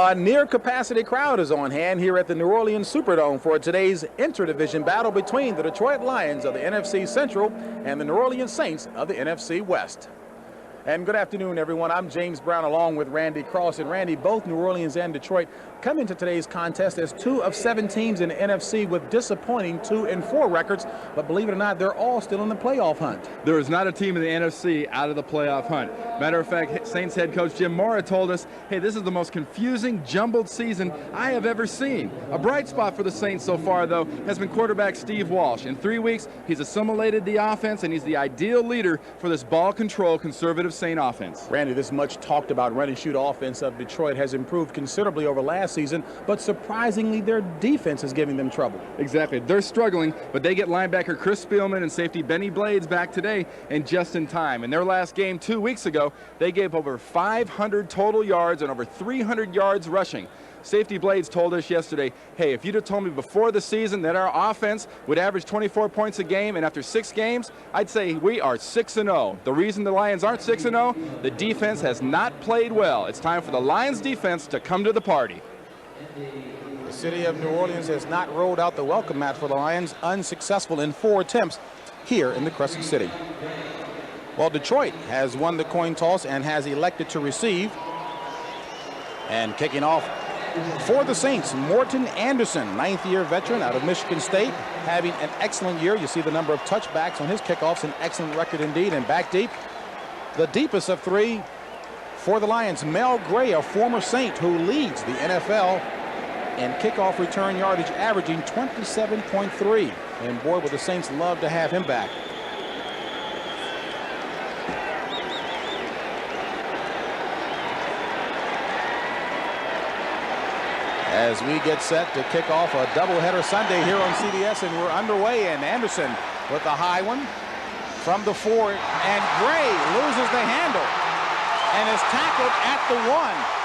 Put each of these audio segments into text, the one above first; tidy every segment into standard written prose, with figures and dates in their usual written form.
A near-capacity crowd is on hand here at the New Orleans Superdome for today's interdivision battle between the Detroit Lions of the NFC Central and the New Orleans Saints of the NFC West. And good afternoon, everyone. I'm James Brown along with Randy Cross. And Randy, both New Orleans and Detroit come into today's contest as 2 of 7 teams in the NFC with disappointing 2-4 records. But believe it or not, they're all still in the playoff hunt. There is not a team in the NFC out of the playoff hunt. Matter of fact, Saints head coach Jim Mora told us, hey, this is the most confusing, jumbled season I have ever seen. A bright spot for the Saints so far, though, has been quarterback Steve Walsh. In 3 weeks, he's assimilated the offense, and he's the ideal leader for this ball control conservative Saint offense. Randy, this much talked about run and shoot offense of Detroit has improved considerably over last season, but surprisingly their defense is giving them trouble. Exactly. They're struggling, but they get linebacker Chris Spielman and safety Benny Blades back today and just in time. In their last game 2 weeks ago, they gave over 500 total yards and over 300 yards rushing. Safety Blades told us yesterday, hey, if you'd have told me before the season that our offense would average 24 points a game, and after 6 games, I'd say we are 6-0. The reason the Lions aren't 6-0, the defense has not played well. It's time for the Lions defense to come to the party. The city of New Orleans has not rolled out the welcome mat for the Lions, unsuccessful in 4 attempts here in the Crescent City. Well, Detroit has won the coin toss and has elected to receive. And kicking off for the Saints, Morton Anderson, 9th-year veteran out of Michigan State, having an excellent year. You see the number of touchbacks on his kickoffs, an excellent record indeed. And back deep, the deepest of 3 for the Lions, Mel Gray, a former Saint who leads the NFL in kickoff return yardage, averaging 27.3. And boy, would the Saints love to have him back. As we get set to kick off a doubleheader Sunday here on CBS, and we're underway, and Anderson with the high one from the 4, and Gray loses the handle and is tackled at the 1.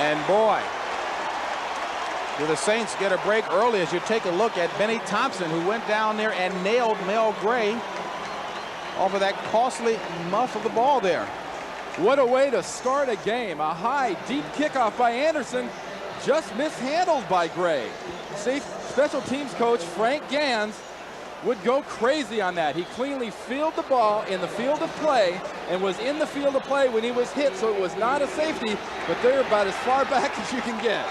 And boy, do the Saints get a break early as you take a look at Benny Thompson, who went down there and nailed Mel Gray off of that costly muff of the ball there. What a way to start a game. A high, deep kickoff by Anderson, just mishandled by Gray. Special teams coach Frank Gans would go crazy on that. He cleanly fielded the ball in the field of play and was in the field of play when he was hit, so it was not a safety, but they're about as far back as you can get.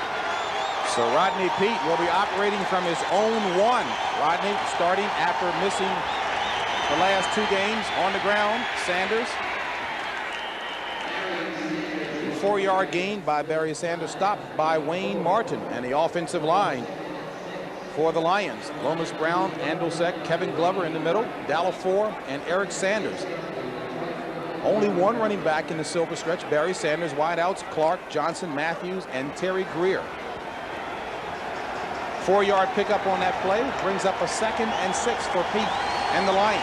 So Rodney Peete will be operating from his own 1. Rodney starting after missing the last 2 games on the ground. Sanders. 4-yard gain by Barry Sanders, stopped by Wayne Martin, and the offensive line for the Lions. Lomas Brown, Andolsek, Kevin Glover in the middle, Dallafour, and Eric Sanders. Only 1 running back in the silver stretch, Barry Sanders. Wideouts, Clark, Johnson, Matthews, and Terry Greer. 4-yard pickup on that play brings up a 2nd and 6 for Peete and the Lions.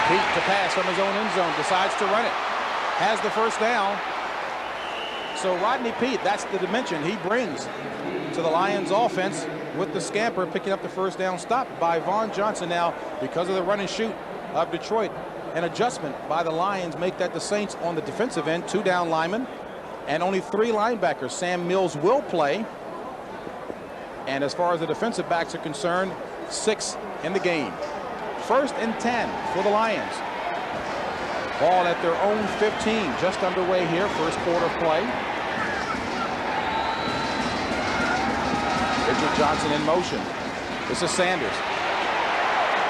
Peete to pass from his own end zone, decides to run it, has the first down. So Rodney Peete, that's the dimension he brings to the Lions offense with the scamper, picking up the first down, stopped by Vaughn Johnson. Now, because of the run and shoot of Detroit, an adjustment by the Lions make that the Saints on the defensive end, 2 down linemen and only 3 linebackers. Sam Mills will play, and as far as the defensive backs are concerned, 6 in the game. 1st and 10 for the Lions. Ball at their own 15, just underway here, first quarter play. Richard Johnson in motion. This is Sanders.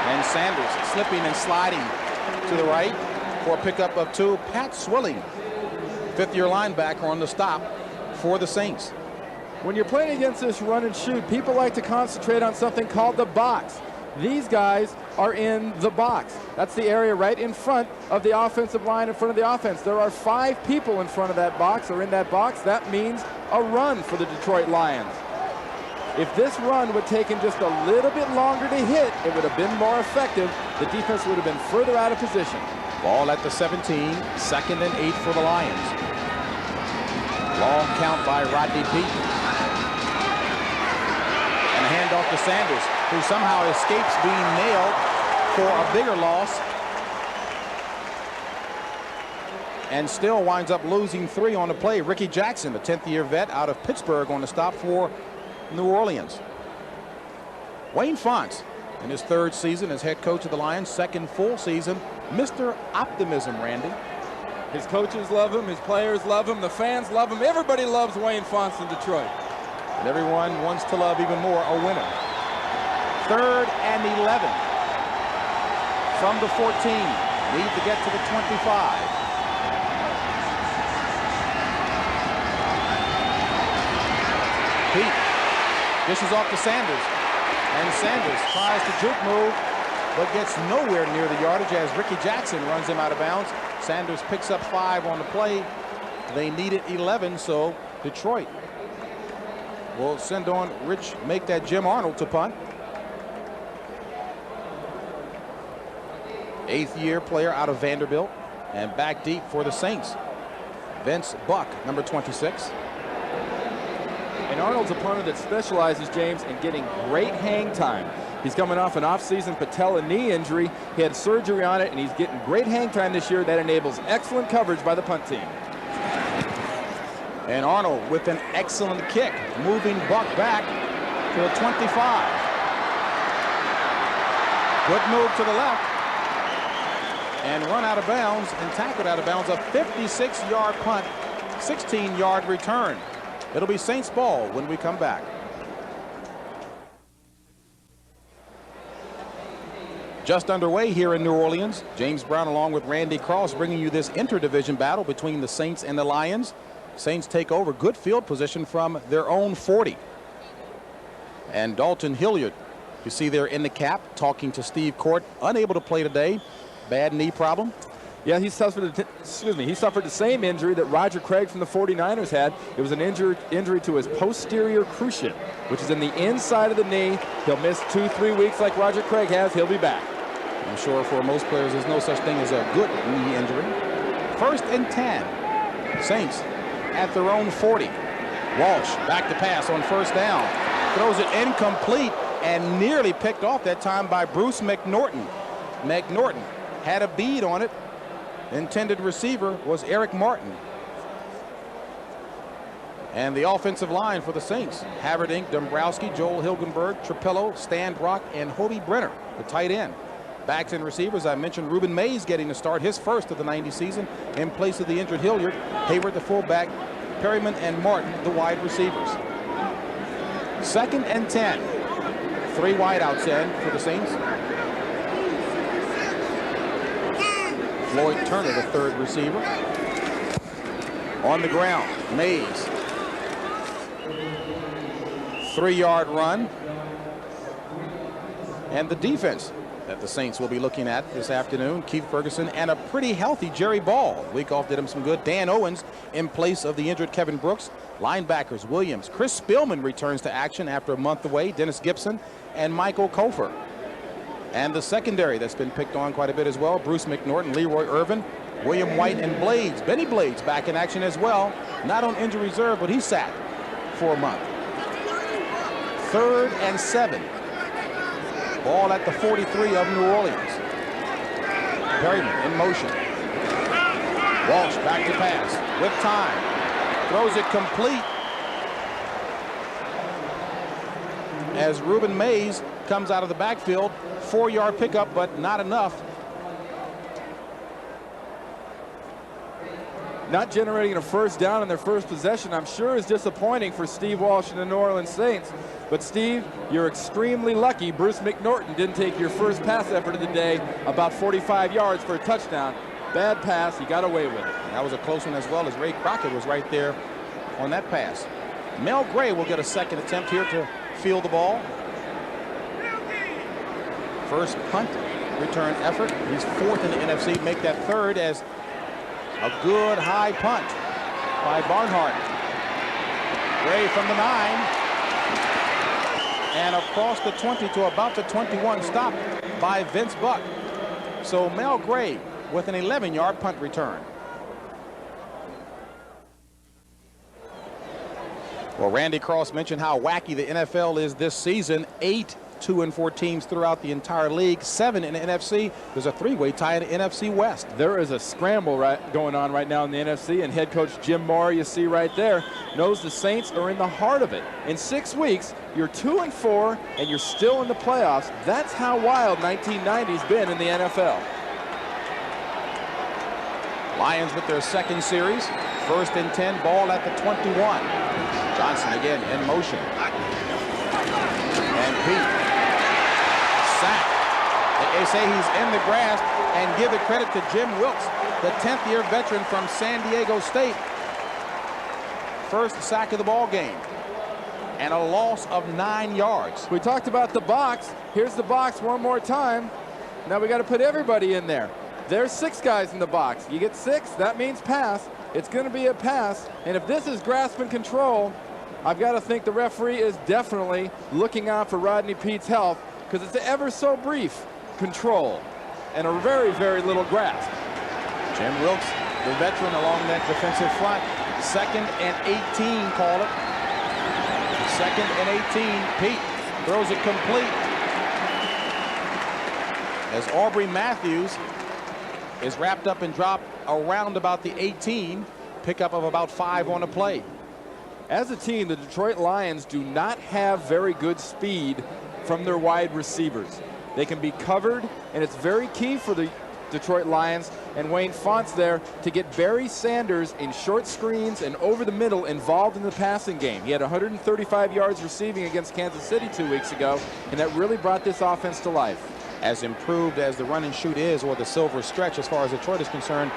And Sanders slipping and sliding to the right for a pickup of 2. Pat Swilling, 5th-year linebacker, on the stop for the Saints. When you're playing against this run and shoot, people like to concentrate on something called the box. These guys are in the box. That's the area right in front of the offensive line, in front of the offense. There are 5 people in front of that box or in that box. That means a run for the Detroit Lions. If this run would have taken just a little bit longer to hit, it would have been more effective. The defense would have been further out of position. Ball at the 17, 2nd and 8 for the Lions. Long count by Rodney Peete. And a handoff to Sanders, who somehow escapes being nailed for a bigger loss. And still winds up losing 3 on the play. Ricky Jackson, the 10th-year vet out of Pittsburgh, on the stop for New Orleans. Wayne Fontes, in his 3rd season as head coach of the Lions, 2nd full season. Mr. Optimism, Randy. His coaches love him, his players love him, the fans love him. Everybody loves Wayne Fontes in Detroit. And everyone wants to love even more a winner. 3rd and 11 from the 14. Need to get to the 25. Peete dishes off to Sanders, and Sanders tries to juke move, but gets nowhere near the yardage as Ricky Jackson runs him out of bounds. Sanders picks up 5 on the play. They needed 11, so Detroit will send on make that Jim Arnold to punt. 8th-year player out of Vanderbilt, and back deep for the Saints, Vince Buck, number 26. And Arnold's a punter that specializes, James, in getting great hang time. He's coming off an off-season patella knee injury. He had surgery on it, and he's getting great hang time this year. That enables excellent coverage by the punt team. And Arnold with an excellent kick, moving Buck back to the 25. Good move to the left, and run out of bounds and tackled out of bounds. A 56-yard punt, 16-yard return. It'll be Saints ball when we come back. Just underway here in New Orleans. James Brown along with Randy Cross bringing you this interdivision battle between the Saints and the Lions. Saints take over good field position from their own 40. And Dalton Hilliard, you see there in the cap, talking to Steve Court, unable to play today. Bad knee problem. Yeah, he suffered the same injury that Roger Craig from the 49ers had. It was an injury to his posterior cruciate, which is in the inside of the knee. He'll miss 2-3 weeks like Roger Craig has. He'll be back. I'm sure for most players there's no such thing as a good knee injury. 1st and 10. Saints at their own 40. Walsh back to pass on 1st down. Throws it incomplete and nearly picked off that time by Bruce McNorton. McNorton had a bead on it. Intended receiver was Eric Martin. And the offensive line for the Saints: Haverdink, Dombrowski, Joel Hilgenberg, Trapello, Stan Brock, and Hobie Brenner, the tight end. Backs and receivers, I mentioned Reuben Mays getting the start, his first of the 90 season, in place of the injured Hilliard. Hayward, the fullback, Perryman and Martin, the wide receivers. 2nd and 10. 3 wideouts in for the Saints. Floyd Turner, the 3rd receiver. On the ground, Mays. 3-yard run. And the defense that the Saints will be looking at this afternoon: Keith Ferguson and a pretty healthy Jerry Ball. Week off did him some good. Dan Owens in place of the injured Kevin Brooks. Linebackers: Williams. Chris Spillman returns to action after a month away. Dennis Gibson and Michael Kofer. And the secondary that's been picked on quite a bit as well: Bruce McNorton, Leroy Irvin, William White, and Blades. Benny Blades back in action as well. Not on injury reserve, but he's sat for a month. 3rd and 7. Ball at the 43 of New Orleans. Perryman in motion. Walsh back to pass with time. Throws it complete as Reuben Mays comes out of the backfield. 4-yard pickup, but not enough. Not generating a 1st down in their first possession, I'm sure, is disappointing for Steve Walsh and the New Orleans Saints. But Steve, you're extremely lucky Bruce McNorton didn't take your first pass effort of the day about 45 yards for a touchdown. Bad pass, he got away with it. That was a close one as well, as Ray Crockett was right there on that pass. Mel Gray will get a 2nd attempt here to field the ball. First punt return effort. He's 4th in the NFC. Make that 3rd as a good high punt by Barnhart. Gray from the 9. And across the 20 to about the 21, stopped by Vince Buck. So Mel Gray with an 11-yard punt return. Well, Randy Cross mentioned how wacky the NFL is this season. 8 2-4 teams throughout the entire league, 7 in the NFC. There's a three-way tie in the NFC West. There is a scramble going on right now in the NFC, and head coach Jim Mora, you see right there, knows the Saints are in the heart of it. In 6 weeks, you're 2-4, and you're still in the playoffs. That's how wild 1990's been in the NFL. Lions with their second series. 1st and 10, ball at the 21. Johnson again in motion. And Pete. Sack. They say he's in the grasp, and give the credit to Jim Wilkes, the 10th-year veteran from San Diego State. First sack of the ball game, and a loss of 9 yards. We talked about the box. Here's the box one more time. Now we got to put everybody in there. There's 6 guys in the box. You get 6, that means pass. It's going to be a pass, and if this is grasp and control, I've got to think the referee is definitely looking out for Rodney Peete's health, because it's ever so brief control and a very, very little grasp. Jim Wilkes, the veteran along that defensive front. 2nd and 18, call it. 2nd and 18. Pete throws it complete, as Aubrey Matthews is wrapped up and dropped around about the 18. Pickup of about 5 on the play. As a team, the Detroit Lions do not have very good speed from their wide receivers. They can be covered, and it's very key for the Detroit Lions and Wayne Fontes there to get Barry Sanders in short screens and over the middle involved in the passing game. He had 135 yards receiving against Kansas City 2 weeks ago, and that really brought this offense to life. As improved as the run and shoot is, or the silver stretch as far as Detroit is concerned,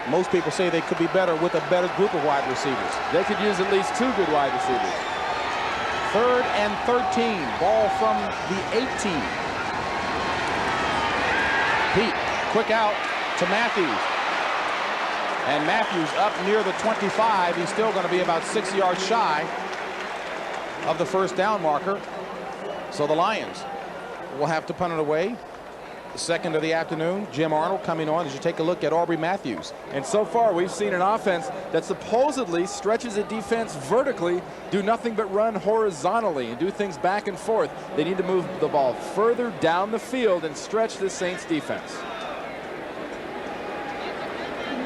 most people say they could be better with a better group of wide receivers. They could use at least 2 good wide receivers. 3rd and 13, ball from the 18. Pete, quick out to Matthews. And Matthews up near the 25. He's still going to be about 6 yards shy of the first down marker. So the Lions will have to punt it away. Second of the afternoon, Jim Arnold coming on as you take a look at Aubrey Matthews. And so far, we've seen an offense that supposedly stretches a defense vertically, do nothing but run horizontally and do things back and forth. They need to move the ball further down the field and stretch the Saints defense.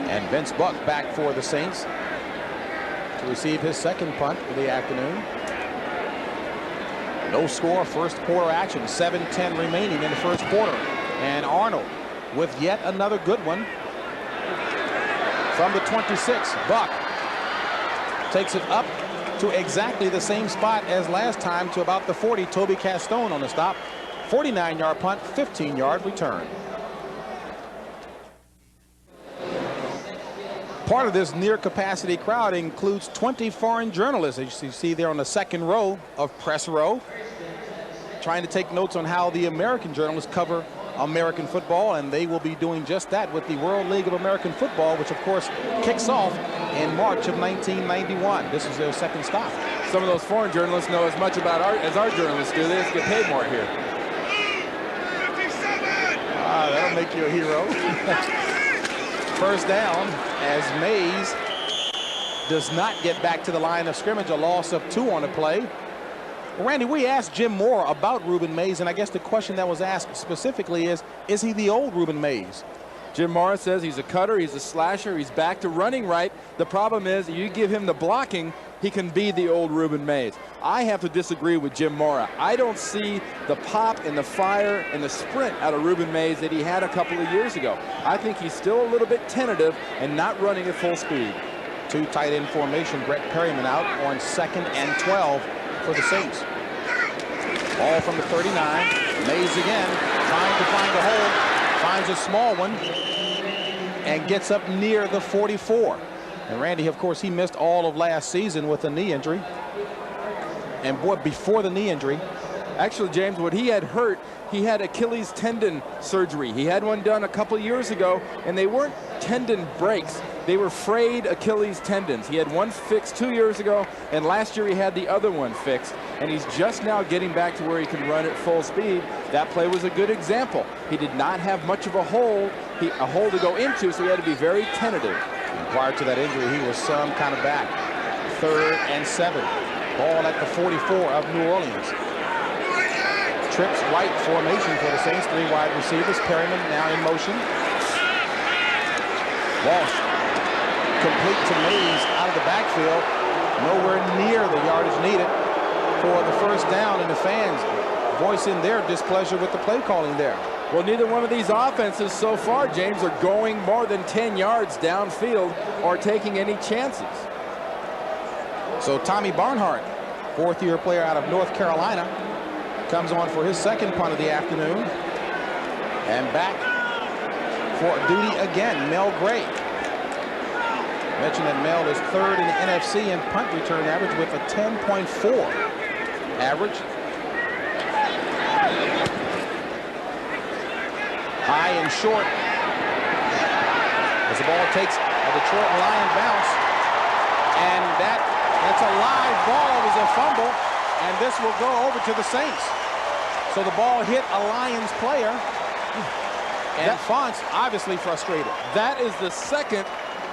And Vince Buck back for the Saints to receive his second punt of the afternoon. No score, first quarter action, 7:10 remaining in the first quarter. And Arnold with yet another good one from the 26. Buck takes it up to exactly the same spot as last time, to about the 40. Toby Castone on the stop. 49-yard punt, 15-yard return. Part of this near capacity crowd includes 20 foreign journalists, as you see there on the second row of press row, trying to take notes on how the American journalists cover American football, and they will be doing just that with the World League of American Football, which of course kicks off in March of 1991. This is their second stop. Some of those foreign journalists know as much about art as our journalists do. They just get paid more here. That'll make you a hero. First down, as Mays does not get back to the line of scrimmage. A loss of 2 on the play. Randy, we asked Jim Moore about Ruben Mays, and I guess the question that was asked specifically is he the old Ruben Mays? Jim Moore says he's a cutter, he's a slasher, he's back to running right. The problem is you give him the blocking, he can be the old Ruben Mays. I have to disagree with Jim Moore. I don't see the pop and the fire and the sprint out of Ruben Mays that he had a couple of years ago. I think he's still a little bit tentative and not running at full speed. 2 tight end formation, Brett Perryman out on 2nd and 12 for the Saints. Ball from the 39. Mays again, trying to find a hole. Finds a small one and gets up near the 44. And Randy, of course, he missed all of last season with a knee injury. And boy, before the knee injury, actually, James, what he had hurt, he had Achilles tendon surgery. He had one done a couple of years ago, and they weren't tendon breaks. They were frayed Achilles tendons. He had one fixed 2 years ago, and last year he had the other one fixed. And he's just now getting back to where he can run at full speed. That play was a good example. He did not have much of a hole to go into, so he had to be very tentative. And prior to that injury, he was some kind of back. 3rd and 7. Ball at the 44 of New Orleans. Trips right formation for the Saints. 3 wide receivers. Perryman now in motion. Walsh complete to Mays out of the backfield. Nowhere near the yardage needed for the first down, and the fans voicing their displeasure with the play calling there. Well, neither one of these offenses so far, James, are going more than 10 yards downfield or taking any chances. So Tommy Barnhart, 4th-year player out of North Carolina, comes on for his second punt of the afternoon. And back for duty again, Mel Gray. Mentioned that Mel is 3rd in the NFC in punt return average with a 10.4 average. High and short as the ball takes a Detroit Lion bounce, and that's a live ball. It was a fumble, and this will go over to the Saints. So the ball hit a Lions player, and Fonts obviously frustrated. That is the second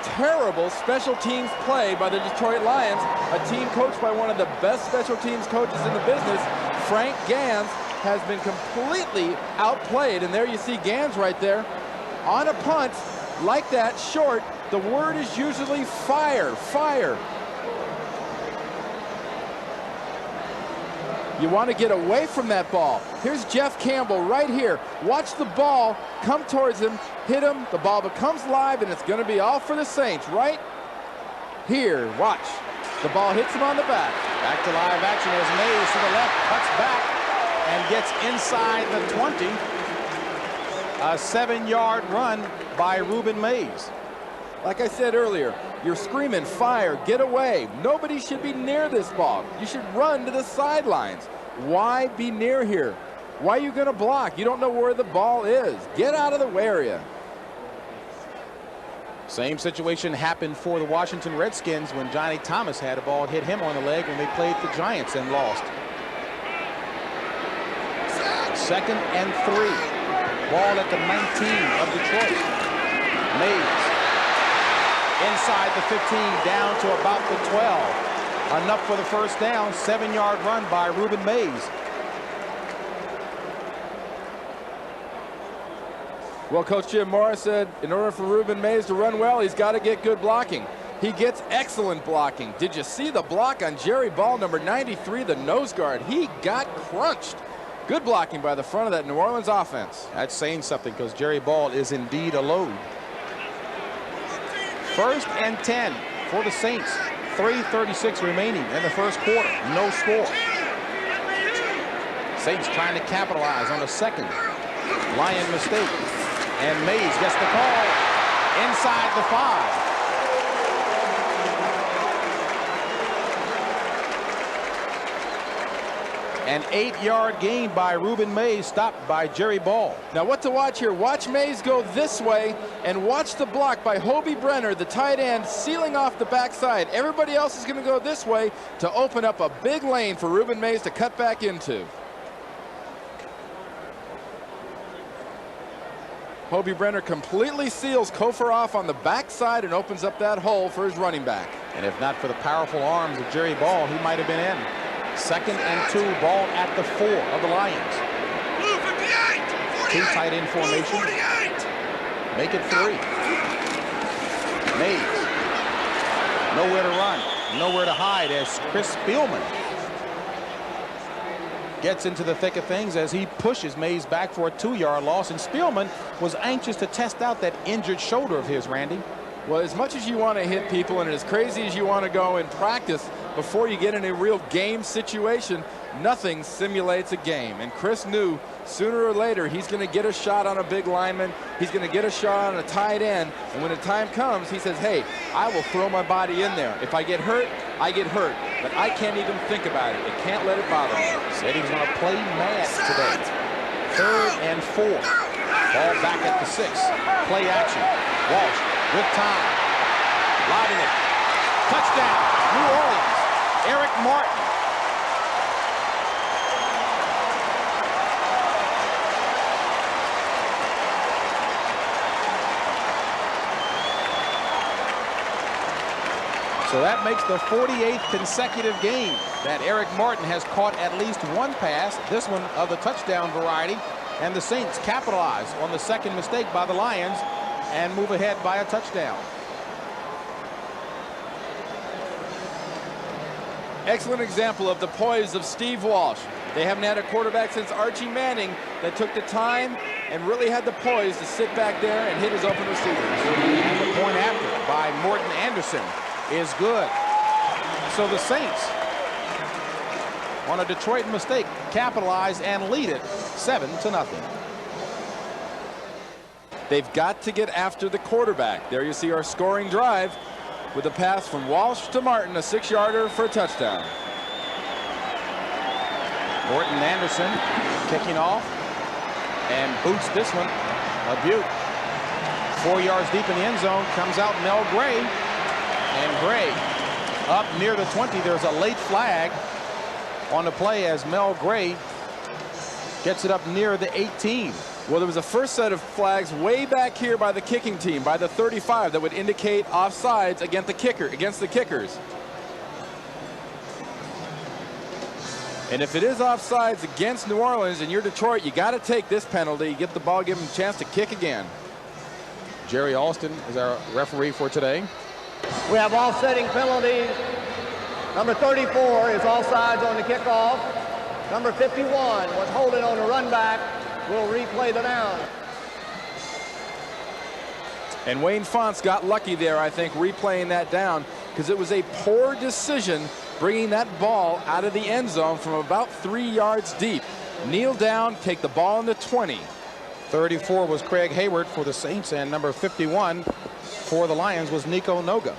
terrible special teams play by the Detroit Lions, a team coached by one of the best special teams coaches in the business. Frank Gans has been completely outplayed, and there you see Gans right there on a punt like that, short. The word is usually fire, fire. You want to get away from that ball. Here's Jeff Campbell right here. Watch the ball come towards him, hit him, the ball becomes live, and it's going to be all for the Saints right here. Watch. The ball hits him on the back. Back to live action as Mays to the left, cuts back, and gets inside the 20. A 7-yard run by Reuben Mays. Like I said earlier, you're screaming fire, get away. Nobody should be near this ball. You should run to the sidelines. Why be near here? Why are you going to block? You don't know where the ball is. Get out of the area. Same situation happened for the Washington Redskins when Johnny Thomas had a ball hit him on the leg when they played the Giants and lost. 2nd and 3. Ball at the 19 of Detroit. Mays inside the 15, down to about the 12. Enough for the first down. 7-yard run by Reuben Mays. Well, Coach Jim Morris said in order for Reuben Mays to run well, he's got to get good blocking. He gets excellent blocking. Did you see the block on Jerry Ball, number 93, the nose guard? He got crunched. Good blocking by the front of that New Orleans offense. That's saying something, because Jerry Ball is indeed a load. 1st and 10 for the Saints. 3:36 remaining in the first quarter. No score. Saints trying to capitalize on a second Lion mistake. And Mays gets the call inside the 5. An 8-yard gain by Reuben Mays, stopped by Jerry Ball. Now what to watch here? Watch Mays go this way, and watch the block by Hobie Brenner, the tight end, sealing off the backside. Everybody else is going to go this way to open up a big lane for Reuben Mays to cut back into. Hobie Brenner completely seals Kofor off on the backside and opens up that hole for his running back. And if not for the powerful arms of Jerry Ball, he might have been in. 2nd and 2, ball at the 4 of the Lions. 2 tight end formation. Make it 3. Mays. Nowhere to run, nowhere to hide as Chris Spielman gets into the thick of things as he pushes Mays back for a 2-yard loss. And Spielman was anxious to test out that injured shoulder of his, Randy. Well, as much as you want to hit people and as crazy as you want to go in practice, before you get in a real game situation, nothing simulates a game. And Chris knew sooner or later he's going to get a shot on a big lineman. He's going to get a shot on a tight end. And when the time comes, he says, hey, I will throw my body in there. If I get hurt, I get hurt. But I can't even think about it. I can't let it bother me. Said he was going to play mad today. 3rd and 4. Ball back at the 6. Play action. Walsh with time. Lobbing it. Touchdown, New Orleans. Eric Martin. So So that makes the 48th consecutive game that Eric Martin has caught at least one pass, this one of the touchdown variety, and the Saints capitalize on the second mistake by the Lions and move ahead by a touchdown. Excellent example of the poise of Steve Walsh. They haven't had a quarterback since Archie Manning that took the time and really had the poise to sit back there and hit his open receivers. And the point after by Morton Anderson is good. So the Saints, on a Detroit mistake, capitalize and lead it 7-0. They've got to get after the quarterback. There you see our scoring drive with a pass from Walsh to Martin, a 6-yarder for a touchdown. Morton Anderson kicking off and boots this one. A beaut. 4 yards deep in the end zone comes out Mel Gray. And Gray up near the 20. There's a late flag on the play as Mel Gray gets it up near the 18. Well, there was a first set of flags way back here by the kicking team, by the 35, that would indicate offsides against the kickers. And if it is offsides against New Orleans and you're Detroit, you got to take this penalty, get the ball, give them a chance to kick again. Jerry Alston is our referee for today. We have offsetting penalties. Number 34 is offsides on the kickoff. Number 51 was holding on the run back. We'll replay the down. And Wayne Fonts got lucky there, I think, replaying that down, because it was a poor decision bringing that ball out of the end zone from about 3 yards deep. Kneel down, take the ball in the 20. 34 was Craig Hayward for the Saints, and number 51 for the Lions was Nico Noga.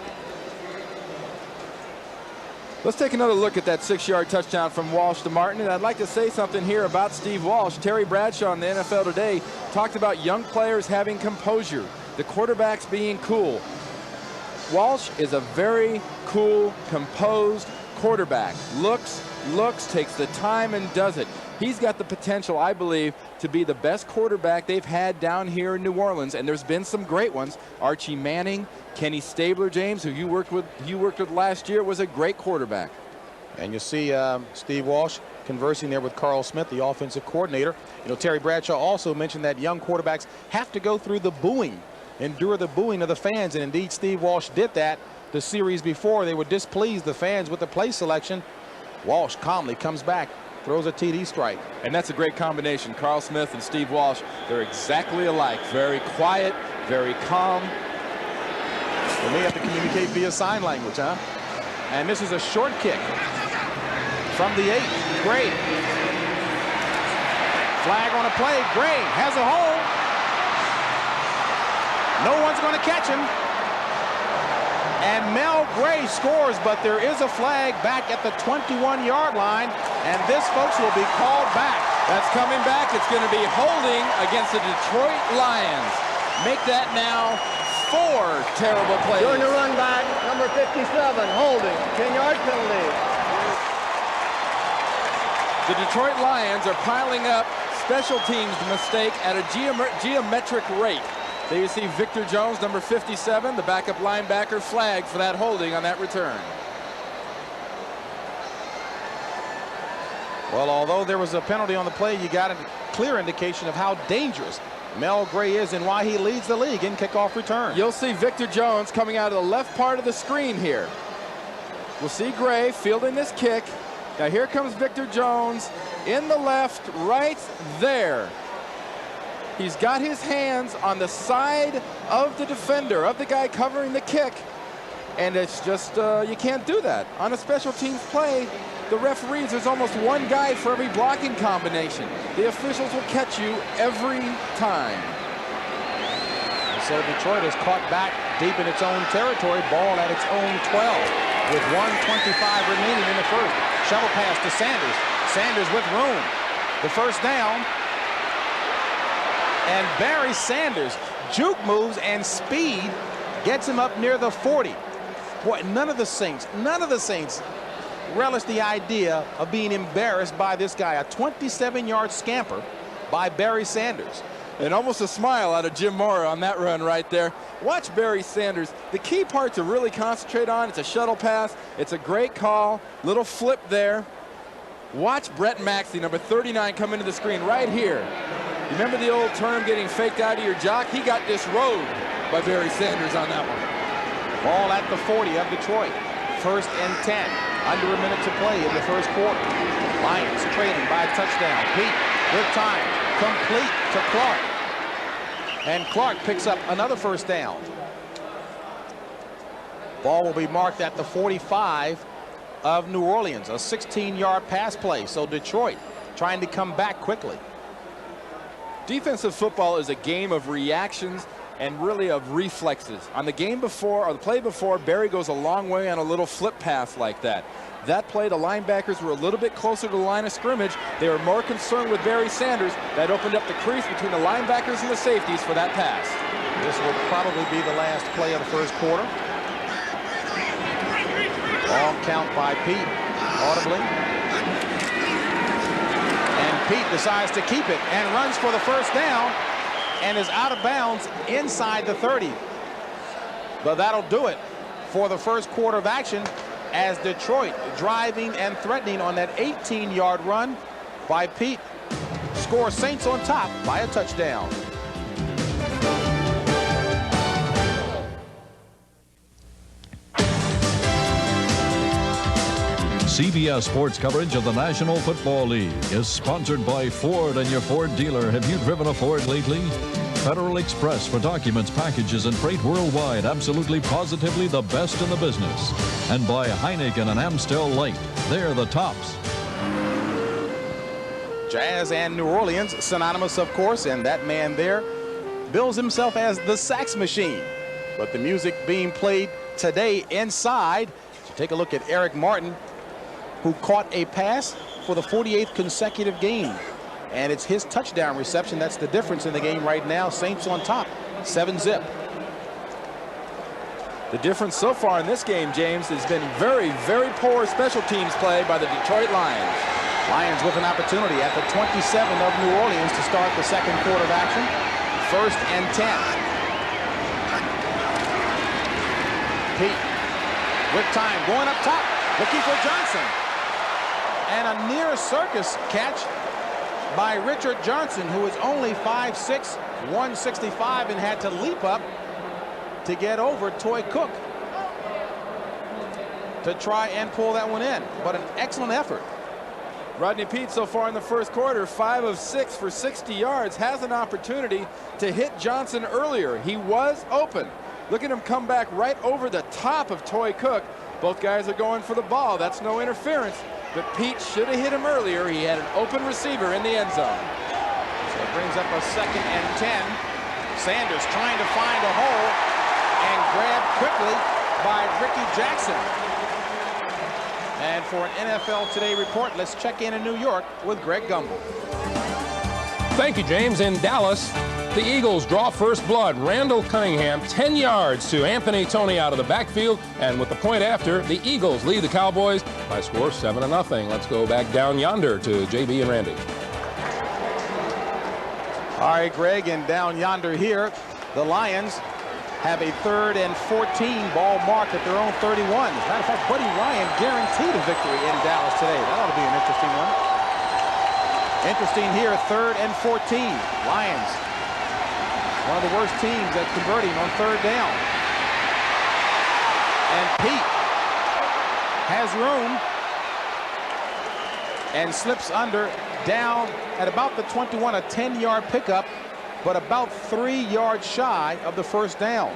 Let's take another look at that 6-yard touchdown from Walsh to Martin. And I'd like to say something here about Steve Walsh. Terry Bradshaw in the NFL Today talked about young players having composure, the quarterbacks being cool. Walsh is a very cool, composed quarterback. Looks, takes the time and does it. He's got the potential, I believe, to be the best quarterback they've had down here in New Orleans, and there's been some great ones. Archie Manning, Kenny Stabler, James, who you worked with last year, was a great quarterback. And you see Steve Walsh conversing there with Carl Smith, the offensive coordinator. You know, Terry Bradshaw also mentioned that young quarterbacks have to go through the booing, endure the booing of the fans, and indeed Steve Walsh did that the series before. They were displeased, the fans, with the play selection. Walsh calmly comes back, throws a TD strike. And that's a great combination. Carl Smith and Steve Walsh, they're exactly alike. Very quiet, very calm. We may have to communicate via sign language, huh? And this is a short kick from the 8. Gray. Flag on a play. Gray has a hole. No one's going to catch him. And Mel Gray scores, but there is a flag back at the 21-yard line, and this, folks, will be called back. That's coming back. It's going to be holding against the Detroit Lions. Make that now 4 terrible plays. During the run back, number 57, holding, 10-yard penalty. The Detroit Lions are piling up special teams mistake at a geometric rate. There you see Victor Jones, number 57, the backup linebacker, flagged for that holding on that return. Well, although there was a penalty on the play, you got a clear indication of how dangerous Mel Gray is and why he leads the league in kickoff return. You'll see Victor Jones coming out of the left part of the screen here. We'll see Gray fielding this kick. Now here comes Victor Jones in the left, right there. He's got his hands on the side of the defender, of the guy covering the kick. And it's just, you can't do that. On a special teams play, the referees, there's almost one guy for every blocking combination. The officials will catch you every time. So Detroit is caught back deep in its own territory, ball at its own 12 with 1:25 remaining in the first. Shovel pass to Sanders. Sanders with room. The first down. And Barry Sanders, juke moves and speed gets him up near the 40. Boy, none of the Saints relish the idea of being embarrassed by this guy. A 27-yard scamper by Barry Sanders. And almost a smile out of Jim Mora on that run right there. Watch Barry Sanders. The key part to really concentrate on, it's a shuttle pass. It's a great call. Little flip there. Watch Brett Maxey, number 39, come into the screen right here. You remember the old term getting faked out of your jock? He got disrobed by Barry Sanders on that one. Ball at the 40 of Detroit. 1st and 10. Under a minute to play in the first quarter. Lions trailing by a touchdown. Pete, good time. Complete to Clark. And Clark picks up another first down. Ball will be marked at the 45 of New Orleans. A 16-yard pass play. So Detroit trying to come back quickly. Defensive football is a game of reactions and really of reflexes. On the game before, or the play before, Barry goes a long way on a little flip pass like that. That play, the linebackers were a little bit closer to the line of scrimmage. They were more concerned with Barry Sanders. That opened up the crease between the linebackers and the safeties for that pass. This will probably be the last play of the first quarter. Long count by Pete, audibly. And Pete decides to keep it and runs for the first down and is out of bounds inside the 30. But that'll do it for the first quarter of action, as Detroit driving and threatening on that 18-yard run by Pete scores Saints on top by a touchdown. CBS Sports coverage of the National Football League is sponsored by Ford and your Ford dealer. Have you driven a Ford lately? Federal Express for documents, packages, and freight worldwide. Absolutely, positively the best in the business. And by Heineken and Amstel Light. They're the tops. Jazz and New Orleans, synonymous, of course, and that man there bills himself as the sax machine. But the music being played today inside, take a look at Eric Martin, who caught a pass for the 48th consecutive game. And it's his touchdown reception that's the difference in the game right now. Saints on top, 7-zip. The difference so far in this game, James, has been very, very poor special teams play by the Detroit Lions. Lions with an opportunity at the 27 of New Orleans to start the second quarter of action. 1st and 10. Pete with time, going up top, looking for Johnson. And a near circus catch by Richard Johnson, who is only 5'6", 165, and had to leap up to get over Toy Cook to try and pull that one in. But an excellent effort. Rodney Peete so far in the first quarter, 5 of 6 for 60 yards, has an opportunity to hit Johnson earlier. He was open. Look at him come back right over the top of Toy Cook. Both guys are going for the ball. That's no interference. But Pete should have hit him earlier. He had an open receiver in the end zone. So it brings up a 2nd and 10. Sanders trying to find a hole and grabbed quickly by Ricky Jackson. And for an NFL Today report, let's check in New York with Greg Gumbel. Thank you, James. In Dallas, the Eagles draw first blood. Randall Cunningham, 10 yards to Anthony Toney out of the backfield. And with the point after, the Eagles lead the Cowboys by score 7-0. Let's go back down yonder to JB and Randy. All right, Greg, and down yonder here, the Lions have a 3rd and 14 ball marked at their own 31. As a matter of fact, Buddy Ryan guaranteed a victory in Dallas today. That ought to be an interesting one. Interesting here, 3rd and 14. Lions, one of the worst teams at converting on 3rd down. And Pete has room and slips under down at about the 21, a 10-yard pickup, but about 3 yards shy of the first down.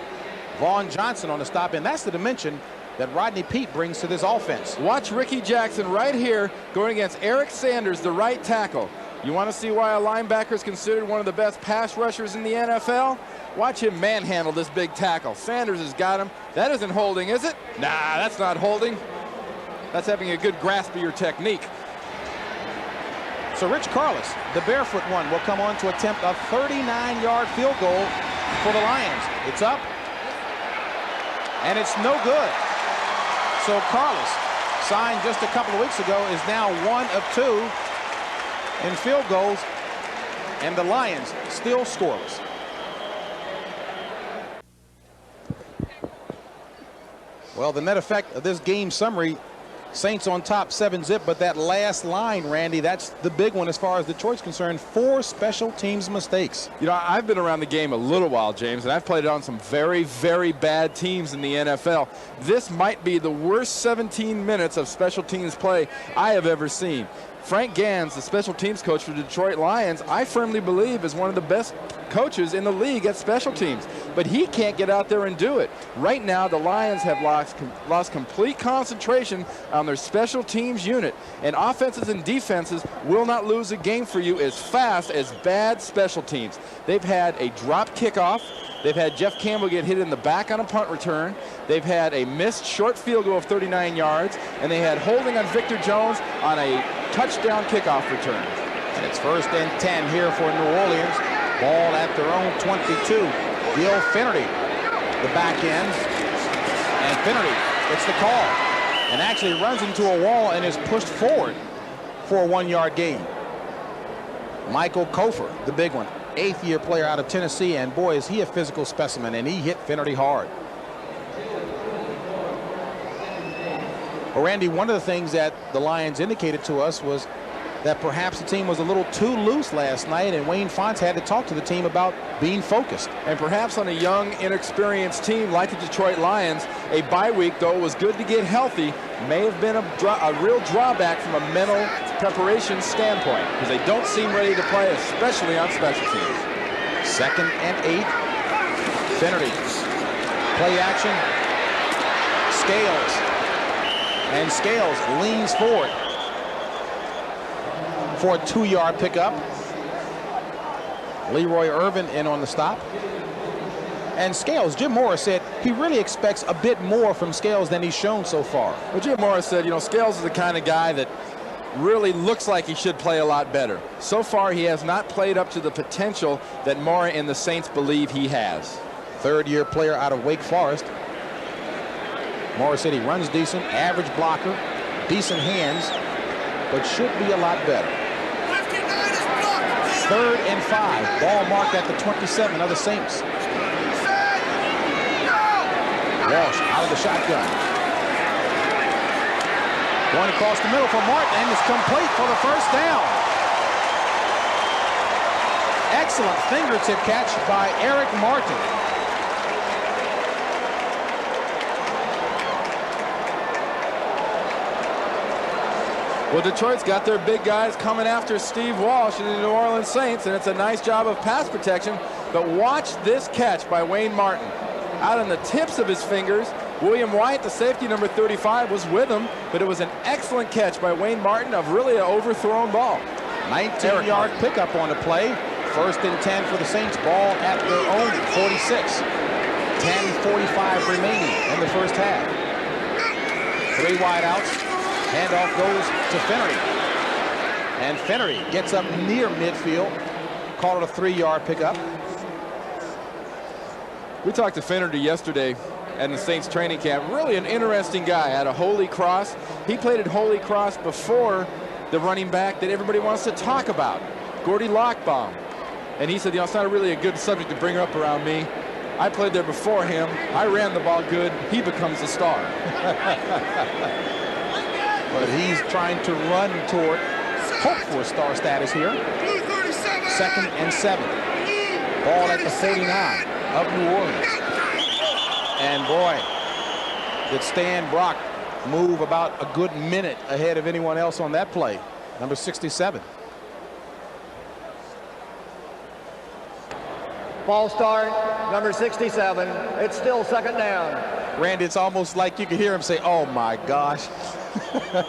Vaughn Johnson on the stop, and that's the dimension that Rodney Peete brings to this offense. Watch Ricky Jackson right here going against Eric Sanders, the right tackle. You want to see why a linebacker is considered one of the best pass rushers in the NFL? Watch him manhandle this big tackle. Sanders has got him. That isn't holding, is it? Nah, that's not holding. That's having a good grasp of your technique. So Rich Carlos, the barefoot one, will come on to attempt a 39-yard field goal for the Lions. It's up, and it's no good. So Carlos, signed just a couple of weeks ago, is now 1 of 2 in field goals and the Lions still scoreless. Well, the net effect of this game summary, Saints on top 7-zip, but that last line, Randy, that's the big one as far as Detroit's concerned. 4 special teams mistakes. You know, I've been around the game a little while, James, and I've played on some very, very bad teams in the NFL. This might be the worst 17 minutes of special teams play I have ever seen. Frank Gans, the special teams coach for the Detroit Lions, I firmly believe is one of the best coaches in the league at special teams, but he can't get out there and do it. Right now, the Lions have lost complete concentration on their special teams unit, and offenses and defenses will not lose a game for you as fast as bad special teams. They've had a drop kickoff. They've had Jeff Campbell get hit in the back on a punt return. They've had a missed short field goal of 39 yards, and they had holding on Victor Jones on a touchdown kickoff return. And it's 1st and 10 here for New Orleans. Ball at their own 22. Gil Finnerty, the back end, and Finnerty gets the call and actually runs into a wall and is pushed forward for a 1-yard gain. Michael Kofer, the big one, 8th-year player out of Tennessee, and boy, is he a physical specimen, and he hit Finnerty hard. Well, Randy, one of the things that the Lions indicated to us was that perhaps the team was a little too loose last night, and Wayne Fontes had to talk to the team about being focused. And perhaps on a young, inexperienced team like the Detroit Lions, a bye week, though it was good to get healthy, may have been a real drawback from a mental preparation standpoint, because they don't seem ready to play, especially on special teams. 2nd and 8. Finnerty. Play action. Scales. And Scales leans forward for a 2-yard pickup. Leroy Irvin in on the stop. And Scales, Jim Morris said he really expects a bit more from Scales than he's shown so far. Well, Jim Morris said, you know, Scales is the kind of guy that really looks like he should play a lot better. So far, he has not played up to the potential that Mora and the Saints believe he has. 3rd-year player out of Wake Forest. Morris said he runs decent, average blocker, decent hands, but should be a lot better. 3rd and 5. Ball marked at the 27 of the Saints. Walsh out of the shotgun. Going across the middle for Martin, and it's complete for the 1st down. Excellent fingertip catch by Eric Martin. Well, Detroit's got their big guys coming after Steve Walsh and the New Orleans Saints, and it's a nice job of pass protection. But watch this catch by Wayne Martin. Out on the tips of his fingers, William White, the safety number 35, was with him, but it was an excellent catch by Wayne Martin of really an overthrown ball. 19-yard pickup on the play. 1st and 10 for the Saints. Ball at their own 46. 10:45 remaining in the 1st half. 3 wideouts. Handoff goes to Finnerty. And Finnerty gets up near midfield. Called it a 3-yard pickup. We talked to Finnerty yesterday at the Saints training camp. Really an interesting guy. Had a Holy Cross. He played at Holy Cross before the running back that everybody wants to talk about, Gordy Lockbaum. And he said, you know, it's not really a good subject to bring up around me. I played there before him. I ran the ball good. He becomes a star. But he's trying to run toward, hope for star status here. 2nd and 7. Ball at the 49 of New Orleans. And boy, did Stan Brock move about a good minute ahead of anyone else on that play. Number 67. False start, number 67. It's still 2nd down. Randy, it's almost like you could hear him say, oh my gosh.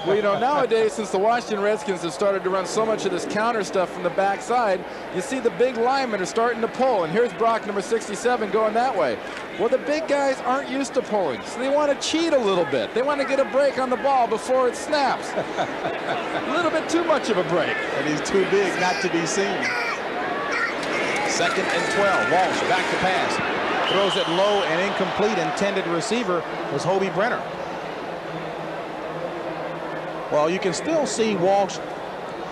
Well, you know, nowadays, since the Washington Redskins have started to run so much of this counter stuff from the backside, you see the big linemen are starting to pull. And here's Brock, number 67, going that way. Well, the big guys aren't used to pulling, so they want to cheat a little bit. They want to get a break on the ball before it snaps. A little bit too much of a break. And he's too big not to be seen. 2nd and 12. Walsh back to pass. Throws it low and incomplete. Intended receiver was Hobie Brenner. Well, you can still see Walsh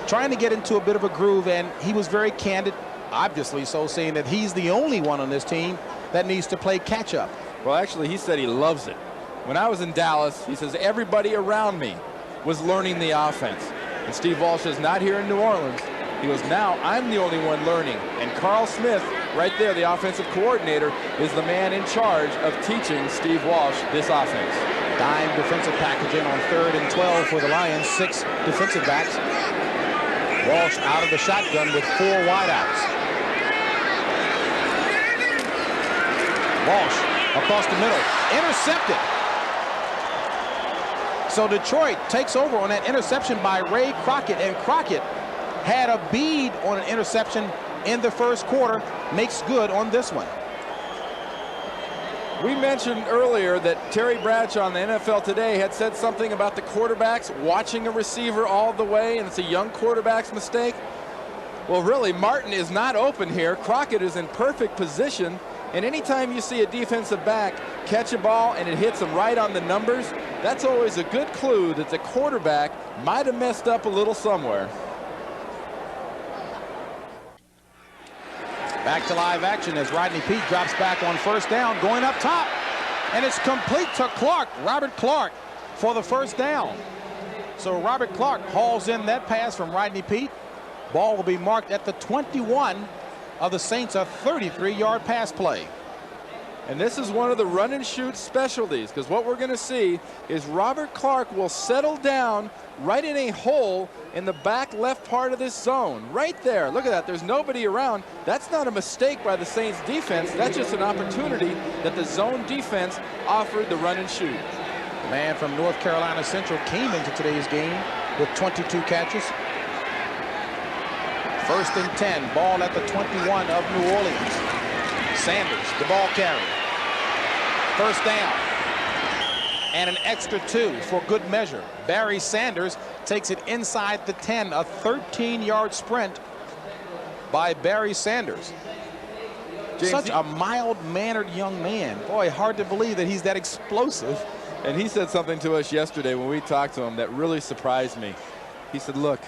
trying to get into a bit of a groove, and he was very candid Obviously so, saying that he's the only one on this team that needs to play catch up. Well, actually, he said he loves it. When I was in Dallas, he says everybody around me was learning the offense. And Steve Walsh is not here in New Orleans. He goes, now I'm the only one learning. And Carl Smith, right there, the offensive coordinator, is the man in charge of teaching Steve Walsh this offense. Dime defensive package in on 3rd and 12 for the Lions. 6 defensive backs. Walsh out of the shotgun with 4 wideouts. Walsh across the middle, intercepted. So Detroit takes over on that interception by Ray Crockett, and Crockett had a bead on an interception in the first quarter, makes good on this one. We mentioned earlier that Terry Bradshaw on the NFL Today had said something about the quarterbacks watching a receiver all the way, and it's a young quarterback's mistake. Well, really, Martin is not open here. Crockett is in perfect position, and anytime you see a defensive back catch a ball and it hits him right on the numbers, that's always a good clue that the quarterback might have messed up a little somewhere. Back to live action as Rodney Peete drops back on 1st down, going up top. And it's complete to Clark, Robert Clark, for the 1st down. So Robert Clark hauls in that pass from Rodney Peete. Ball will be marked at the 21 of the Saints, a 33-yard pass play. And this is one of the run and shoot specialties, because what we're going to see is Robert Clark will settle down right in a hole in the back left part of this zone. Right there. Look at that. There's nobody around. That's not a mistake by the Saints defense. That's just an opportunity that the zone defense offered the run and shoot. The man from North Carolina Central came into today's game with 22 catches. 1st and 10. Ball at the 21 of New Orleans. Sanders, the ball carrier. 1st down. And an extra 2 for good measure. Barry Sanders takes it inside the 10. A 13-yard sprint by Barry Sanders. James, such a mild-mannered young man. Boy, hard to believe that he's that explosive. And he said something to us yesterday when we talked to him that really surprised me. He said, look,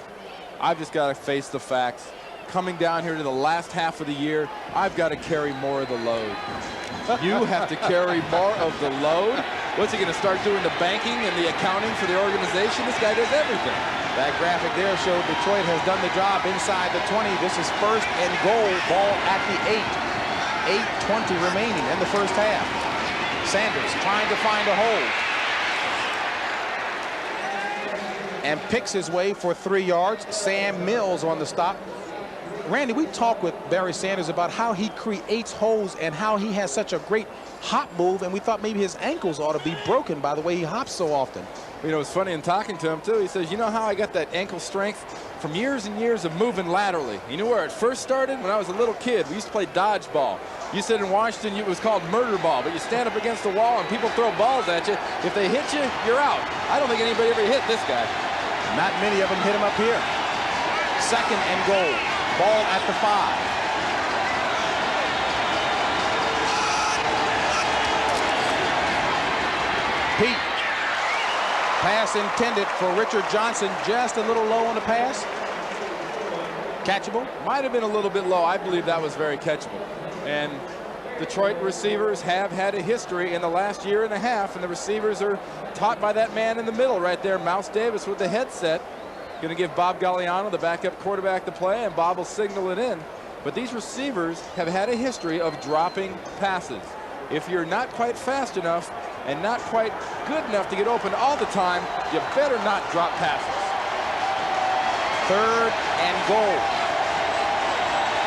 I've just got to face the facts. Coming down here to the last half of the year, I've got to carry more of the load. You have to carry more of the load? What's he going to start doing the banking and the accounting for the organization? This guy does everything. That graphic there showed Detroit has done the job inside the 20. This is 1st and goal, ball at the 8. 8:20 remaining in the 1st half. Sanders trying to find a hole. And picks his way for 3 yards. Sam Mills on the stop. Randy, we talked with Barry Sanders about how he creates holes and how he has such a great hop move, and we thought maybe his ankles ought to be broken by the way he hops so often. You know, it's funny in talking to him, too. He says, you know how I got that ankle strength? From years and years of moving laterally. You know where it first started? When I was a little kid. We used to play dodgeball. You said in Washington it was called murder ball, but you stand up against the wall and people throw balls at you. If they hit you, you're out. I don't think anybody ever hit this guy. Not many of them hit him up here. 2nd and goal. Ball at the 5. Peete. Pass intended for Richard Johnson, just a little low on the pass. Catchable? Might have been a little bit low. I believe that was very catchable. And Detroit receivers have had a history in the last year and a half, and the receivers are taught by that man in the middle right there, Mouse Davis with the headset. Going to give Bob Galliano, the backup quarterback, the play, and Bob will signal it in. But these receivers have had a history of dropping passes. If you're not quite fast enough and not quite good enough to get open all the time, you better not drop passes. 3rd and goal.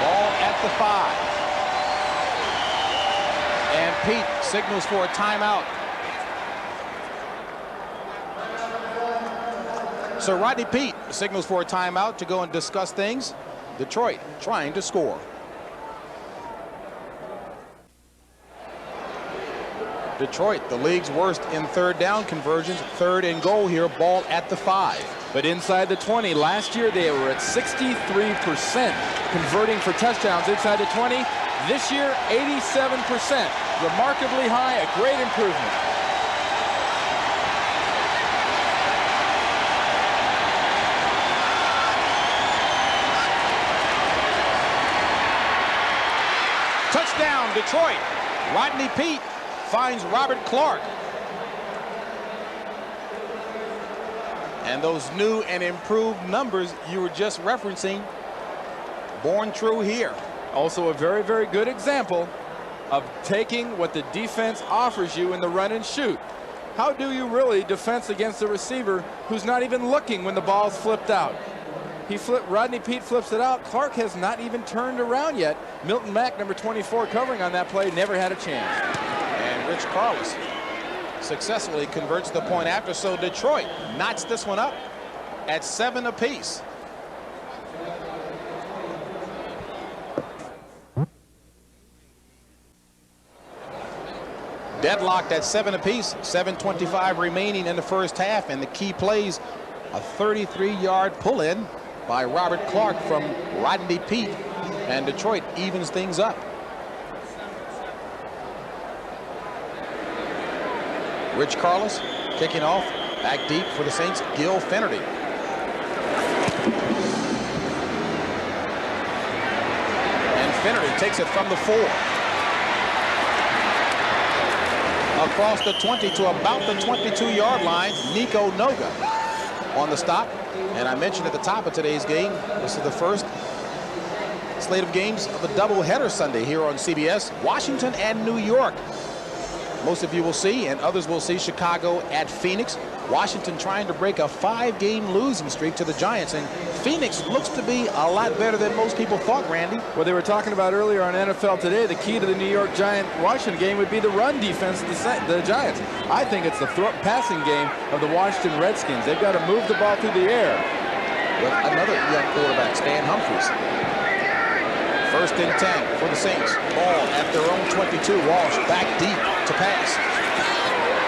Ball at the 5. And Peete signals for a timeout. So Rodney Peete signals for a timeout to go and discuss things. Detroit trying to score. Detroit, the league's worst in 3rd down conversions. 3rd and goal here, ball at the 5. But inside the 20, last year they were at 63% converting for touchdowns inside the 20. This year, 87%. Remarkably high, a great improvement. Detroit. Rodney Peete finds Robert Clark. And those new and improved numbers you were just referencing, born true here. Also a very, very good example of taking what the defense offers you in the run and shoot. How do you really defense against a receiver who's not even looking when the ball's flipped out? Rodney Peete flips it out. Clark has not even turned around yet. Milton Mack, number 24, covering on that play, never had a chance. And Rich Carlos successfully converts the point after, so Detroit knots this one up at 7 apiece. Deadlocked at 7 apiece, 7:25 remaining in the first half, and the key plays a 33-yard pull-in by Robert Clark from Rodney Peete, and Detroit evens things up. Rich Carlos kicking off, back deep for the Saints, Gil Finnerty. And Finnerty takes it from the 4. Across the 20 to about the 22-yard line, Nico Noga on the stop. And I mentioned at the top of today's game, this is the first slate of games of a doubleheader Sunday here on CBS. Washington and New York. Most of you will see, and others will see, Chicago at Phoenix. Washington trying to break a 5-game losing streak to the Giants, and Phoenix looks to be a lot better than most people thought, Randy. Well, they were talking about earlier on NFL Today, the key to the New York Giant-Washington game would be the run defense of the Giants. I think it's the passing game of the Washington Redskins. They've got to move the ball through the air. With another young quarterback, Stan Humphries. 1st and 10 for the Saints. Ball at their own 22. Walsh back deep to pass.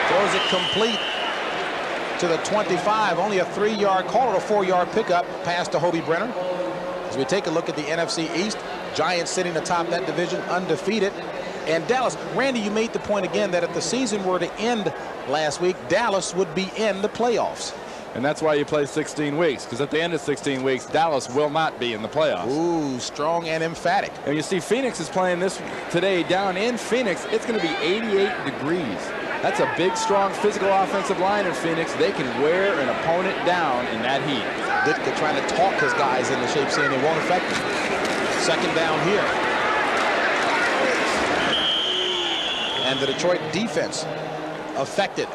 Throws it complete to the 25. Only a 3-yard, call it a 4-yard pickup pass to Hobie Brenner. As we take a look at the NFC East, Giants sitting atop that division undefeated. And Dallas, Randy, you made the point again that if the season were to end last week, Dallas would be in the playoffs. And that's why you play 16 weeks, because at the end of 16 weeks, Dallas will not be in the playoffs. Ooh, strong and emphatic. And you see Phoenix is playing this today down in Phoenix. It's going to be 88 degrees. That's a big, strong, physical offensive line in Phoenix. They can wear an opponent down in that heat. Ditka trying to talk his guys into shape, saying they won't affect them. 2nd down here. And the Detroit defense affected.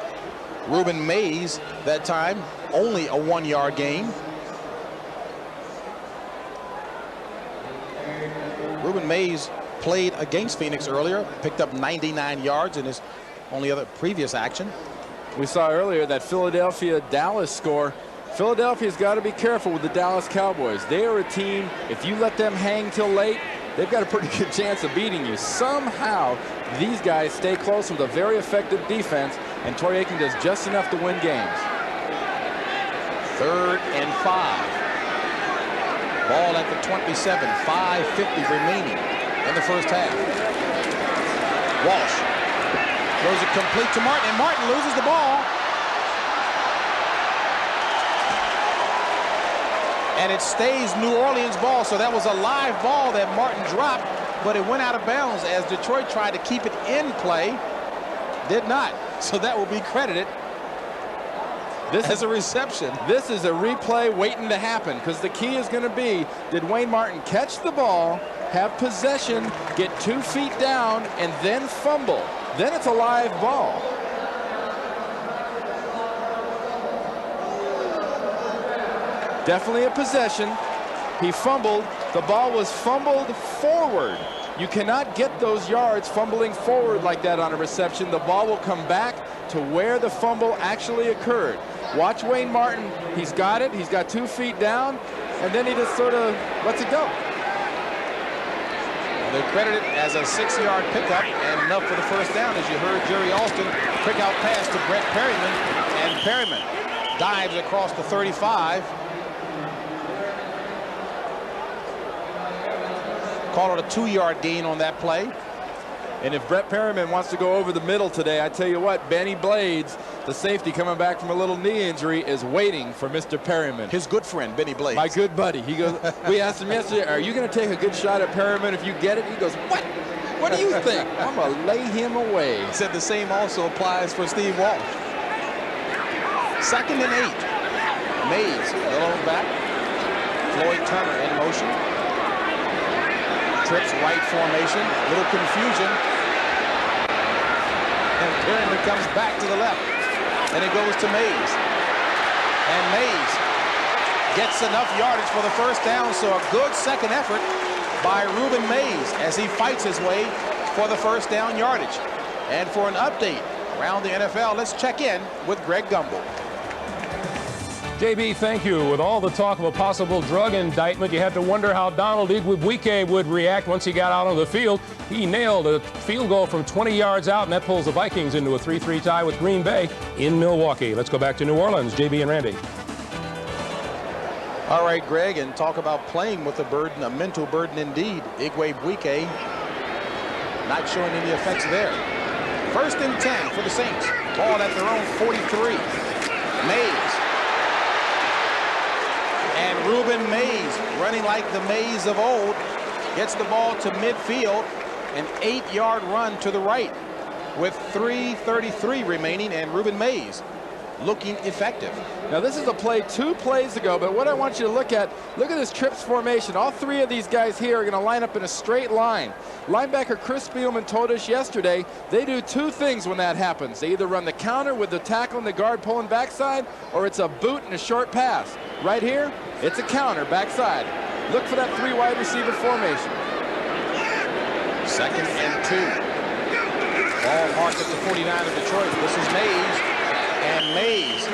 Ruben Mays that time, only a 1-yard gain. Ruben Mays played against Phoenix earlier, picked up 99 yards in his only other previous action. We saw earlier that Philadelphia-Dallas score. Philadelphia's got to be careful with the Dallas Cowboys. They are a team, if you let them hang till late, they've got a pretty good chance of beating you. Somehow, these guys stay close with a very effective defense, and Troy Aikman does just enough to win games. 3rd and 5. Ball at the 27, 5:50 remaining in the first half. Walsh throws it complete to Martin, and Martin loses the ball. And it stays New Orleans ball, so that was a live ball that Martin dropped, but it went out of bounds as Detroit tried to keep it in play. Did not. So that will be credited as a reception. This is a replay waiting to happen, because the key is going to be, did Wayne Martin catch the ball, have possession, get 2 feet down, and then fumble? Then it's a live ball. Definitely a possession. He fumbled. The ball was fumbled forward. You cannot get those yards fumbling forward like that on a reception. The ball will come back to where the fumble actually occurred. Watch Wayne Martin. He's got it. He's got 2 feet down, and then he just sort of lets it go. They credit it as a 6-yard pickup and enough for the first down, as you heard Jerry Alston. Quick out pass to Brett Perryman, and Perryman dives across the 35. Call it a 2-yard gain on that play. And if Brett Perryman wants to go over the middle today, I tell you what, Benny Blades, the safety coming back from a little knee injury, is waiting for Mr. Perryman. His good friend, Benny Blades. My good buddy. He goes, we asked him yesterday, are you going to take a good shot at Perryman if you get it? He goes, what? What do you think? I'm going to lay him away. He said the same also applies for Steve Walsh. 2nd and 8. Mays, alone back. Floyd Turner in motion. Trips right formation. Little confusion. And Perryman comes back to the left. And it goes to Mays. And Mays gets enough yardage for the first down. So a good second effort by Ruben Mays as he fights his way for the first down yardage. And for an update around the NFL, let's check in with Greg Gumbel. JB, thank you. With all the talk of a possible drug indictment, you had to wonder how Donald Igwebuike would react once he got out on the field. He nailed a field goal from 20 yards out, and that pulls the Vikings into a 3-3 tie with Green Bay in Milwaukee. Let's go back to New Orleans. JB and Randy. All right, Greg, and talk about playing with a burden, a mental burden indeed. Igwebuike not showing any effects there. 1st and 10 for the Saints. Ball at their own 43. Mays. And Ruben Mays, running like the Mays of old, gets the ball to midfield, an 8-yard run to the right with 3:33 remaining, and Ruben Mays looking effective. Now this is a play 2 plays ago, but what I want you to look at this trips formation. All 3 of these guys here are going to line up in a straight line. Linebacker Chris Spielman told us yesterday they do 2 things when that happens. They either run the counter with the tackle and the guard pulling backside, or it's a boot and a short pass. Right here, it's a counter backside. Look for that 3 wide receiver formation. 2nd and 2. Ball marked at the 49 of Detroit. This is Mays. And Mays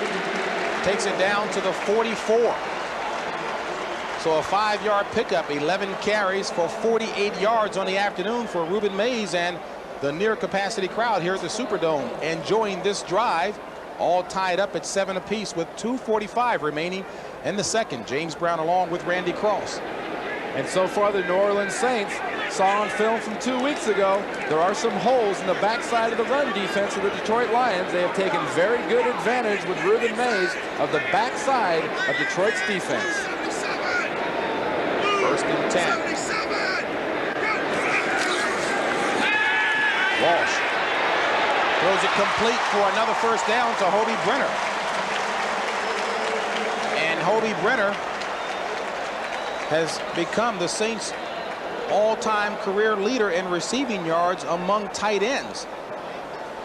takes it down to the 44. So a 5-yard pickup, 11 carries for 48 yards on the afternoon for Ruben Mays, and the near capacity crowd here at the Superdome enjoying this drive, all tied up at 7 apiece with 2:45 remaining in the second. James Brown along with Randy Cross. And so far the New Orleans Saints saw on film from 2 weeks ago, there are some holes in the backside of the run defense of the Detroit Lions. They have taken very good advantage with Ruben Mays of the backside of Detroit's defense. 1st and 10. Walsh throws it complete for another first down to Hobie Brenner. And Hobie Brenner has become the Saints' all-time career leader in receiving yards among tight ends.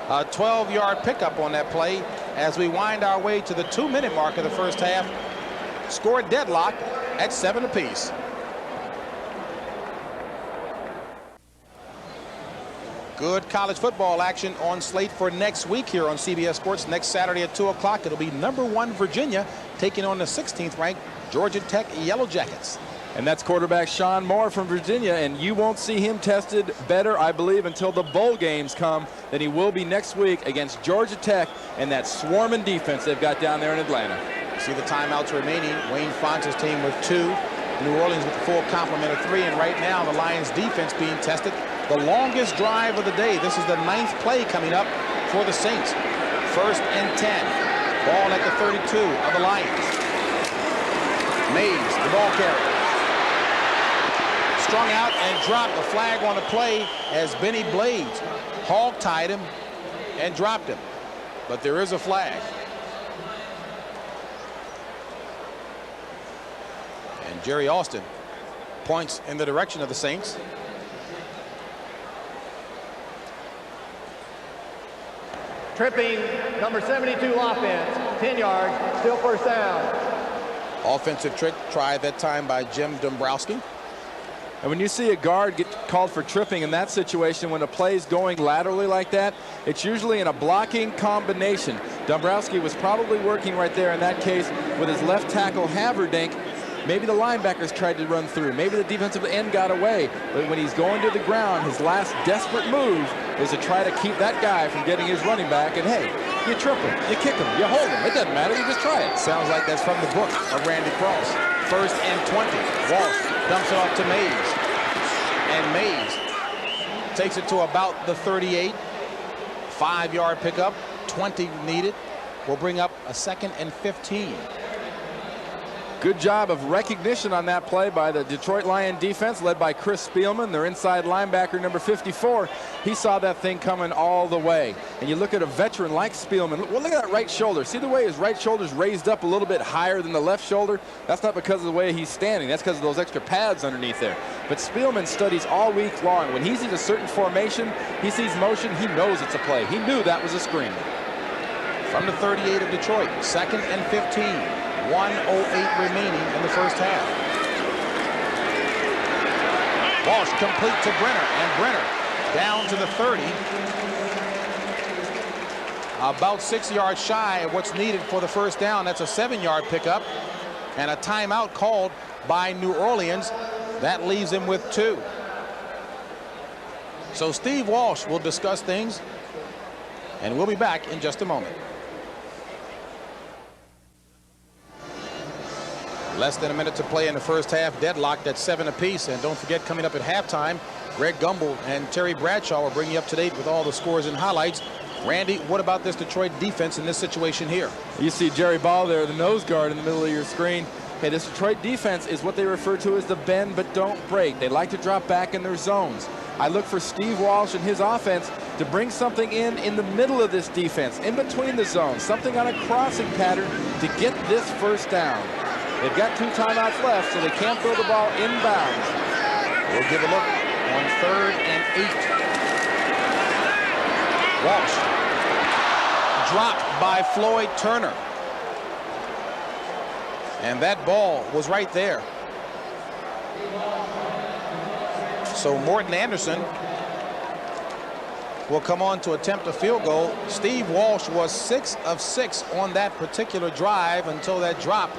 A 12-yard pickup on that play as we wind our way to the 2-minute mark of the first half. Score deadlock at 7 apiece. Good college football action on slate for next week here on CBS Sports. Next Saturday at 2 o'clock, it'll be #1 Virginia taking on the 16th ranked Georgia Tech Yellow Jackets. And that's quarterback Sean Moore from Virginia, and you won't see him tested better, I believe, until the bowl games come than he will be next week against Georgia Tech and that swarming defense they've got down there in Atlanta. See the timeouts remaining. Wayne Fontes' team with 2. New Orleans with the full complement of 3. And right now, the Lions defense being tested. The longest drive of the day. This is the 9th play coming up for the Saints. 1st and 10. Ball at the 32 of the Lions. Mays, the ball carrier. Strung out and dropped. A flag on the play as Benny Blades hog-tied him and dropped him. But there is a flag. And Jerry Austin points in the direction of the Saints. Tripping, number 72 offense, 10 yards, still first down. Offensive trick tried that time by Jim Dombrowski. And when you see a guard get called for tripping in that situation, when a play is going laterally like that, it's usually in a blocking combination. Dombrowski was probably working right there in that case with his left tackle Haverdink. Maybe the linebackers tried to run through. Maybe the defensive end got away. But when he's going to the ground, his last desperate move is to try to keep that guy from getting his running back. And hey, you trip him, you kick him, you hold him. It doesn't matter, you just try it. Sounds like that's from the book of Randy Cross. 1st and 20. Walsh dumps it off to Mays. And Mays takes it to about the 38. 5-yard pickup, 20 needed. Will bring up a 2nd and 15. Good job of recognition on that play by the Detroit Lion defense, led by Chris Spielman, their inside linebacker, number 54. He saw that thing coming all the way. And you look at a veteran like Spielman. Well, look at that right shoulder. See the way his right shoulder's raised up a little bit higher than the left shoulder? That's not because of the way he's standing. That's because of those extra pads underneath there. But Spielman studies all week long. When he sees a certain formation, he sees motion, he knows it's a play. He knew that was a screen. From the 38 of Detroit, 2nd and 15. 1:08 remaining in the first half. Walsh complete to Brenner, and Brenner down to the 30. About 6 yards shy of what's needed for the first down. That's a 7-yard pickup, and a timeout called by New Orleans. That leaves him with 2. So Steve Walsh will discuss things, and we'll be back in just a moment. Less than a minute to play in the first half, deadlocked at 7 apiece. And don't forget, coming up at halftime, Greg Gumbel and Terry Bradshaw will bring you up to date with all the scores and highlights. Randy, what about this Detroit defense in this situation here? You see Jerry Ball there, the nose guard in the middle of your screen. Okay, this Detroit defense is what they refer to as the bend but don't break. They like to drop back in their zones. I look for Steve Walsh and his offense to bring something in the middle of this defense, in between the zones, something on a crossing pattern to get this first down. They've got 2 timeouts left, so they can't throw the ball inbounds. We'll give a look on 3rd and 8. Walsh dropped by Floyd Turner. And that ball was right there. So Morton Anderson will come on to attempt a field goal. Steve Walsh was 6 of 6 on that particular drive until that drop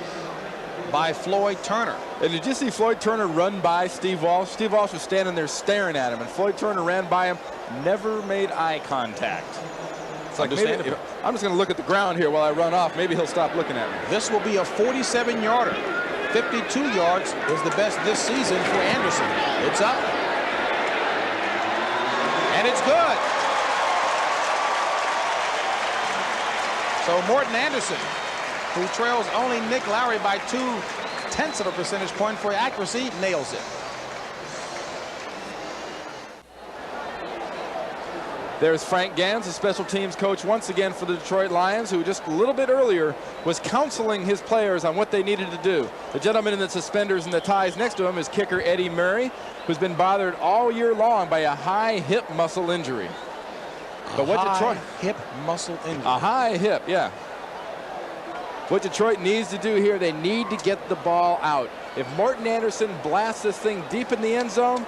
by Floyd Turner. And did you see Floyd Turner run by Steve Walsh? Steve Walsh was standing there staring at him, and Floyd Turner ran by him, never made eye contact. It's like, maybe, I'm just going to look at the ground here while I run off. Maybe he'll stop looking at me. This will be a 47-yarder. 52 yards is the best this season for Anderson. It's up. And it's good. So Morton Anderson, who trails only Nick Lowry by 0.2 of a percentage point for accuracy, nails it. There's Frank Gans, the special teams coach once again for the Detroit Lions, who just a little bit earlier was counseling his players on what they needed to do. The gentleman in the suspenders and the ties next to him is kicker Eddie Murray, who's been bothered all year long by a high hip muscle injury. But what Detroit hip muscle injury. A high hip, yeah. What Detroit needs to do here, they need to get the ball out. If Morton Anderson blasts this thing deep in the end zone,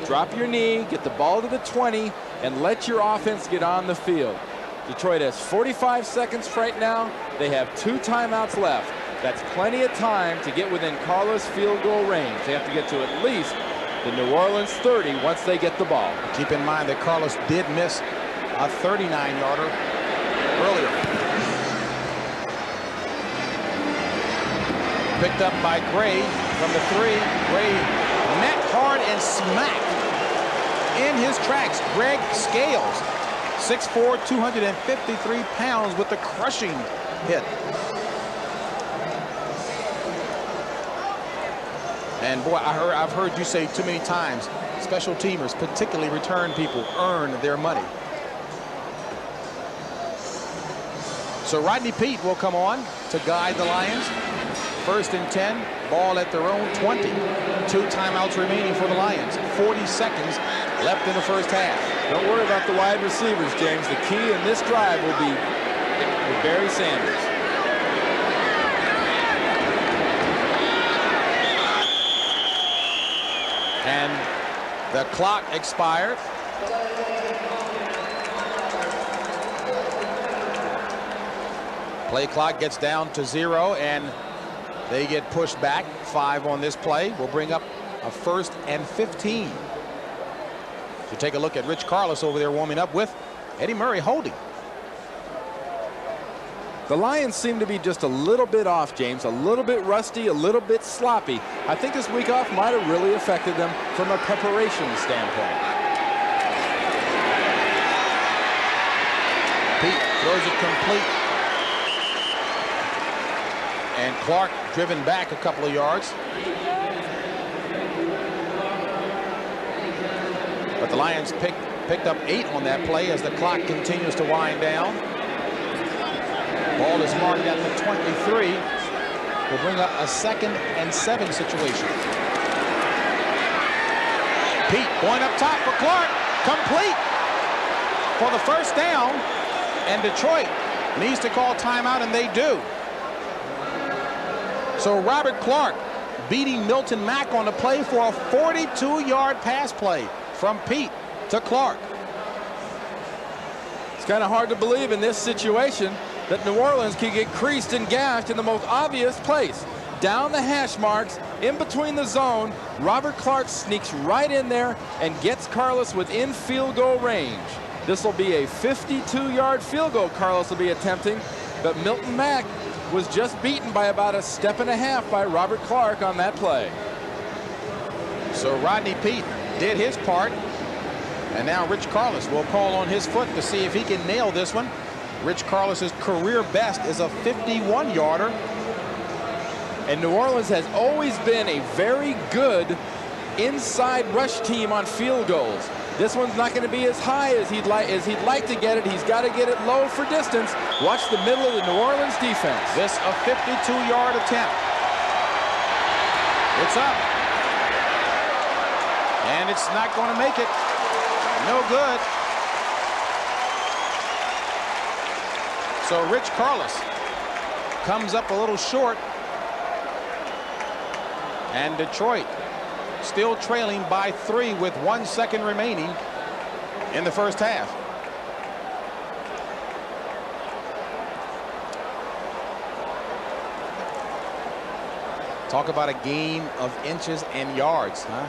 drop your knee, get the ball to the 20, and let your offense get on the field. Detroit has 45 seconds right now. They have 2 timeouts left. That's plenty of time to get within Carlos field goal range. They have to get to at least the New Orleans 30 once they get the ball. Keep in mind that Carlos did miss a 39-yarder earlier. Picked up by Gray from the 3. Gray met hard and smacked in his tracks. Greg Scales, 6'4", 253 pounds with the crushing hit. And boy, I've heard you say too many times, special teamers, particularly return people, earn their money. So Rodney Peete will come on to guide the Lions. 1st and 10, ball at their own 20. 2 timeouts remaining for the Lions. 40 seconds left in the first half. Don't worry about the wide receivers, James. The key in this drive will be Barry Sanders. And the clock expired. Play clock gets down to 0, and they get pushed back. 5 on this play will bring up a 1st and 15. So take a look at Rich Carlos over there warming up with Eddie Murray holding. The Lions seem to be just a little bit off, James, a little bit rusty, a little bit sloppy. I think this week off might have really affected them from a preparation standpoint. Peete throws it complete And Clark driven back a couple of yards. But the Lions picked up 8 on that play as the clock continues to wind down. Ball is marked at the 23. Will bring up a 2nd and 7 situation. Pete going up top for Clark. Complete for the first down. And Detroit needs to call timeout, and they do. So Robert Clark beating Milton Mack on the play for a 42-yard pass play from Pete to Clark. It's kind of hard to believe in this situation that New Orleans can get creased and gashed in the most obvious place. Down the hash marks, in between the zone, Robert Clark sneaks right in there and gets Carlos within field goal range. This will be a 52-yard field goal Carlos will be attempting, but Milton Mack was just beaten by about a 1.5 steps by Robert Clark on that play. So Rodney Pete did his part, and now Rich Carlos will call on his foot to see if he can nail this one. Rich Carlos's career best is a 51-yarder. And New Orleans has always been a very good inside rush team on field goals. This one's not going to be as high as he'd like to get it. He's got to get it low for distance. Watch the middle of the New Orleans defense. This a 52-yard attempt. It's up. And it's not going to make it. No good. So Rich Carlos comes up a little short. And Detroit still trailing by 3 with 1 second remaining in the first half. Talk about a game of inches and yards, huh?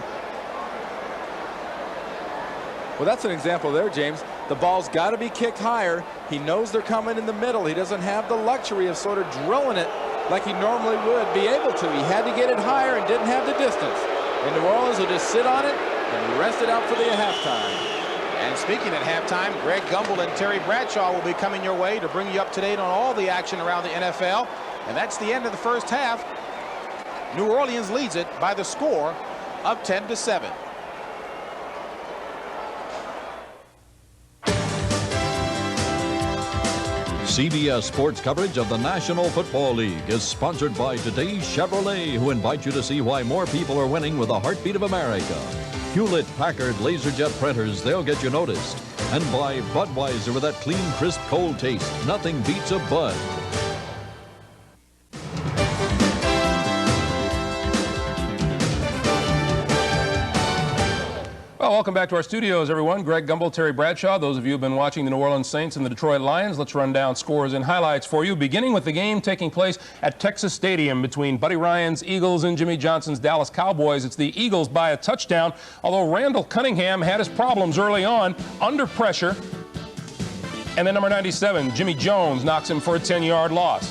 Well, that's an example there, James. The ball's got to be kicked higher. He knows they're coming in the middle. He doesn't have the luxury of sort of drilling it like he normally would be able to. He had to get it higher and didn't have the distance. And New Orleans will just sit on it and rest it out for the halftime. And speaking at halftime, Greg Gumbel and Terry Bradshaw will be coming your way to bring you up to date on all the action around the NFL. And that's the end of the first half. New Orleans leads it by the score of 10-7. CBS Sports coverage of the National Football League is sponsored by today's Chevrolet, who invite you to see why more people are winning with the heartbeat of America. Hewlett Packard LaserJet printers, they'll get you noticed. And by Budweiser, with that clean, crisp, cold taste. Nothing beats a Bud. Well, welcome back to our studios, everyone. Greg Gumbel, Terry Bradshaw. Those of you who have been watching the New Orleans Saints and the Detroit Lions, let's run down scores and highlights for you, beginning with the game taking place at Texas Stadium between Buddy Ryan's Eagles and Jimmy Johnson's Dallas Cowboys. It's the Eagles by a touchdown, although Randall Cunningham had his problems early on, under pressure. And then number 97, Jimmy Jones, knocks him for a 10-yard loss.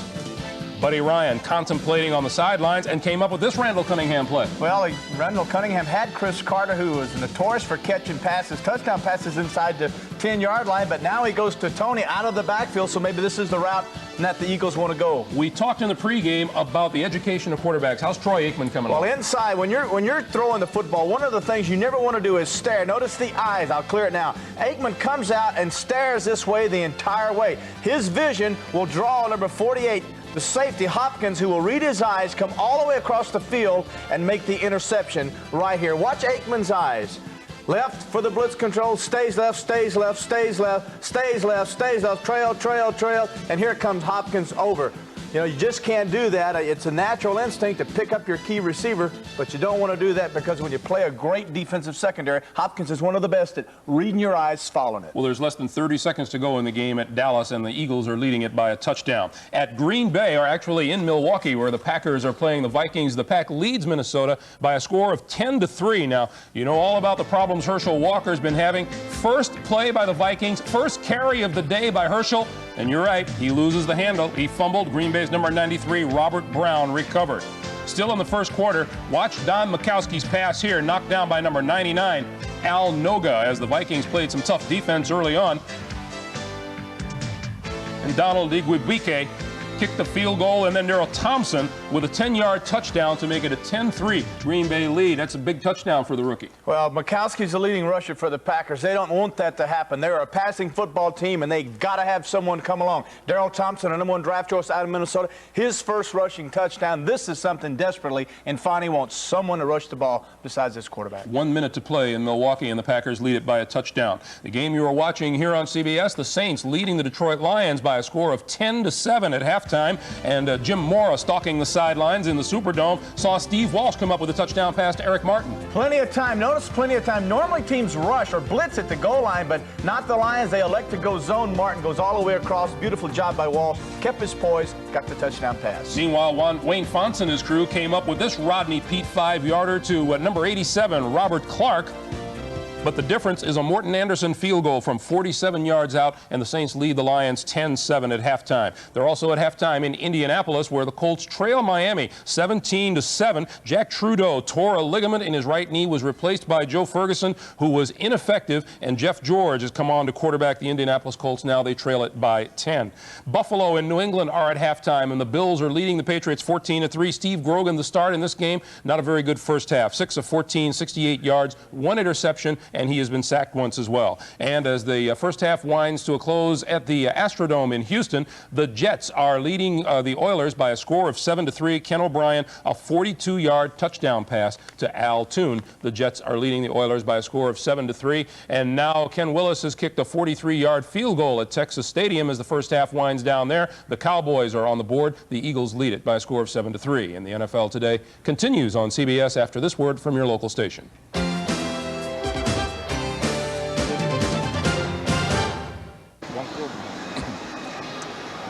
Buddy Ryan contemplating on the sidelines and came up with this Randall Cunningham play. Well, Randall Cunningham had Chris Carter, who was notorious for catching passes, touchdown passes inside the 10-yard line, but now he goes to Tony out of the backfield, so maybe this is the route that the Eagles want to go. We talked in the pregame about the education of quarterbacks. How's Troy Aikman coming along? Well, inside, when you're throwing the football, one of the things you never want to do is stare. Notice the eyes. I'll clear it now. Aikman comes out and stares this way the entire way. His vision will draw number 48, the safety, Hopkins, who will read his eyes, come all the way across the field and make the interception right here. Watch Aikman's eyes. Left for the blitz control, stays left, stays left, stays left, stays left, stays left, trail, trail, trail, and here comes Hopkins over. You know, you just can't do that. It's a natural instinct to pick up your key receiver, but you don't want to do that because when you play a great defensive secondary, Hopkins is one of the best at reading your eyes, following it. Well, there's less than 30 seconds to go in the game at Dallas, and the Eagles are leading it by a touchdown. At Green Bay, or actually in Milwaukee, where the Packers are playing the Vikings, the Pack leads Minnesota by a score of 10-3. Now, you know all about the problems Herschel Walker's been having. First play by the Vikings, first carry of the day by Herschel, and you're right, he loses the handle. He fumbled. Green Bay's number 93, Robert Brown, recovered. Still in the first quarter, watch Don Mikowski's pass here, knocked down by number 99, Al Noga, as the Vikings played some tough defense early on. And Donald Igwebuike kicked the field goal, and then Darrell Thompson with a 10-yard touchdown to make it a 10-3 Green Bay lead. That's a big touchdown for the rookie. Well, Mikowski's the leading rusher for the Packers. They don't want that to happen. They're a passing football team, and they got to have someone come along. Darrell Thompson, a #1 draft choice out of Minnesota, his first rushing touchdown. This is something desperately, and Fonnie wants someone to rush the ball besides this quarterback. 1 minute to play in Milwaukee, and the Packers lead it by a touchdown. The game you are watching here on CBS, the Saints leading the Detroit Lions by a score of 10-7 at halftime, and Jim Mora stalking the sidelines in the Superdome saw Steve Walsh come up with a touchdown pass to Eric Martin. Plenty of time. Notice plenty of time. Normally teams rush or blitz at the goal line, but not the Lions. They elect to go zone. Martin goes all the way across. Beautiful job by Walsh. Kept his poise. Got the touchdown pass. Meanwhile, Wayne Fonts and his crew came up with this Rodney Peete 5-yarder to number 87, Robert Clark. But the difference is a Morton Anderson field goal from 47 yards out, and the Saints lead the Lions 10-7 at halftime. They're also at halftime in Indianapolis, where the Colts trail Miami 17-7. Jack Trudeau tore a ligament in his right knee, was replaced by Joe Ferguson, who was ineffective, and Jeff George has come on to quarterback the Indianapolis Colts. Now they trail it by 10. Buffalo and New England are at halftime, and the Bills are leading the Patriots 14-3. Steve Grogan, the start in this game, not a very good first half. 6 of 14, 68 yards, 1 interception, and he has been sacked once as well. And as the first half winds to a close at the Astrodome in Houston, the Jets are leading the Oilers by a score of 7-3. Ken O'Brien, a 42-yard touchdown pass to Al Toon. The Jets are leading the Oilers by a score of 7-3. And now Ken Willis has kicked a 43-yard field goal at Texas Stadium as the first half winds down there. The Cowboys are on the board. The Eagles lead it by a score of 7-3. And the NFL Today continues on CBS after this word from your local station.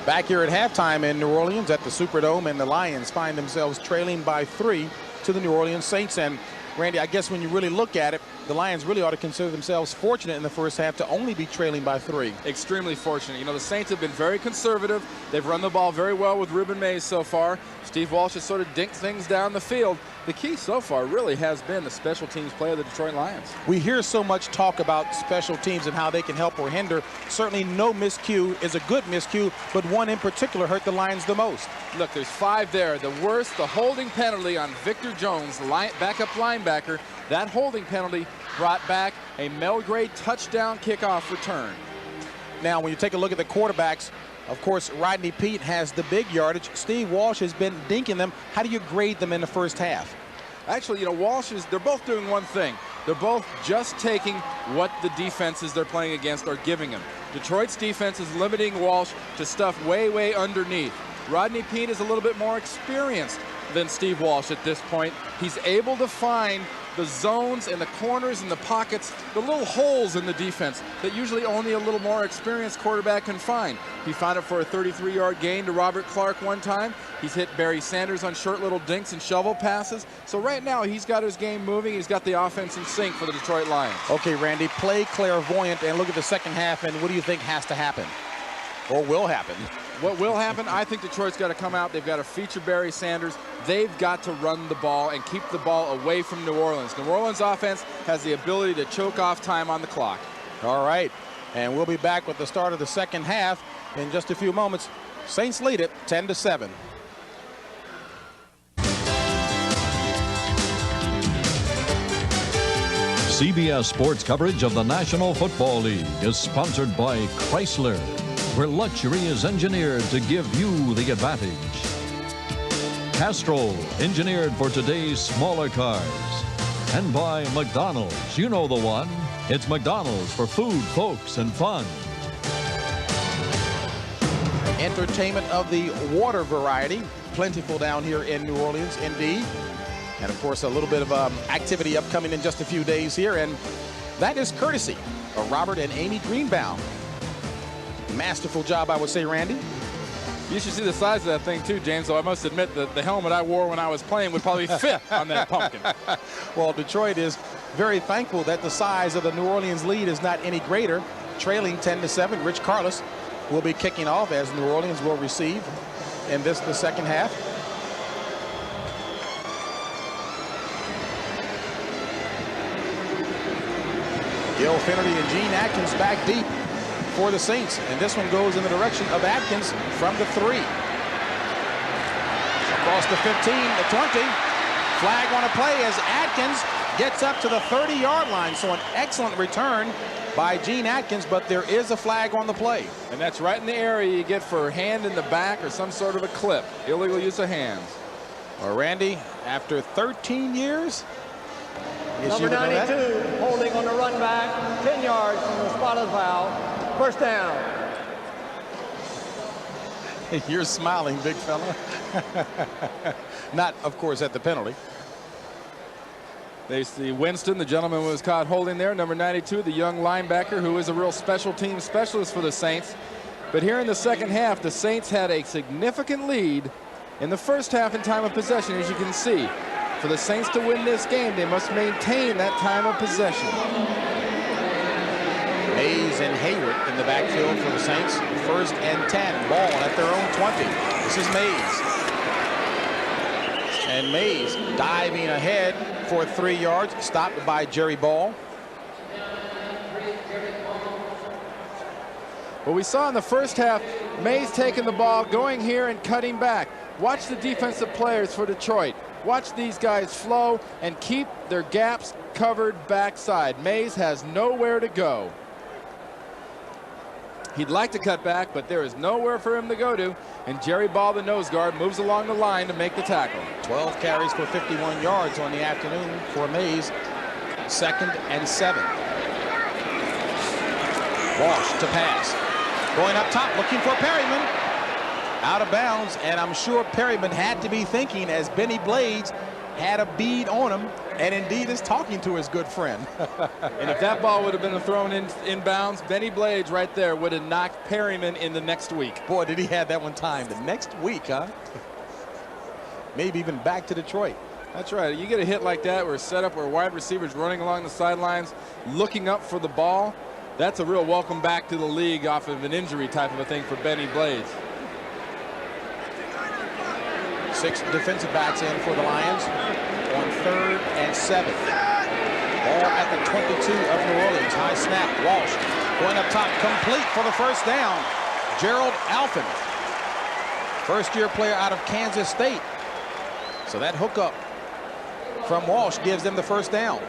Back here at halftime in New Orleans at the Superdome, and the Lions find themselves trailing by 3 to the New Orleans Saints. And Randy, I guess when you really look at it, the Lions really ought to consider themselves fortunate in the first half to only be trailing by 3. Extremely fortunate. You know, the Saints have been very conservative. They've run the ball very well with Ruben Mays so far. Steve Walsh has sort of dinked things down the field. The key so far really has been the special teams play of the Detroit Lions. We hear so much talk about special teams and how they can help or hinder. Certainly no miscue is a good miscue, but one in particular hurt the Lions the most. Look, there's 5 there. The worst, the holding penalty on Victor Jones, backup linebacker. That holding penalty brought back a Melgrade touchdown kickoff return. Now, when you take a look at the quarterbacks, of course, Rodney Peete has the big yardage. Steve Walsh has been dinking them. How do you grade them in the first half? Actually, you know, they're both doing one thing. They're both just taking what the defenses they're playing against are giving them. Detroit's defense is limiting Walsh to stuff way, way underneath. Rodney Peete is a little bit more experienced than Steve Walsh at this point. He's able to find the zones and the corners and the pockets, the little holes in the defense that usually only a little more experienced quarterback can find. He found it for a 33-yard gain to Robert Clark one time. He's hit Barry Sanders on short little dinks and shovel passes. So right now he's got his game moving. He's got the offense in sync for the Detroit Lions. Okay, Randy, play clairvoyant and look at the second half, and what do you think has to happen or will happen? What will happen, I think Detroit's got to come out. They've got to feature Barry Sanders. They've got to run the ball and keep the ball away from New Orleans. New Orleans offense has the ability to choke off time on the clock. All right, and we'll be back with the start of the second half in just a few moments. Saints lead it 10-7. CBS Sports coverage of the National Football League is sponsored by Chrysler, where luxury is engineered to give you the advantage. Castrol, engineered for today's smaller cars. And by McDonald's, you know the one. It's McDonald's for food, folks, and fun. Entertainment of the water variety, plentiful down here in New Orleans, indeed. And of course, a little bit of activity upcoming in just a few days here, and that is courtesy of Robert and Amy Greenbaum. Masterful job, I would say, Randy. You should see the size of that thing too, James, though I must admit that the helmet I wore when I was playing would probably fit on that pumpkin. Well, Detroit is very thankful that the size of the New Orleans lead is not any greater. Trailing 10-7, Rich Carlos will be kicking off as New Orleans will receive in the second half. Gil Finnerty and Gene Atkins back deep for the Saints, and this one goes in the direction of Atkins from the 3. Across the 15, the 20. Flag on a play as Atkins gets up to the 30-yard line. So an excellent return by Gene Atkins, but there is a flag on the play. And that's right in the area you get for hand in the back or some sort of a clip. Illegal use of hands. Well, Randy, after 13 years, Number 92, holding on the run back, 10 yards from the spot of the foul. First down. You're smiling, big fella. Not, of course, at the penalty. They see Winston, the gentleman who was caught holding there, number 92, the young linebacker who is a real special team specialist for the Saints. But here in the second half, the Saints had a significant lead in the first half in time of possession, as you can see. For the Saints to win this game, they must maintain that time of possession. Mays and Hayward in the backfield for the Saints. First and 10, ball at their own 20. This is Mays. And Mays diving ahead for 3 yards, stopped by Jerry Ball. What we saw in the first half, Mays taking the ball, going here and cutting back. Watch the defensive players for Detroit. Watch these guys flow and keep their gaps covered backside. Mays has nowhere to go. He'd like to cut back, but there is nowhere for him to go to. And Jerry Ball, the nose guard, moves along the line to make the tackle. 12 carries for 51 yards on the afternoon for Mays. 2nd and 7. Walsh to pass. Going up top, looking for Perryman. Out of bounds, and I'm sure Perryman had to be thinking as Benny Blades had a bead on him, and indeed is talking to his good friend. And if that ball would have been thrown in bounds, Benny Blades right there would have knocked Perryman in the next week. Boy, did he have that one time. The next week, huh? Maybe even back to Detroit. That's right. You get a hit like that where it's set up where wide receivers running along the sidelines, looking up for the ball. That's a real welcome back to the league off of an injury type of a thing for Benny Blades. 6 defensive backs in for the Lions on 3rd and 7. Ball at the 22 of New Orleans. High snap. Walsh going up top, complete for the first down. Gerald Alfin, first-year player out of Kansas State. So that hookup from Walsh gives them the first down.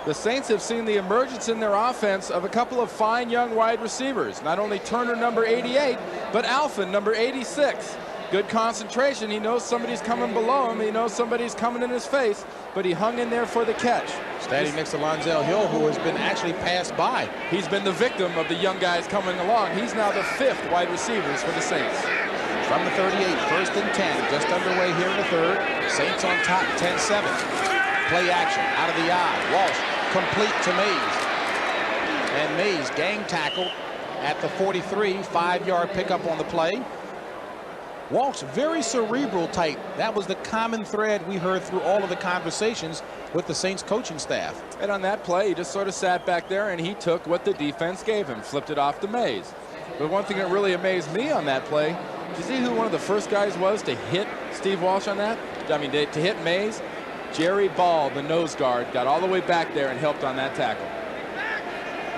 The Saints have seen the emergence in their offense of a couple of fine young wide receivers. Not only Turner, number 88, but Alfin, number 86. Good concentration. He knows somebody's coming below him. He knows somebody's coming in his face, but he hung in there for the catch. Standing next to Lonzel Hill, who has been actually passed by. He's been the victim of the young guys coming along. He's now the 5th wide receivers for the Saints. From the 38, 1st and 10, just underway here in the 3rd. Saints on top, 10-7. Play action, out of the eye. Walsh complete to Mays. And Mays gang tackled at the 43, 5-yard pickup on the play. Walsh, very cerebral type. That was the common thread we heard through all of the conversations with the Saints coaching staff. And on that play, he just sort of sat back there and he took what the defense gave him, flipped it off to Mays. But one thing that really amazed me on that play, did you see who one of the first guys was to hit Steve Walsh on that? I mean, to hit Mays? Jerry Ball, the nose guard, got all the way back there and helped on that tackle.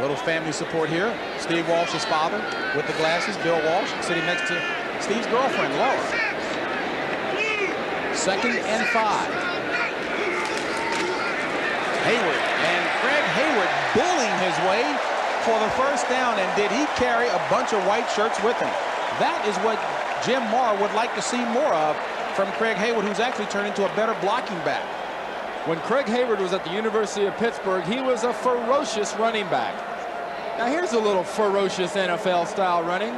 Little family support here. Steve Walsh's father with the glasses, Bill Walsh, sitting next to Steve's girlfriend, Laura. 2nd and 5. Hayward, and Craig Hayward bullying his way for the first down. And did he carry a bunch of white shirts with him? That is what Jim Moore would like to see more of from Craig Hayward, who's actually turned into a better blocking back. When Craig Hayward was at the University of Pittsburgh, he was a ferocious running back. Now here's a little ferocious NFL-style running.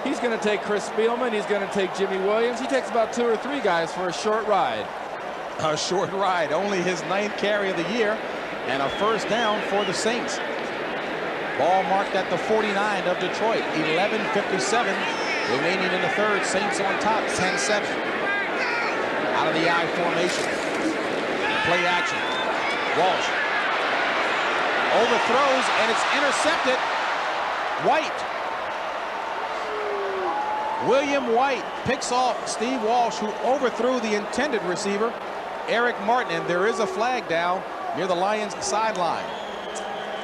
He's going to take Chris Spielman. He's going to take Jimmy Williams. He takes about 2 or 3 guys for a short ride. A short ride, only his 9th carry of the year, and a first down for the Saints. Ball marked at the 49 of Detroit. 11:57 remaining in the 3rd. Saints on top, 10-7. Out of the I formation. Play action. Walsh overthrows, and it's intercepted. White. William White picks off Steve Walsh, who overthrew the intended receiver, Eric Martin, and there is a flag down near the Lions sideline.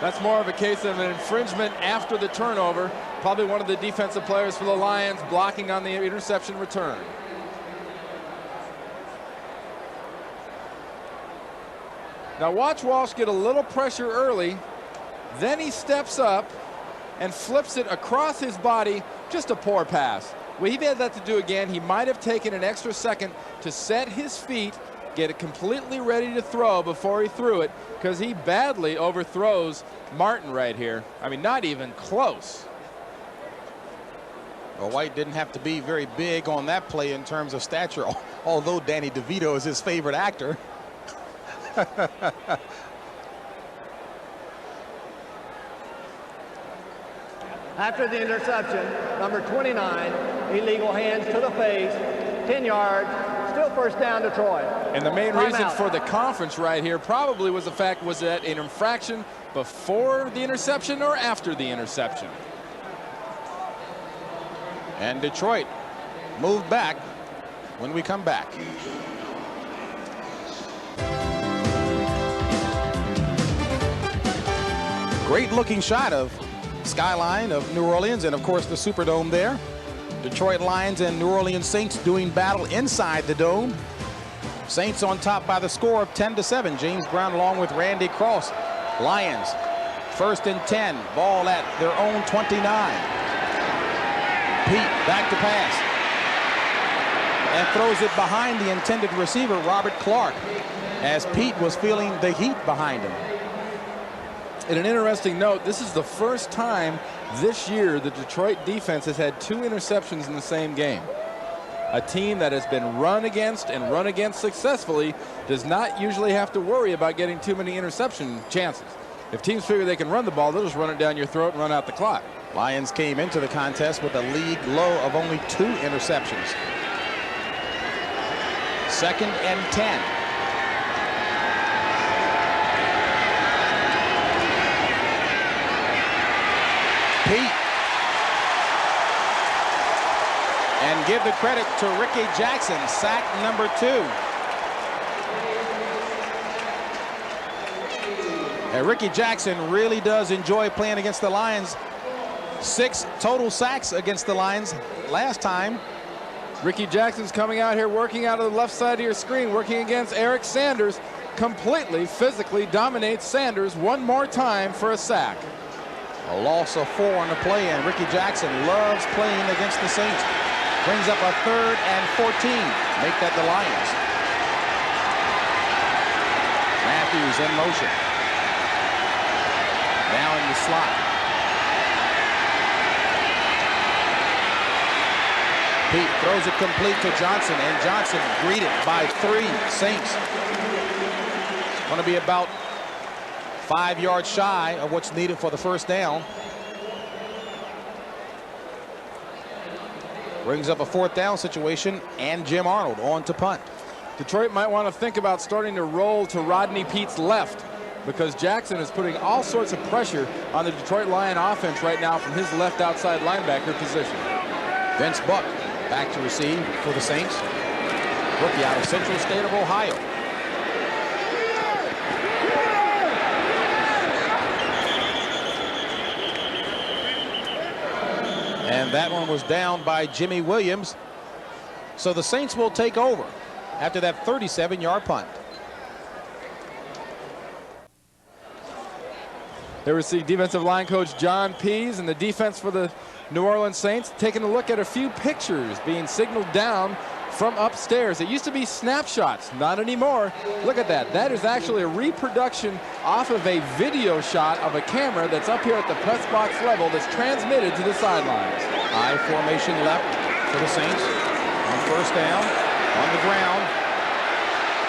That's more of a case of an infringement after the turnover. Probably one of the defensive players for the Lions blocking on the interception return. Now watch Walsh get a little pressure early, then he steps up and flips it across his body. Just a poor pass. Well, he had that to do again. He might have taken an extra second to set his feet, get it completely ready to throw before he threw it, because he badly overthrows Martin right here. I mean, not even close. Well, White didn't have to be very big on that play in terms of stature, although Danny DeVito is his favorite actor. After the interception, number 29, illegal hands to the face, 10 yards, still first down Detroit. And the main reason Timeout. for the conference right here probably was the fact was that an infraction before the interception or after the interception. And Detroit moved back when we come back. Great looking shot of skyline of New Orleans and of course the Superdome there. Detroit Lions and New Orleans Saints doing battle inside the dome. Saints on top by the score of 10-7. James Brown along with Randy Cross. Lions 1st and 10. Ball at their own 29. Pete back to pass. And throws it behind the intended receiver, Robert Clark, as Pete was feeling the heat behind him. And an interesting note, this is the first time this year the Detroit defense has had 2 interceptions in the same game. A team that has been run against and run against successfully does not usually have to worry about getting too many interception chances. If teams figure they can run the ball, they'll just run it down your throat and run out the clock. Lions came into the contest with a league low of only 2 interceptions. 2nd and 10. Pete. And give the credit to Ricky Jackson, sack number 2. And Ricky Jackson really does enjoy playing against the Lions. 6 total sacks against the Lions last time. Ricky Jackson's coming out here working out of the left side of your screen, working against Eric Sanders. Completely physically dominates Sanders one more time for a sack. A loss of 4 on the play, and Ricky Jackson loves playing against the Saints. Brings up a 3rd and 14. Make that the Lions. Matthews in motion. Now in the slot. Pete throws it complete to Johnson, and Johnson greeted by 3 Saints. Going to be about 5 yards shy of what's needed for the first down. Brings up a 4th down situation, and Jim Arnold on to punt. Detroit might want to think about starting to roll to Rodney Pete's left, because Jackson is putting all sorts of pressure on the Detroit Lion offense right now from his left outside linebacker position. Vince Buck back to receive for the Saints. Rookie out of Central State of Ohio. And that one was down by Jimmy Williams. So the Saints will take over after that 37-yard punt. There was the defensive line coach John Pease and the defense for the New Orleans Saints taking a look at a few pictures being signaled down from upstairs. It used to be snapshots, not anymore. Look at that. That is actually a reproduction off of a video shot of a camera that's up here at the press box level that's transmitted to the sidelines. High formation left for the Saints on 1st down, on the ground.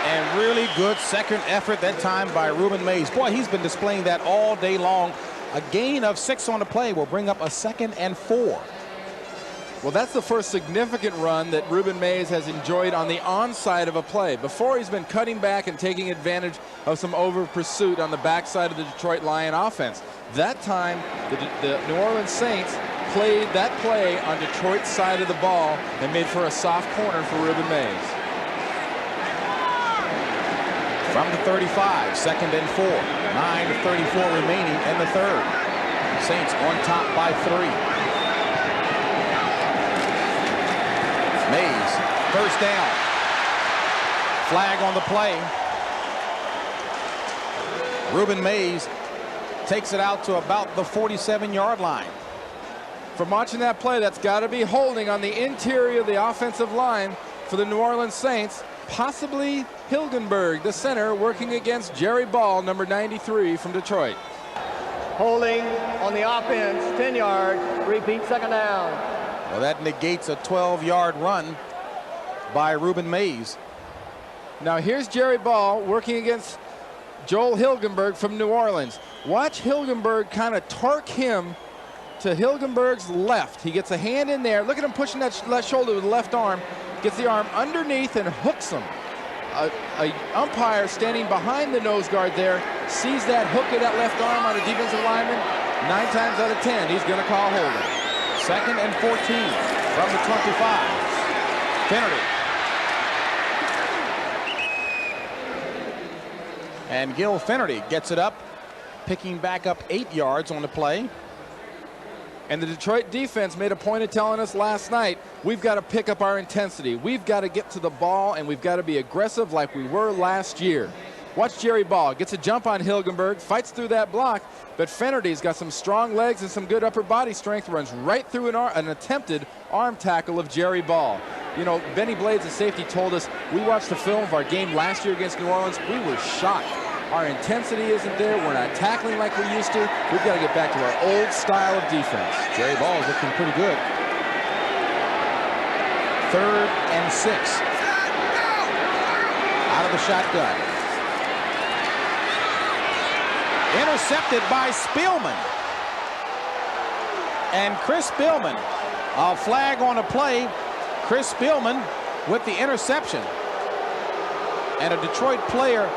And really good second effort that time by Ruben Mays. Boy, he's been displaying that all day long. A gain of 6 on the play will bring up a 2nd and 4. Well, that's the first significant run that Ruben Mays has enjoyed on the onside of a play. Before, he's been cutting back and taking advantage of some over pursuit on the backside of the Detroit Lion offense. That time, the New Orleans Saints played that play on Detroit's side of the ball and made for a soft corner for Ruben Mays. From the 35, 2nd and 4. 9:34 remaining in the 3rd. Saints on top by 3. First down. Flag on the play. Reuben Mays takes it out to about the 47-yard line. From watching that play, that's got to be holding on the interior of the offensive line for the New Orleans Saints. Possibly Hilgenberg, the center, working against Jerry Ball, number 93 from Detroit. Holding on the offense, 10 yards, repeat second down. Well, that negates a 12-yard run by Reuben Mays. Now here's Jerry Ball working against Joel Hilgenberg from New Orleans. Watch Hilgenberg kind of torque him to Hilgenberg's left. He gets a hand in there. Look at him pushing that left shoulder with the left arm. Gets the arm underneath and hooks him. A umpire standing behind the nose guard there sees that hook of that left arm on a defensive lineman. 9 times out of 10, he's going to call holding. 2nd and 14 from the 25. Finnerty. And Gil Finnerty gets it up, picking back up 8 yards on the play. And the Detroit defense made a point of telling us last night, we've got to pick up our intensity. We've got to get to the ball, and we've got to be aggressive like we were last year. Watch Jerry Ball. Gets a jump on Hilgenberg, fights through that block, but Finnerty's got some strong legs and some good upper body strength, runs right through an attempted arm tackle of Jerry Ball. You know, Benny Blades, the safety, told us, we watched the film of our game last year against New Orleans. We were shocked. Our intensity isn't there. We're not tackling like we used to. We've got to get back to our old style of defense. Jerry Ball is looking pretty good. 3rd and 6. Out of the shotgun. Intercepted by Spielman. And Chris Spielman, a flag on a play. Chris Spielman with the interception. And a Detroit player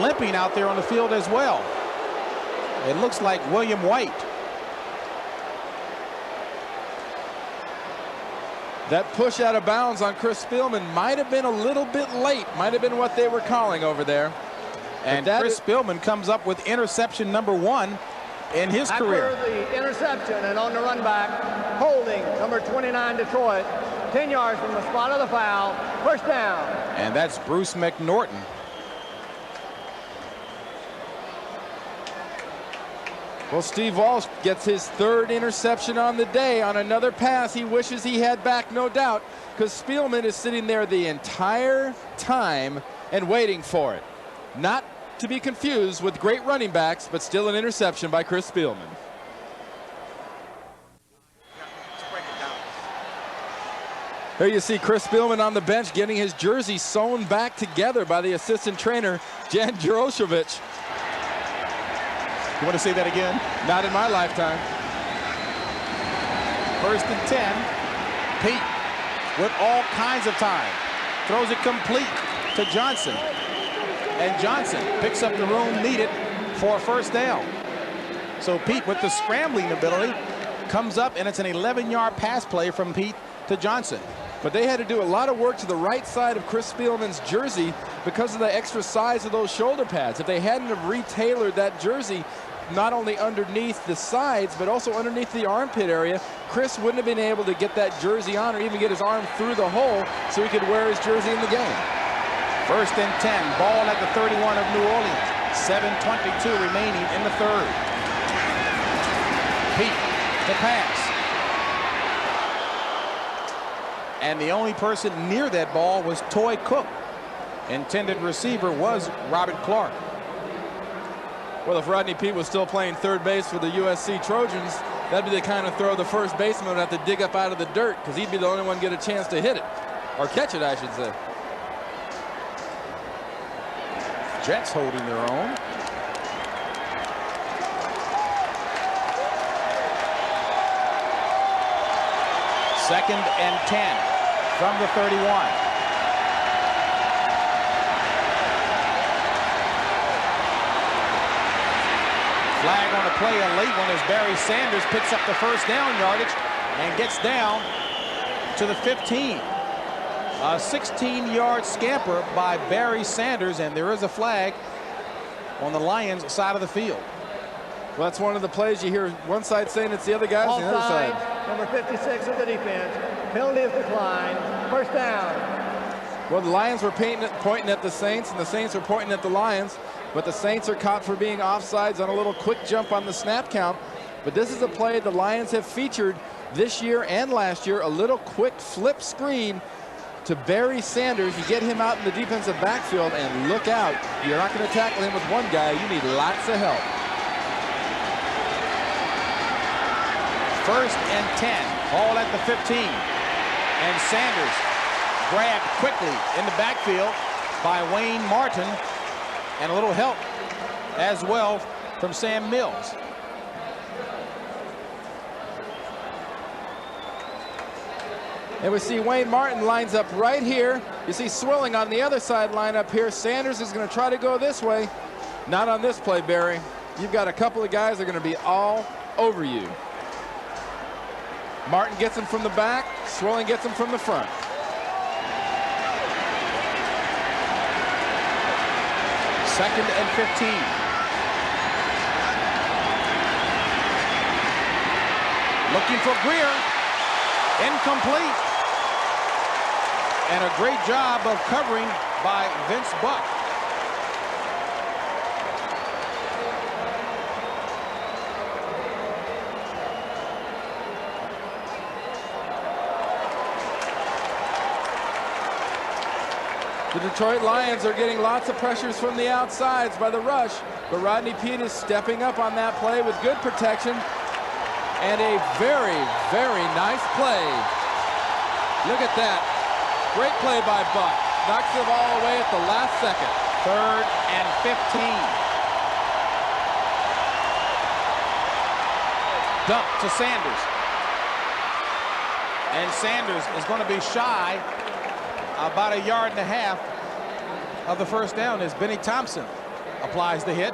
limping out there on the field as well. It looks like William White. That push out of bounds on Chris Spielman might have been a little bit late. Might have been what they were calling over there. And Chris Spielman comes up with interception number 1 in his career. After the interception and on the run back, holding number 29 Detroit, 10 yards from the spot of the foul, first down. And that's Bruce McNorton. Well, Steve Walsh gets his 3rd interception on the day on another pass he wishes he had back, no doubt, because Spielman is sitting there the entire time and waiting for it. Not to be confused with great running backs, but still an interception by Chris Spielman. Here you see Chris Spielman on the bench getting his jersey sewn back together by the assistant trainer, Jan Jarosevich. You want to say that again? Not in my lifetime. 1st and 10. Pete with all kinds of time. Throws it complete to Johnson. And Johnson picks up the room needed for a first down. So Pete, with the scrambling ability, comes up, and it's an 11-yard pass play from Pete to Johnson. But they had to do a lot of work to the right side of Chris Spielman's jersey because of the extra size of those shoulder pads. If they hadn't have retailored that jersey, not only underneath the sides, but also underneath the armpit area, Chris wouldn't have been able to get that jersey on or even get his arm through the hole so he could wear his jersey in the game. 1st and 10, ball at the 31 of New Orleans. 7:22 remaining in the 3rd. Pete, the pass. And the only person near that ball was Toy Cook. Intended receiver was Robert Clark. Well, if Rodney Peete was still playing 3rd base for the USC Trojans, that'd be the kind of throw the first baseman would have to dig up out of the dirt because he'd be the only one get a chance to hit it. Or catch it, I should say. Jets holding their own. Second and 10 from the 31. Flag on the play, a late one, as Barry Sanders picks up the first down yardage and gets down to the 15. A 16-yard scamper by Barry Sanders, and there is a flag on the Lions' side of the field. Well, that's one of the plays you hear one side saying it's the other guys on the other side. Number 56 of the defense. Penalty is declined. First down. Well, the Lions were pointing at the Saints, and the Saints were pointing at the Lions, but the Saints are caught for being offsides on a little quick jump on the snap count. But this is a play the Lions have featured this year and last year, a little quick flip screen to Barry Sanders. You get him out in the defensive backfield, and look out. You're not going to tackle him with one guy. You need lots of help. 1st and 10. Ball at the 15. And Sanders grabbed quickly in the backfield by Wayne Martin. And a little help as well from Sam Mills. And we see Wayne Martin lines up right here. You see Swilling on the other side line up here. Sanders is going to try to go this way. Not on this play, Barry. You've got a couple of guys that are going to be all over you. Martin gets him from the back. Swilling gets him from the front. Second and 15. Looking for Greer. Incomplete. And a great job of covering by Vince Buck. The Detroit Lions are getting lots of pressures from the outsides by the rush, but Rodney Peete is stepping up on that play with good protection and a very, very nice play. Look at that. Great play by Buck. Knocks the ball away at the last second. 3rd and 15. Dump to Sanders. And Sanders is going to be shy about 1.5 yards of the first down as Benny Thompson applies the hit.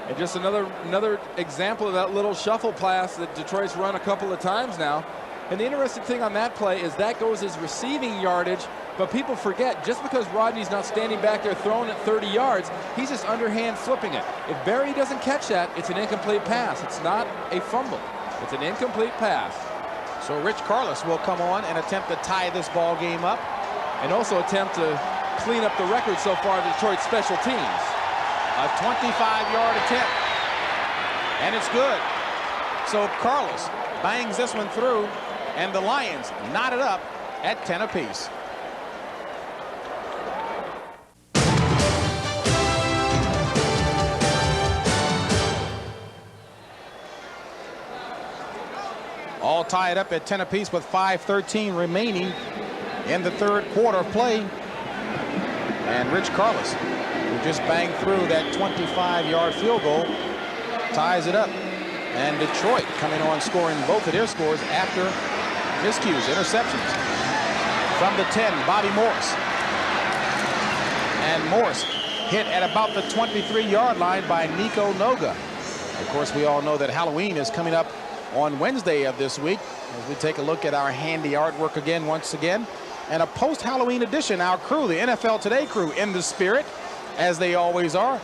And just another example of that little shuffle pass that Detroit's run a couple of times now. And the interesting thing on that play is that goes as receiving yardage, but people forget, just because Rodney's not standing back there throwing it 30 yards, he's just underhand flipping it. If Barry doesn't catch that, it's an incomplete pass. It's not a fumble. It's an incomplete pass. So Rich Carlos will come on and attempt to tie this ball game up. And also attempt to clean up the record so far of Detroit special teams. A 25-yard attempt. And it's good. So Carlos bangs this one through, and the Lions knot it up at 10 apiece. All tied up at 10 apiece with 5:13 remaining in the 3rd quarter of play. And Rich Carlos, who just banged through that 25-yard field goal, ties it up. And Detroit coming on scoring both of their scores after miscues, interceptions. From the 10, Bobby Morris. And Morris hit at about the 23-yard line by Nico Noga. Of course, we all know that Halloween is coming up on Wednesday of this week as we take a look at our handy artwork again, once again. And a post-Halloween edition, our crew, the NFL Today crew, in the spirit, as they always are.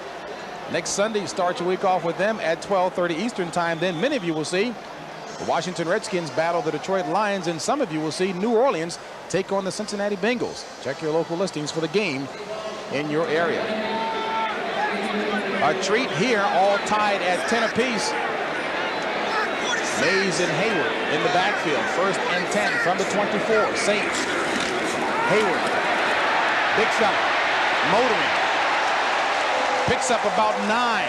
Next Sunday, start your week off with them at 12:30 Eastern time. Then many of you will see the Washington Redskins battle the Detroit Lions, and some of you will see New Orleans take on the Cincinnati Bengals. Check your local listings for the game in your area. A treat here, all tied at 10 apiece. Mays and Hayward in the backfield. 1st and 10 from the 24. Saints. Hayward. Big fella. Motoring. Picks up about 9.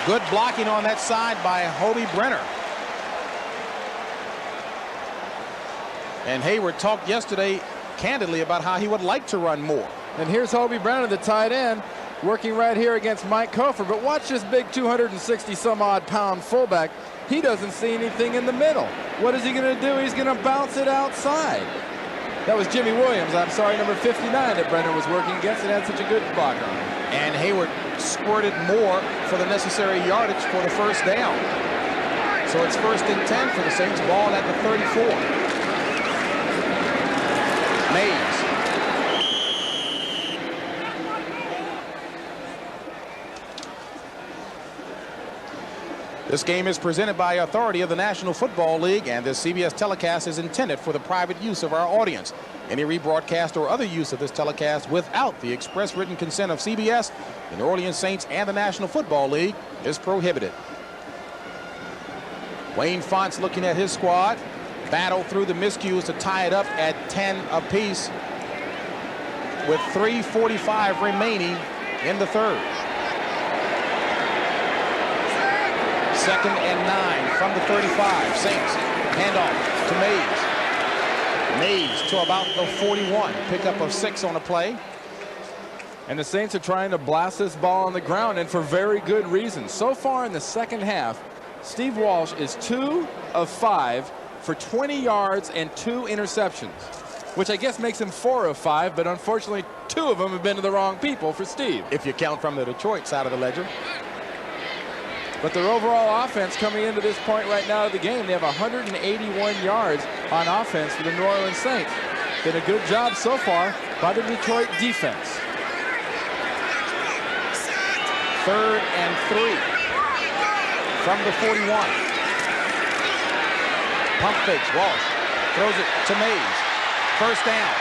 Good blocking on that side by Hobie Brenner. And Hayward talked yesterday candidly about how he would like to run more. And here's Hobie Brenner, the tight end, working right here against Mike Kofor. But watch this big 260-some-odd pound fullback. He doesn't see anything in the middle. What is he going to do? He's going to bounce it outside. That was Jimmy Williams, I'm sorry, number 59 that Brenner was working against and had such a good block on. And Hayward squirted more for the necessary yardage for the first down. So it's 1st and 10 for the Saints. Ball at the 34. Mays. This game is presented by authority of the National Football League, and this CBS telecast is intended for the private use of our audience. Any rebroadcast or other use of this telecast without the express written consent of CBS, the New Orleans Saints, and the National Football League is prohibited. Wayne Fonts looking at his squad. Battle through the miscues to tie it up at 10 apiece with 3:45 remaining in the third. 2nd and 9 from the 35. Saints handoff to Mays. Mays to about the 41. Pickup of 6 on a play. And the Saints are trying to blast this ball on the ground, and for very good reason. So far in the second half, Steve Walsh is 2 of 5 for 20 yards and 2 interceptions, which I guess makes him 4 of 5, but unfortunately 2 of them have been to the wrong people for Steve. If you count from the Detroit side of the ledger. But their overall offense coming into this point right now of the game, they have 181 yards on offense for the New Orleans Saints. Did a good job so far by the Detroit defense. 3rd and 3 from the 41. Pump fakes. Walsh throws it to Mays. 1st down.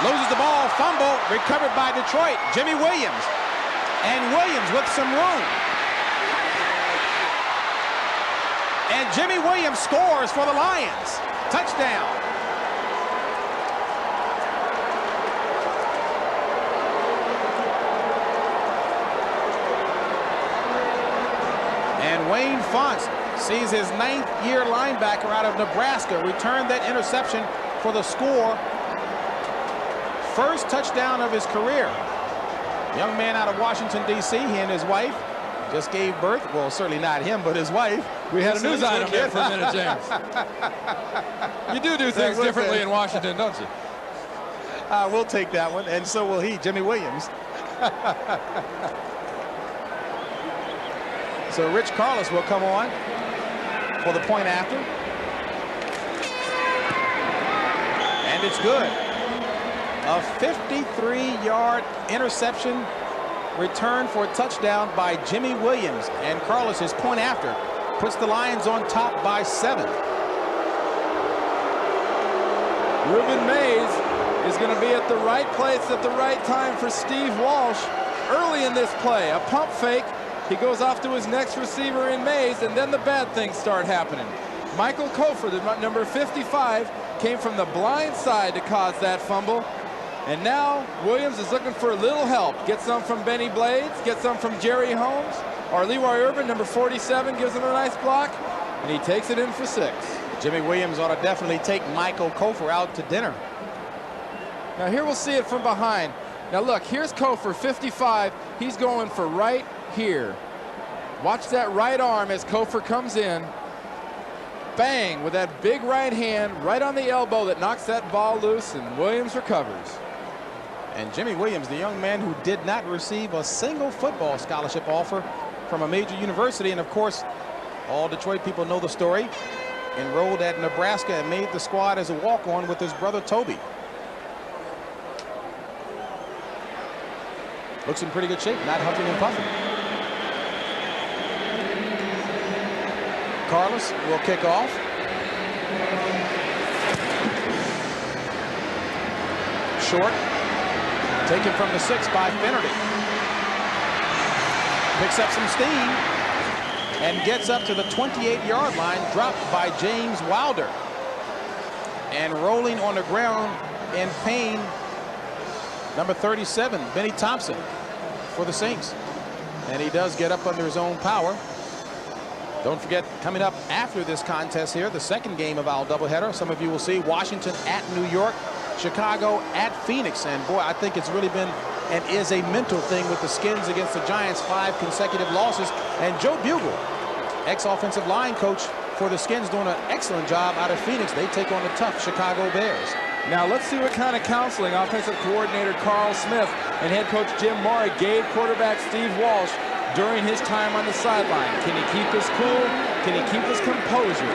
Loses the ball. Fumble. Recovered by Detroit. Jimmy Williams. And Williams with some room. And Jimmy Williams scores for the Lions. Touchdown. And Wayne Fonts sees his 9th-year linebacker out of Nebraska return that interception for the score. First touchdown of his career. Young man out of Washington, D.C., he and his wife just gave birth. Well, certainly not him, but his wife. We had a news item there for a minute, James. You do things differently in Washington, don't you? We'll take that one, and so will he, Jimmy Williams. So Rich Carlos will come on for the point after. And it's good. A 53-yard interception return for a touchdown by Jimmy Williams. And Carlos, his point after, puts the Lions on top by 7. Reuben Mays is going to be at the right place at the right time for Steve Walsh. Early in this play, a pump fake. He goes off to his next receiver in Mays, and then the bad things start happening. Michael Kofor, the number 55, came from the blind side to cause that fumble. And now Williams is looking for a little help. Gets some from Benny Blades, gets some from Jerry Holmes, or Leroy Urban, number 47, gives him a nice block, and he takes it in for 6. Jimmy Williams ought to definitely take Michael Kofor out to dinner. Now here we'll see it from behind. Now look, here's Kofor, 55. He's going for right here. Watch that right arm as Kofor comes in. Bang, with that big right hand right on the elbow that knocks that ball loose, and Williams recovers. And Jimmy Williams, the young man who did not receive a single football scholarship offer from a major university, and of course, all Detroit people know the story, enrolled at Nebraska and made the squad as a walk-on with his brother Toby. Looks in pretty good shape, not huffing and puffing. Carlos will kick off. Short. Taken from the 6 by Finnerty. Picks up some steam and gets up to the 28-yard line, dropped by James Wilder. And rolling on the ground in pain, number 37, Benny Thompson for the Saints. And he does get up under his own power. Don't forget, coming up after this contest here, the second game of our doubleheader, some of you will see Washington at New York, Chicago at Phoenix. And boy, I think it's really been and is a mental thing with the Skins against the Giants, 5 consecutive losses. And Joe Bugle, ex-offensive line coach for the Skins, doing an excellent job out of Phoenix. They take on the tough Chicago Bears. Now let's see what kind of counseling offensive coordinator Carl Smith and head coach Jim Murray gave quarterback Steve Walsh during his time on the sideline. Can he keep his cool? Can he keep his composure?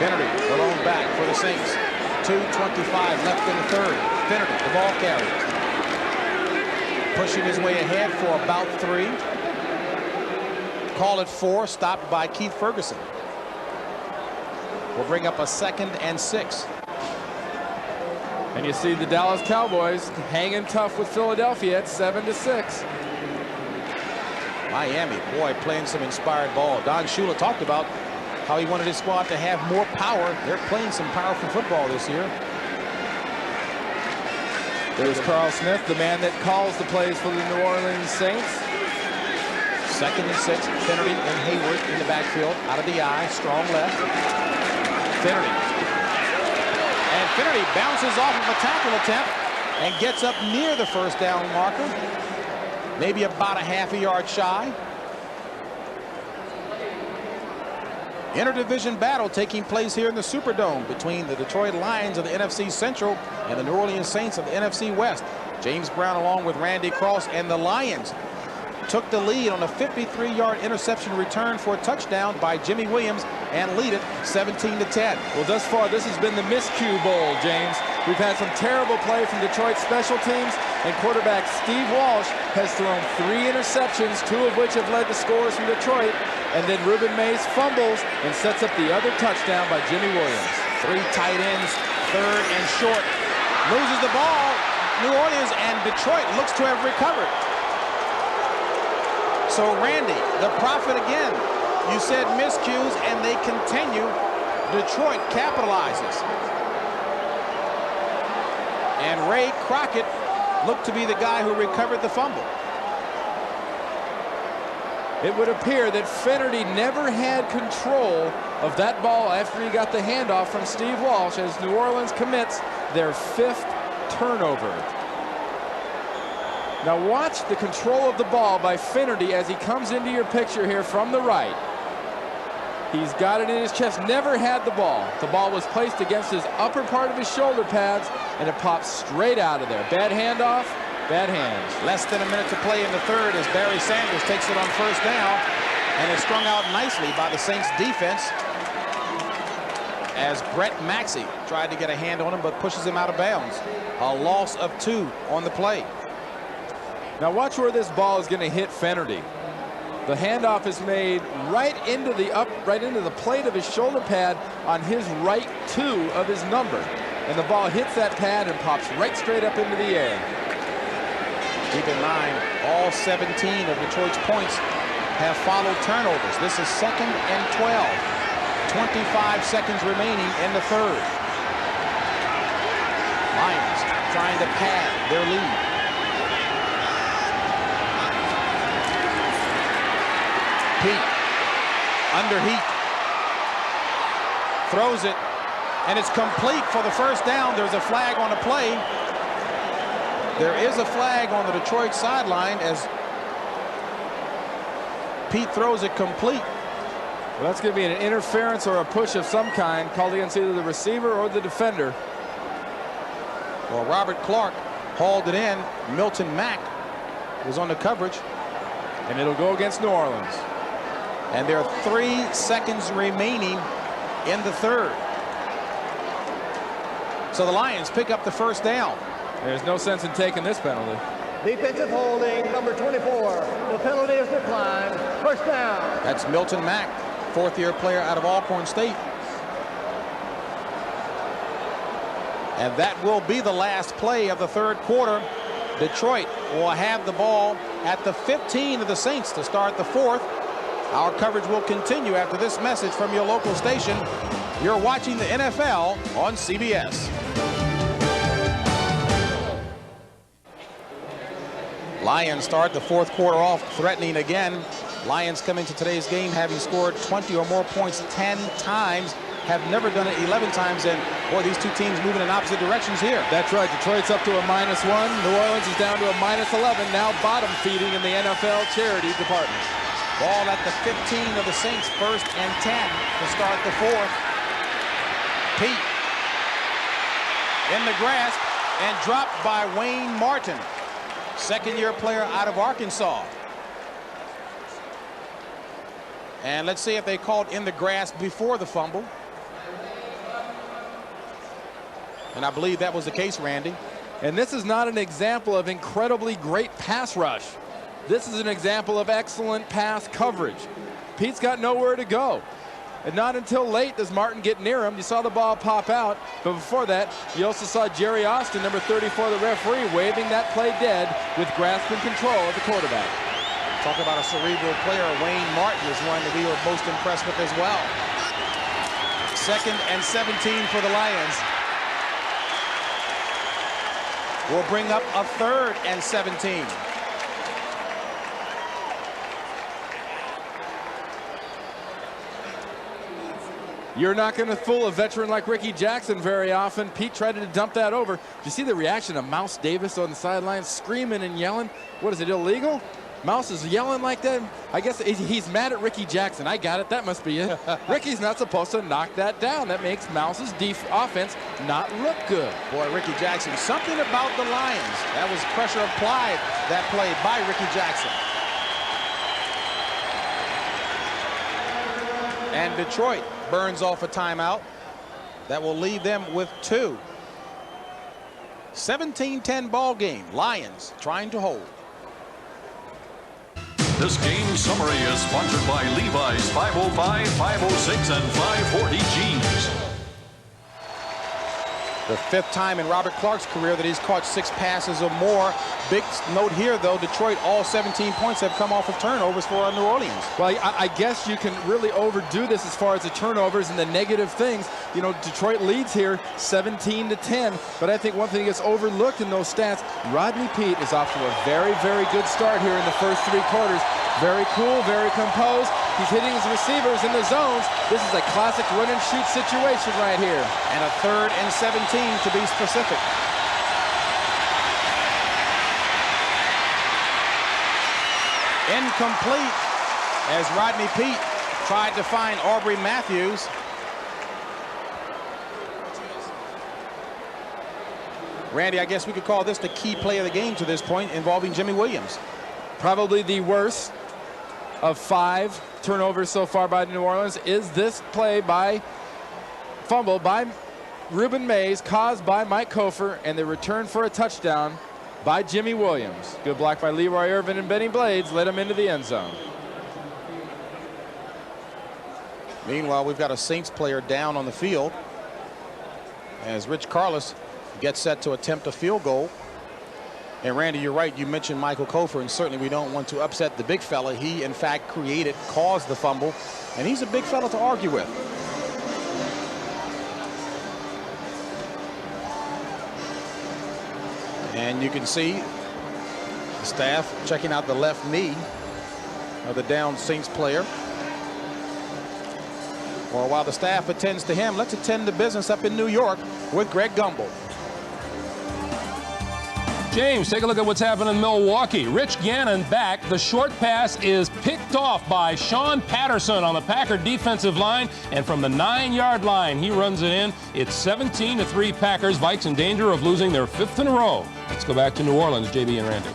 Finnerty, the lone back for the Saints. 2:25 left in the third. Finnerty, the ball carrier. Pushing his way ahead for about 3. call it 4, stopped by Keith Ferguson. We'll bring up a 2nd and 6. And you see the Dallas Cowboys hanging tough with Philadelphia at 7-6. Miami, boy, playing some inspired ball. Don Shula talked about how he wanted his squad to have more power. They're playing some powerful football this year. There's Carl Smith, the man that calls the plays for the New Orleans Saints. 2nd and 6. Finnerty and Hayward in the backfield. Out of the eye. Strong left. Finnerty. And Finnerty bounces off of a tackle attempt and gets up near the first down marker. Maybe about a half a yard shy. Interdivision battle taking place here in the Superdome between the Detroit Lions of the NFC Central and the New Orleans Saints of the NFC West. James Brown, along with Randy Cross, and the Lions took the lead on a 53-yard interception return for a touchdown by Jimmy Williams and lead it 17-10. Well, thus far, this has been the miscue bowl, James. We've had some terrible play from Detroit special teams, and quarterback Steve Walsh has thrown 3 interceptions, 2 of which have led to scores from Detroit. And then Ruben Mays fumbles and sets up the other touchdown by Jimmy Williams. 3 tight ends, 3rd and short. Loses the ball. New Orleans, and Detroit looks to have recovered. So Randy, the prophet again. You said miscues, and they continue. Detroit capitalizes. And Ray Crockett looked to be the guy who recovered the fumble. It would appear that Finnerty never had control of that ball after he got the handoff from Steve Walsh as New Orleans commits their 5th turnover. Now watch the control of the ball by Finnerty as he comes into your picture here from the right. He's got it in his chest, never had the ball. The ball was placed against his upper part of his shoulder pads, and it pops straight out of there. Bad handoff, bad hands. Less than a minute to play in the 3rd as Barry Sanders takes it on 1st down, and is strung out nicely by the Saints defense as Brett Maxey tried to get a hand on him but pushes him out of bounds. A loss of 2 on the play. Now watch where this ball is going to hit Finnerty. The handoff is made right into the plate of his shoulder pad on his right 2 of his number. And the ball hits that pad and pops right straight up into the air. Keep in mind, all 17 of Detroit's points have followed turnovers. This is 2nd and 12. 25 seconds remaining in the 3rd. Lions trying to pad their lead. Pete, under heat, throws it, and it's complete for the first down. There's a flag on the play. There is a flag on the Detroit sideline as Pete throws it complete. Well, that's going to be an interference or a push of some kind called against either the receiver or the defender. Well, Robert Clark hauled it in. Milton Mack was on the coverage. And it'll go against New Orleans. And there are 3 seconds remaining in the 3rd. So the Lions pick up the first down. There's no sense in taking this penalty. Defensive holding, number 24. The penalty is declined. First down. That's Milton Mack, 4th-year player out of Alcorn State. And that will be the last play of the 3rd quarter. Detroit will have the ball at the 15 of the Saints to start the 4th. Our coverage will continue after this message from your local station. You're watching the NFL on CBS. Lions start the 4th quarter off threatening again. Lions come into today's game having scored 20 or more points 10 times. Have never done it 11 times, and boy, these 2 teams moving in opposite directions here. That's right. Detroit's up to a -1. New Orleans is down to a -11. Now bottom feeding in the NFL charity department. Ball at the 15 of the Saints, 1st and 10 to start the 4th. Pete in the grasp and dropped by Wayne Martin, 2nd-year player out of Arkansas. And let's see if they called in the grasp before the fumble. And I believe that was the case, Randy. And this is not an example of incredibly great pass rush. This is an example of excellent pass coverage. Pete's got nowhere to go. And not until late does Martin get near him. You saw the ball pop out, but before that, you also saw Jerry Austin, number 34, the referee, waving that play dead with grasp and control of the quarterback. Talk about a cerebral player. Wayne Martin is one that we were most impressed with as well. 2nd and 17 for the Lions. We'll bring up a 3rd and 17. You're not going to fool a veteran like Ricky Jackson very often. Pete tried to dump that over. Did you see the reaction of Mouse Davis on the sideline, screaming and yelling? What, is it illegal? Mouse is yelling like that. I guess he's mad at Ricky Jackson. I got it. That must be it. Ricky's not supposed to knock that down. That makes Mouse's offense not look good. Boy, Ricky Jackson, something about the Lions. That was pressure applied, that play by Ricky Jackson. And Detroit burns off a timeout. That will leave them with 2. 17-10 ball game. Lions trying to hold. This game summary is sponsored by Levi's 505, 506, and 540 jeans. The 5th time in Robert Clark's career that he's caught 6 passes or more. Big note here, though, Detroit, all 17 points have come off of turnovers for New Orleans. Well, I guess you can really overdo this as far as the turnovers and the negative things. You know, Detroit leads here 17-10, but I think one thing gets overlooked in those stats, Rodney Peete is off to a very, very good start here in the first 3 quarters. Very cool, very composed. He's hitting his receivers in the zones. This is a classic run and shoot situation right here. And a 3rd and 17 to be specific. Incomplete as Rodney Peete tried to find Aubrey Matthews. Randy, I guess we could call this the key play of the game to this point, involving Jimmy Williams. Probably the worst of 5 turnovers so far by New Orleans is this play by fumble by Ruben Mays, caused by Mike Kofer, and the return for a touchdown by Jimmy Williams. Good block by Leroy Irvin, and Benny Blades led him into the end zone. Meanwhile, we've got a Saints player down on the field as Rich Carlos gets set to attempt a field goal. And Randy, you're right. You mentioned Michael Kofer, and certainly we don't want to upset the big fella. He, in fact, caused the fumble, and he's a big fella to argue with. And you can see the staff checking out the left knee of the downed Saints player. Well, while the staff attends to him, let's attend to business up in New York with Greg Gumbel. James, take a look at what's happening in Milwaukee. Rich Gannon back. The short pass is picked off by Sean Patterson on the Packer defensive line. And from the 9-yard line, he runs it in. It's 17-3 Packers. Vikes in danger of losing their 5th in a row. Let's go back to New Orleans, JB and Randy.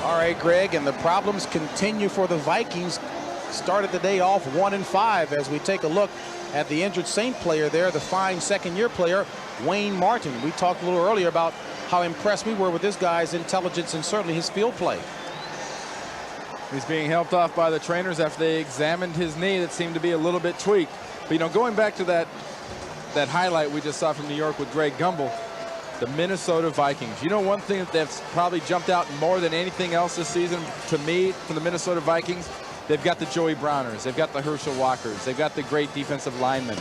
All right, Greg, and the problems continue for the Vikings. Started the day off 1-5 as we take a look at the injured Saint player there, the fine 2nd-year player, Wayne Martin. We talked a little earlier about how impressed we were with this guy's intelligence and certainly his field play. He's being helped off by the trainers after they examined his knee that seemed to be a little bit tweaked. But, you know, going back to that highlight we just saw from New York with Greg Gumbel, the Minnesota Vikings. You know, one thing that's probably jumped out more than anything else this season to me from the Minnesota Vikings, they've got the Joey Browners, they've got the Herschel Walkers, they've got the great defensive linemen.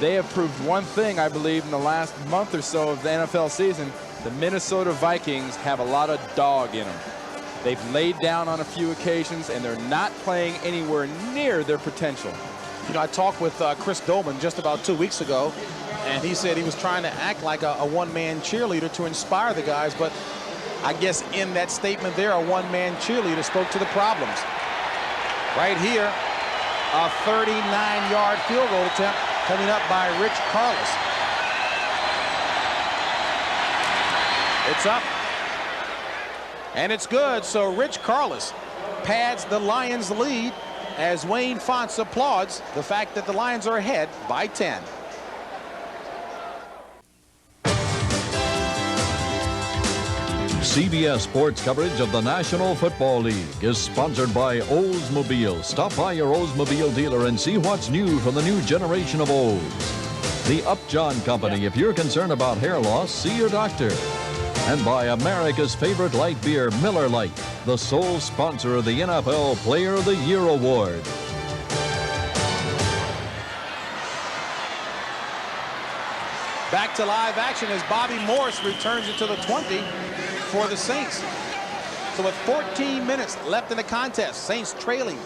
They have proved one thing, I believe, in the last month or so of the NFL season. The Minnesota Vikings have a lot of dog in them. They've laid down on a few occasions, and they're not playing anywhere near their potential. You know, I talked with Chris Dolman just about 2 weeks ago, and he said he was trying to act like a one-man cheerleader to inspire the guys, but I guess in that statement there, a one-man cheerleader spoke to the problems. Right here, a 39-yard field goal attempt coming up by Rich Carlos. It's up, and it's good. So Rich Carlos pads the Lions' lead as Wayne Fonts applauds the fact that the Lions are ahead by 10. CBS Sports coverage of the National Football League is sponsored by Oldsmobile. Stop by your Oldsmobile dealer and see what's new from the new generation of Olds. The Upjohn Company. If you're concerned about hair loss, see your doctor. And by America's favorite light beer, Miller Lite, the sole sponsor of the NFL Player of the Year Award. Back to live action as Bobby Morris returns it to the 20 for the Saints. So with 14 minutes left in the contest, Saints trailing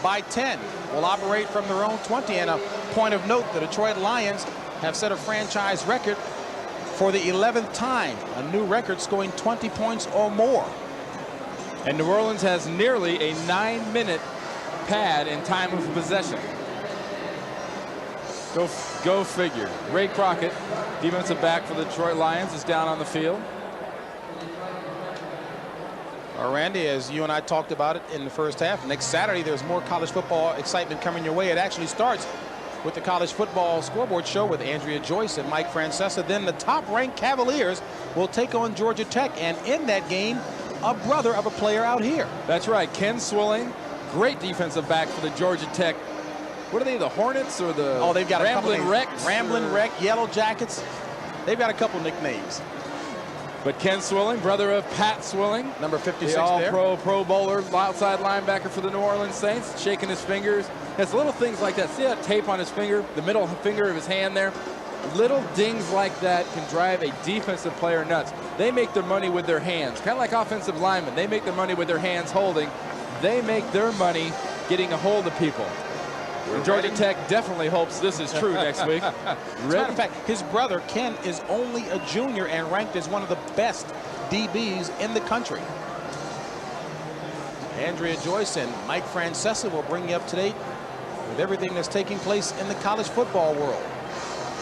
by 10 will operate from their own 20. And a point of note, the Detroit Lions have set a franchise record for the 11th time, a new record scoring 20 points or more. And New Orleans has nearly a 9-minute pad in time of possession. Go figure. Ray Crockett, defensive back for the Detroit Lions, is down on the field. Randy, as you and I talked about it in the first half, next Saturday there's more college football excitement coming your way. It actually starts with the College Football Scoreboard Show with Andrea Joyce and Mike Francesa. Then the top-ranked Cavaliers will take on Georgia Tech, and in that game, a brother of a player out here. That's right, Ken Swilling, great defensive back for the Georgia Tech. What are they, the Hornets or the they've got Ramblin' Wreck? Ramblin' Wreck, Yellow Jackets. They've got a couple nicknames. But Ken Swilling, brother of Pat Swilling, number 56 the there. Pro Bowler, outside linebacker for the New Orleans Saints, shaking his fingers. Has little things like that. See that tape on his finger, the middle finger of his hand there? Little dings like that can drive a defensive player nuts. They make their money with their hands, kind of like offensive linemen. They make their money with their hands holding. They make their money getting a hold of people. And Georgia Tech definitely hopes this is true next week. As a matter of fact, his brother Ken is only a junior and ranked as one of the best DBs in the country. Andrea Joyce and Mike Francesa will bring you up to date with everything that's taking place in the college football world.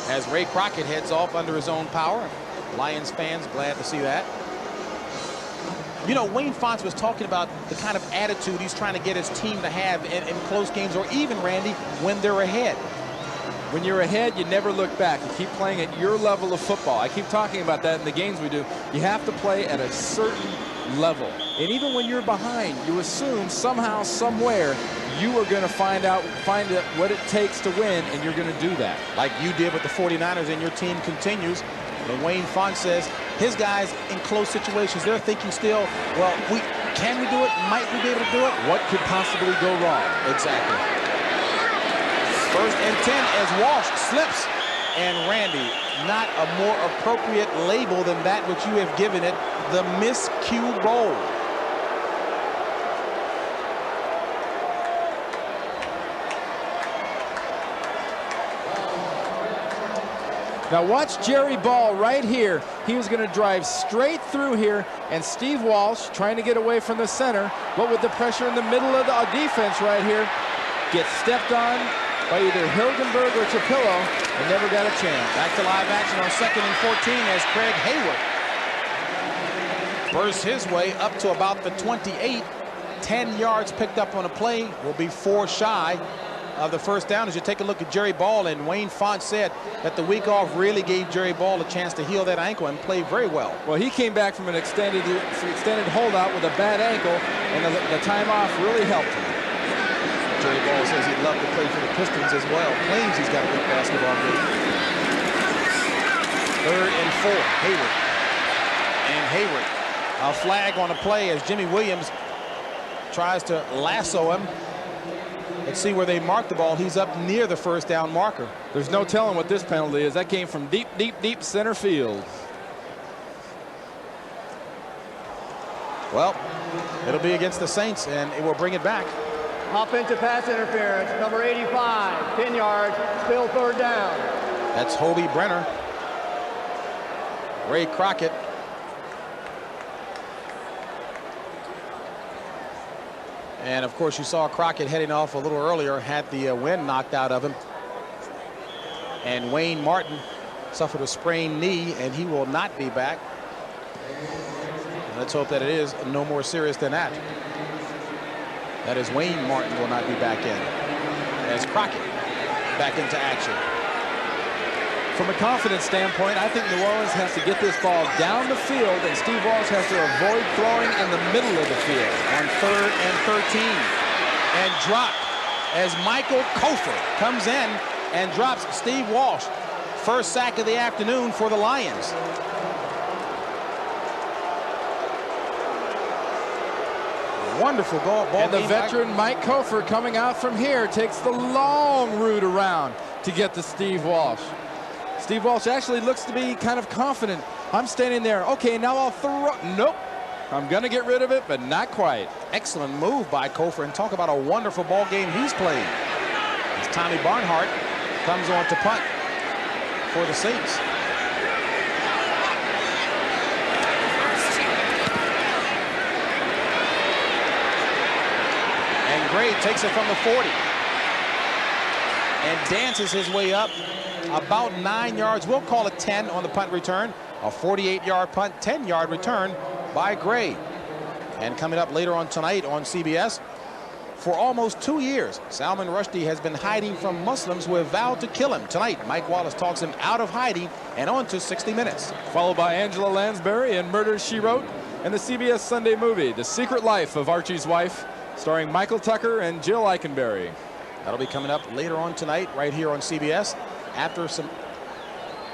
As Ray Crockett heads off under his own power, Lions fans glad to see that. You know, Wayne Fontes was talking about the kind of attitude he's trying to get his team to have in close games, or even, Randy, when they're ahead. When you're ahead, you never look back. You keep playing at your level of football. I keep talking about that in the games we do. You have to play at a certain level. And even when you're behind, you assume somehow, somewhere, you are going to find out what it takes to win, and you're going to do that. Like you did with the 49ers, and your team continues. And Wayne Fontes says his guys in close situations, they're thinking still, well, can we do it? Might we be able to do it? What could possibly go wrong? Exactly. 1st and 10 as Walsh slips. And Randy, not a more appropriate label than that which you have given it, the miscue bowl. Now watch Jerry Ball right here. He was going to drive straight through here, and Steve Walsh, trying to get away from the center, but with the pressure in the middle of the defense right here, gets stepped on by either Hilgenberg or Trapillo and never got a chance. Back to live action on 2nd and 14 as Craig Hayward bursts his way up to about the 28. 10 yards picked up on a play, will be 4 shy of the first down. As you take a look at Jerry Ball, and Wayne Fontes said that the week off really gave Jerry Ball a chance to heal that ankle and play very well. Well, he came back from an extended holdout with a bad ankle, and the time off really helped him. Jerry Ball says he'd love to play for the Pistons as well. Claims he's got a good basketball game. 3rd and 4, Hayward. And Hayward, a flag on a play as Jimmy Williams tries to lasso him. Let's see where they mark the ball. He's up near the first down marker. There's no telling what this penalty is. That came from deep, deep, deep center field. Well, it'll be against the Saints, and it will bring it back. Offensive pass interference, number 85, 10 yards, still 3rd down. That's Hobie Brenner. Ray Crockett. And of course, you saw Crockett heading off a little earlier, had the wind knocked out of him. And Wayne Martin suffered a sprained knee, and he will not be back. Let's hope that it is no more serious than that. That is, Wayne Martin will not be back in. As Crockett back into action. From a confidence standpoint, I think New Orleans has to get this ball down the field, and Steve Walsh has to avoid throwing in the middle of the field. On 3rd and 13. And dropped as Michael Kofer comes in and drops Steve Walsh. First sack of the afternoon for the Lions. Wonderful ball And the game. veteran Mike Kofer coming out from here takes the long route around to get to Steve Walsh. Steve Walsh actually looks to be kind of confident. I'm standing there. Okay, now I'll throw. Nope. I'm going to get rid of it, but not quite. Excellent move by Kofer, and talk about a wonderful ball game he's played. As Tommy Barnhart comes on to punt for the Saints. And Gray takes it from the 40 and dances his way up about 9 yards. We'll call it 10 on the punt return. A 48-yard punt, 10-yard return by Gray. And coming up later on tonight on CBS, for almost 2 years, Salman Rushdie has been hiding from Muslims who have vowed to kill him. Tonight, Mike Wallace talks him out of hiding and on to 60 Minutes. Followed by Angela Lansbury in Murder, She Wrote, and the CBS Sunday movie, The Secret Life of Archie's Wife, starring Michael Tucker and Jill Eikenberry. That'll be coming up later on tonight right here on CBS after some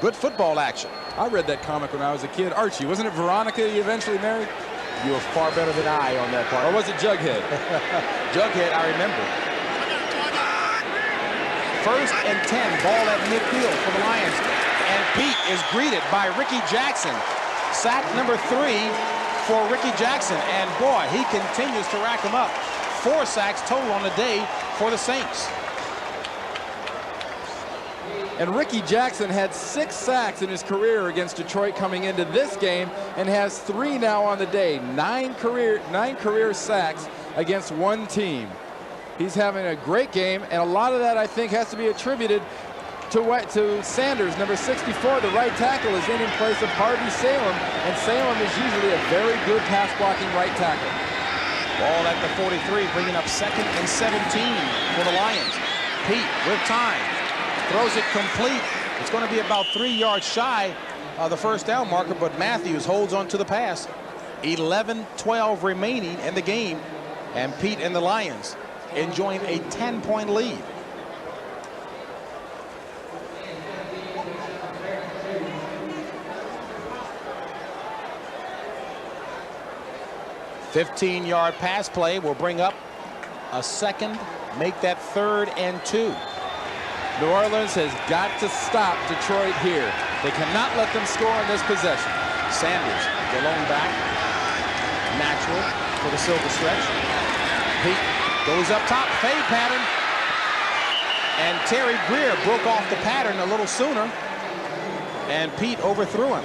good football action. I read that comic when I was a kid. Archie, wasn't it Veronica you eventually married? You were far better than I on that part. Or was it Jughead? Jughead, I remember. 1st and 10, ball at midfield for the Lions. And Pete is greeted by Ricky Jackson. Sack number 3 for Ricky Jackson. And boy, he continues to rack them up. 4 sacks total on the day for the Saints. And Ricky Jackson had 6 sacks in his career against Detroit coming into this game, and has 3 now on the day. 9 career sacks against one team. He's having a great game, and a lot of that I think has to be attributed to Sanders, number 64. The right tackle is in place of Harvey Salem, and Salem is usually a very good pass blocking right tackle. Ball at the 43, bringing up 2nd and 17 for the Lions. Pete with time. Throws it complete. It's going to be about 3 yards shy of the first down marker, but Matthews holds on to the pass. 11-12 remaining in the game, and Pete and the Lions enjoying a 10-point lead. $15-yard pass play will bring up a second, make that 3rd and 2. New Orleans has got to stop Detroit here. They cannot let them score in this possession. Sanders, the lone back, natural for the silver stretch. Pete goes up top, fade pattern. And Terry Greer broke off the pattern a little sooner. And Pete overthrew him.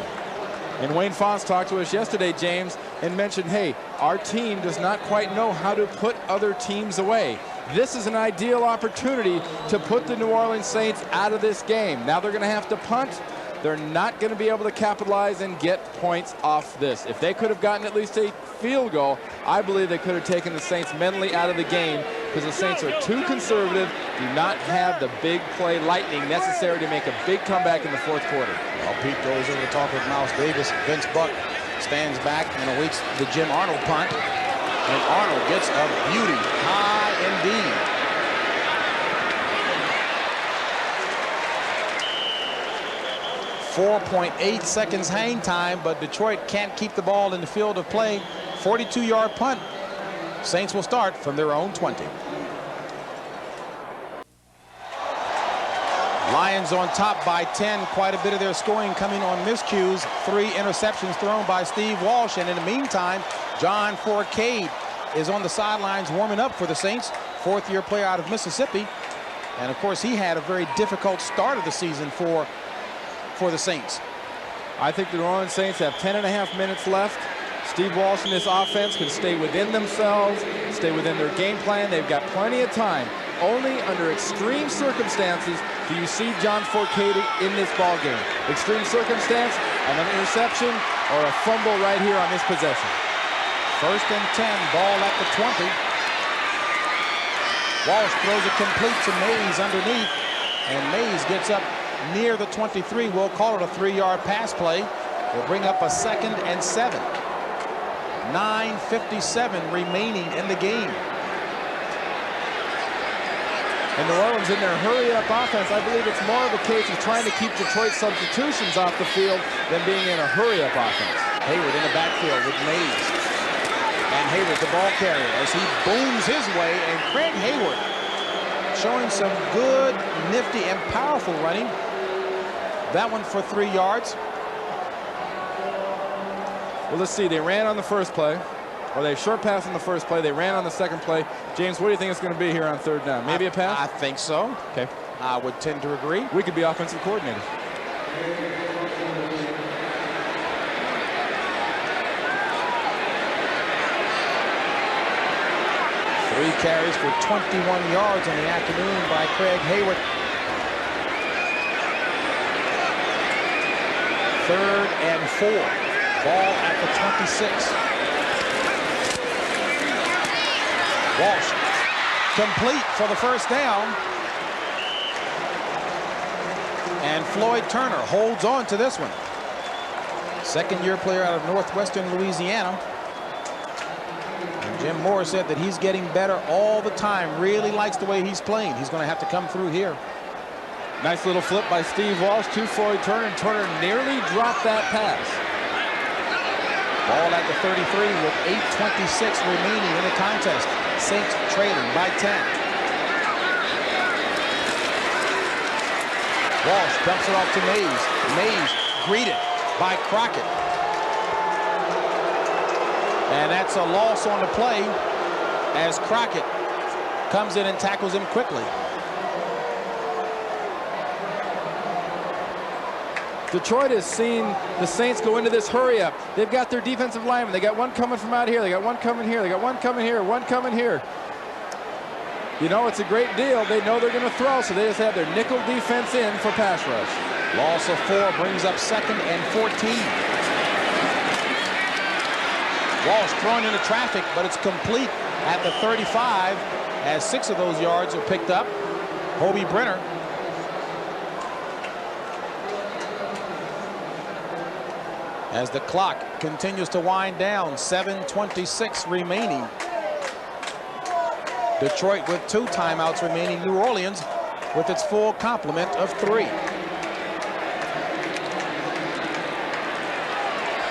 And Wayne Fonz talked to us yesterday, James, and mentioned, hey, our team does not quite know how to put other teams away. This is an ideal opportunity to put the New Orleans Saints out of this game. Now they're going to have to punt. They're not going to be able to capitalize and get points off this. If they could have gotten at least a field goal, I believe they could have taken the Saints mentally out of the game, because the Saints are too conservative, do not have the big play lightning necessary to make a big comeback in the 4th quarter. Well, Pete goes over to talk with Miles Davis. Vince Buck stands back and awaits the Jim Arnold punt. And Arnold gets a beauty, high indeed. .8 seconds hang time, but Detroit can't keep the ball in the field of play. 42-yard punt. Saints will start from their own 20. Lions on top by 10. Quite a bit of their scoring coming on miscues. 3 interceptions thrown by Steve Walsh. And in the meantime, John Fourcade is on the sidelines warming up for the Saints. 4th-year player out of Mississippi. And, of course, he had a very difficult start of the season for the Saints. I think the New Orleans Saints have 10.5 minutes left. Steve Walsh and this offense can stay within themselves, stay within their game plan. They've got plenty of time. Only under extreme circumstances do you see John Fourcade in this ball game. Extreme circumstance, an interception, or a fumble right here on this possession. 1st and 10, ball at the 20. Walsh throws it complete to Mays underneath, and Mays gets up near the 23. We'll call it a 3-yard pass play. We'll bring up a 2nd and 7. 9:57 remaining in the game. And New Orleans in their hurry-up offense, I believe it's more of a case of trying to keep Detroit substitutions off the field than being in a hurry-up offense. Hayward in the backfield with Mays. And Hayward, the ball carrier, as he booms his way. And Craig Hayward showing some good, nifty, and powerful running. That one for 3 yards. Well, let's see. They ran on the first play. Or they short passed on the first play. They ran on the second play. James, what do you think it's going to be here on 3rd down? Maybe a pass? I think so. Okay. I would tend to agree. We could be offensive coordinators. Three carries for 21 yards in the afternoon by Craig Hayward. 3rd and 4. Ball at the 26. Walsh complete for the first down. And Floyd Turner holds on to this one. Second-year player out of Northwestern Louisiana. And Jim Moore said that he's getting better all the time. Really likes the way he's playing. He's going to have to come through here. Nice little flip by Steve Walsh to Floyd Turner, and Turner nearly dropped that pass. Ball at the 33 with 8:26 remaining in the contest. Saints trailing by 10. Walsh dumps it off to Mays. Mays greeted by Crockett. And that's a loss on the play as Crockett comes in and tackles him quickly. Detroit has seen the Saints go into this hurry up. They've got their defensive linemen. They got one coming from out here. They got one coming here. They got one coming here. One coming here. You know, it's a great deal. They know they're going to throw, so they just have their nickel defense in for pass rush. Loss of 4 brings up 2nd and 14. Walsh thrown into traffic, but it's complete at the 35 as 6 of those yards are picked up. Hobie Brenner. As the clock continues to wind down, 7:26 remaining. Detroit with 2 timeouts remaining. New Orleans with its full complement of 3.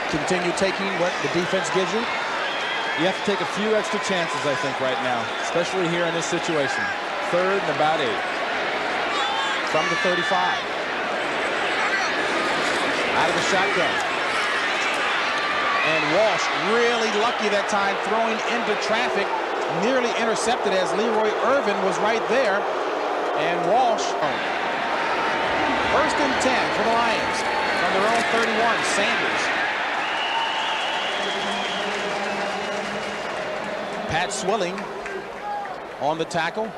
Continue taking what the defense gives you. You have to take a few extra chances, I think, right now, especially here in this situation. 3rd and about 8. From the 35. Out of the shotgun. And Walsh really lucky that time, throwing into traffic, nearly intercepted as Leroy Irvin was right there. And Walsh, 1st and 10 for the Lions from their own 31. Sanders. Pat Swilling on the tackle.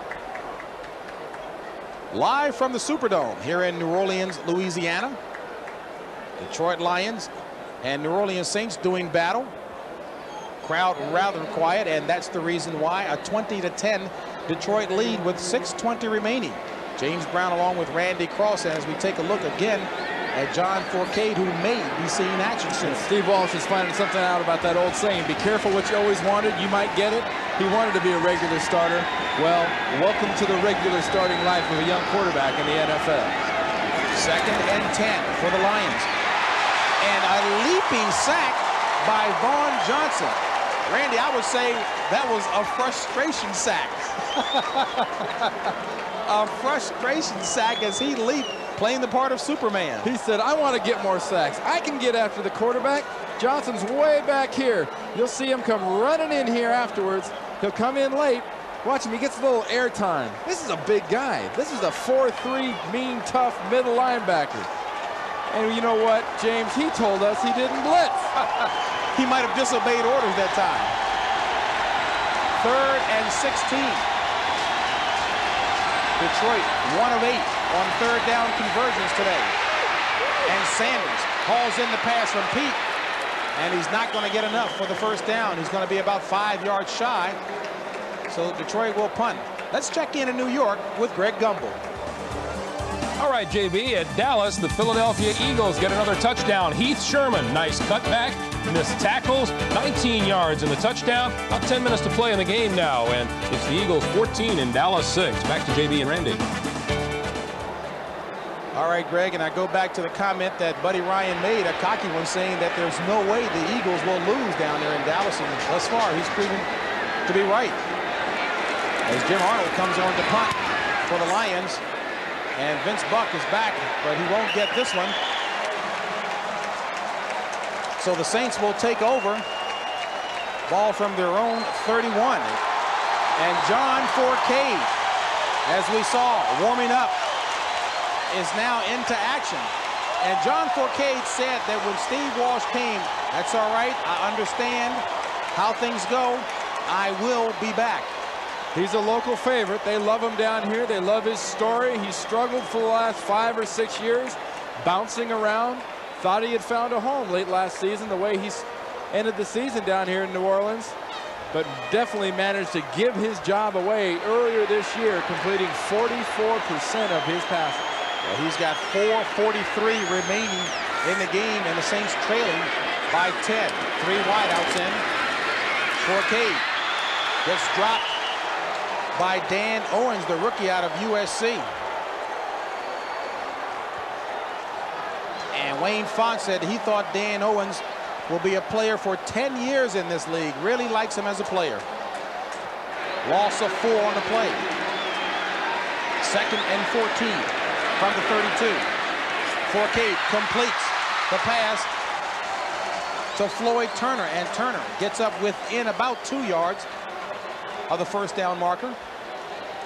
Live from the Superdome here in New Orleans, Louisiana. Detroit Lions and New Orleans Saints doing battle. Crowd rather quiet, and that's the reason why. A 20-10 Detroit lead with 6:20 remaining. James Brown along with Randy Cross as we take a look again at John Forcade, who may be seeing action soon. Steve Walsh is finding something out about that old saying, be careful what you always wanted, you might get it. He wanted to be a regular starter. Well, welcome to the regular starting life of a young quarterback in the NFL. 2nd and 10 for the Lions. And a leaping sack by Vaughn Johnson. Randy, I would say that was a frustration sack. A frustration sack as he leaped, playing the part of Superman. He said, I want to get more sacks. I can get after the quarterback. Johnson's way back here. You'll see him come running in here afterwards. He'll come in late. Watch him, he gets a little air time. This is a big guy. This is a 4'3", mean, tough middle linebacker. And you know what, James, he told us he didn't blitz. He might have disobeyed orders that time. 3rd and 16. Detroit 1 of 8 on 3rd down conversions today. And Sanders hauls in the pass from Pete. And he's not going to get enough for the first down. He's going to be about 5 yards shy. So Detroit will punt. Let's check in New York with Greg Gumbel. All All right, JB, at Dallas, the Philadelphia Eagles get another touchdown. Heath Sherman, nice cutback, missed tackles, 19 yards in the touchdown. About 10 minutes to play in the game now, and it's the Eagles 14 and Dallas 6. Back to JB and Randy. All right, Greg, and I go back to the comment that Buddy Ryan made, a cocky one, saying that there's no way the Eagles will lose down there in Dallas, and thus far he's proven to be right. As Jim Arnold comes on to punt for the Lions, and Vince Buck is back, but he won't get this one. So the Saints will take over. Ball from their own 31. And John Forcade, as we saw, warming up, is now into action. And John Forcade said that when Steve Walsh came, that's all right, I understand how things go, I will be back. He's a local favorite. They love him down here. They love his story. He struggled for the last 5 or 6 years, bouncing around. Thought he had found a home late last season, the way he's ended the season down here in New Orleans, but definitely managed to give his job away earlier this year, completing 44% of his passes. Well, he's got 4:43 remaining in the game, and the Saints trailing by 10. 3 wideouts in. Forcade gets dropped by Dan Owens, the rookie out of USC. And Wayne Font said he thought Dan Owens will be a player for 10 years in this league. Really likes him as a player. Loss of 4 on the play. 2nd and 14 from the 32. Forcade completes the pass to Floyd Turner, and Turner gets up within about 2 yards of the first down marker.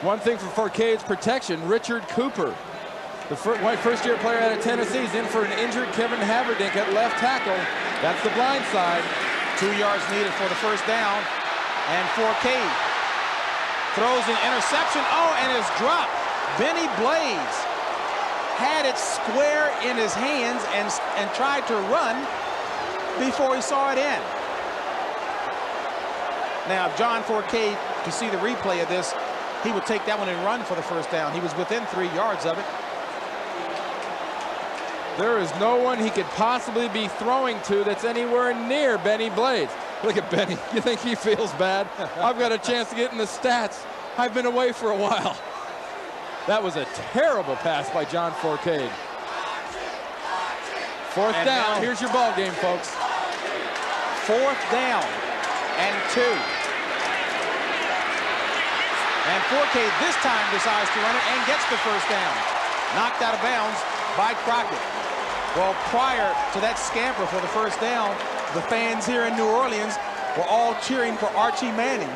One thing for Forcade's protection, Richard Cooper, the first-year player out of Tennessee, is in for an injured Kevin Haverdink at left tackle. That's the blind side. 2 yards needed for the first down. And Forcade throws an interception. Oh, and is dropped. Benny Blades had it square in his hands and tried to run before he saw it end. Now, if John Forcade could see the replay of this, he would take that one and run for the first down. He was within 3 yards of it. There is no one he could possibly be throwing to that's anywhere near Benny Blades. Look at Benny. You think he feels bad? I've got a chance to get in the stats. I've been away for a while. That was a terrible pass by John Forcade. Fourth down. Here's your ball game, folks. 4th down and 2. And Forcade this time decides to run it and gets the first down. Knocked out of bounds by Crockett. Well, prior to that scamper for the first down, the fans here in New Orleans were all cheering for Archie Manning.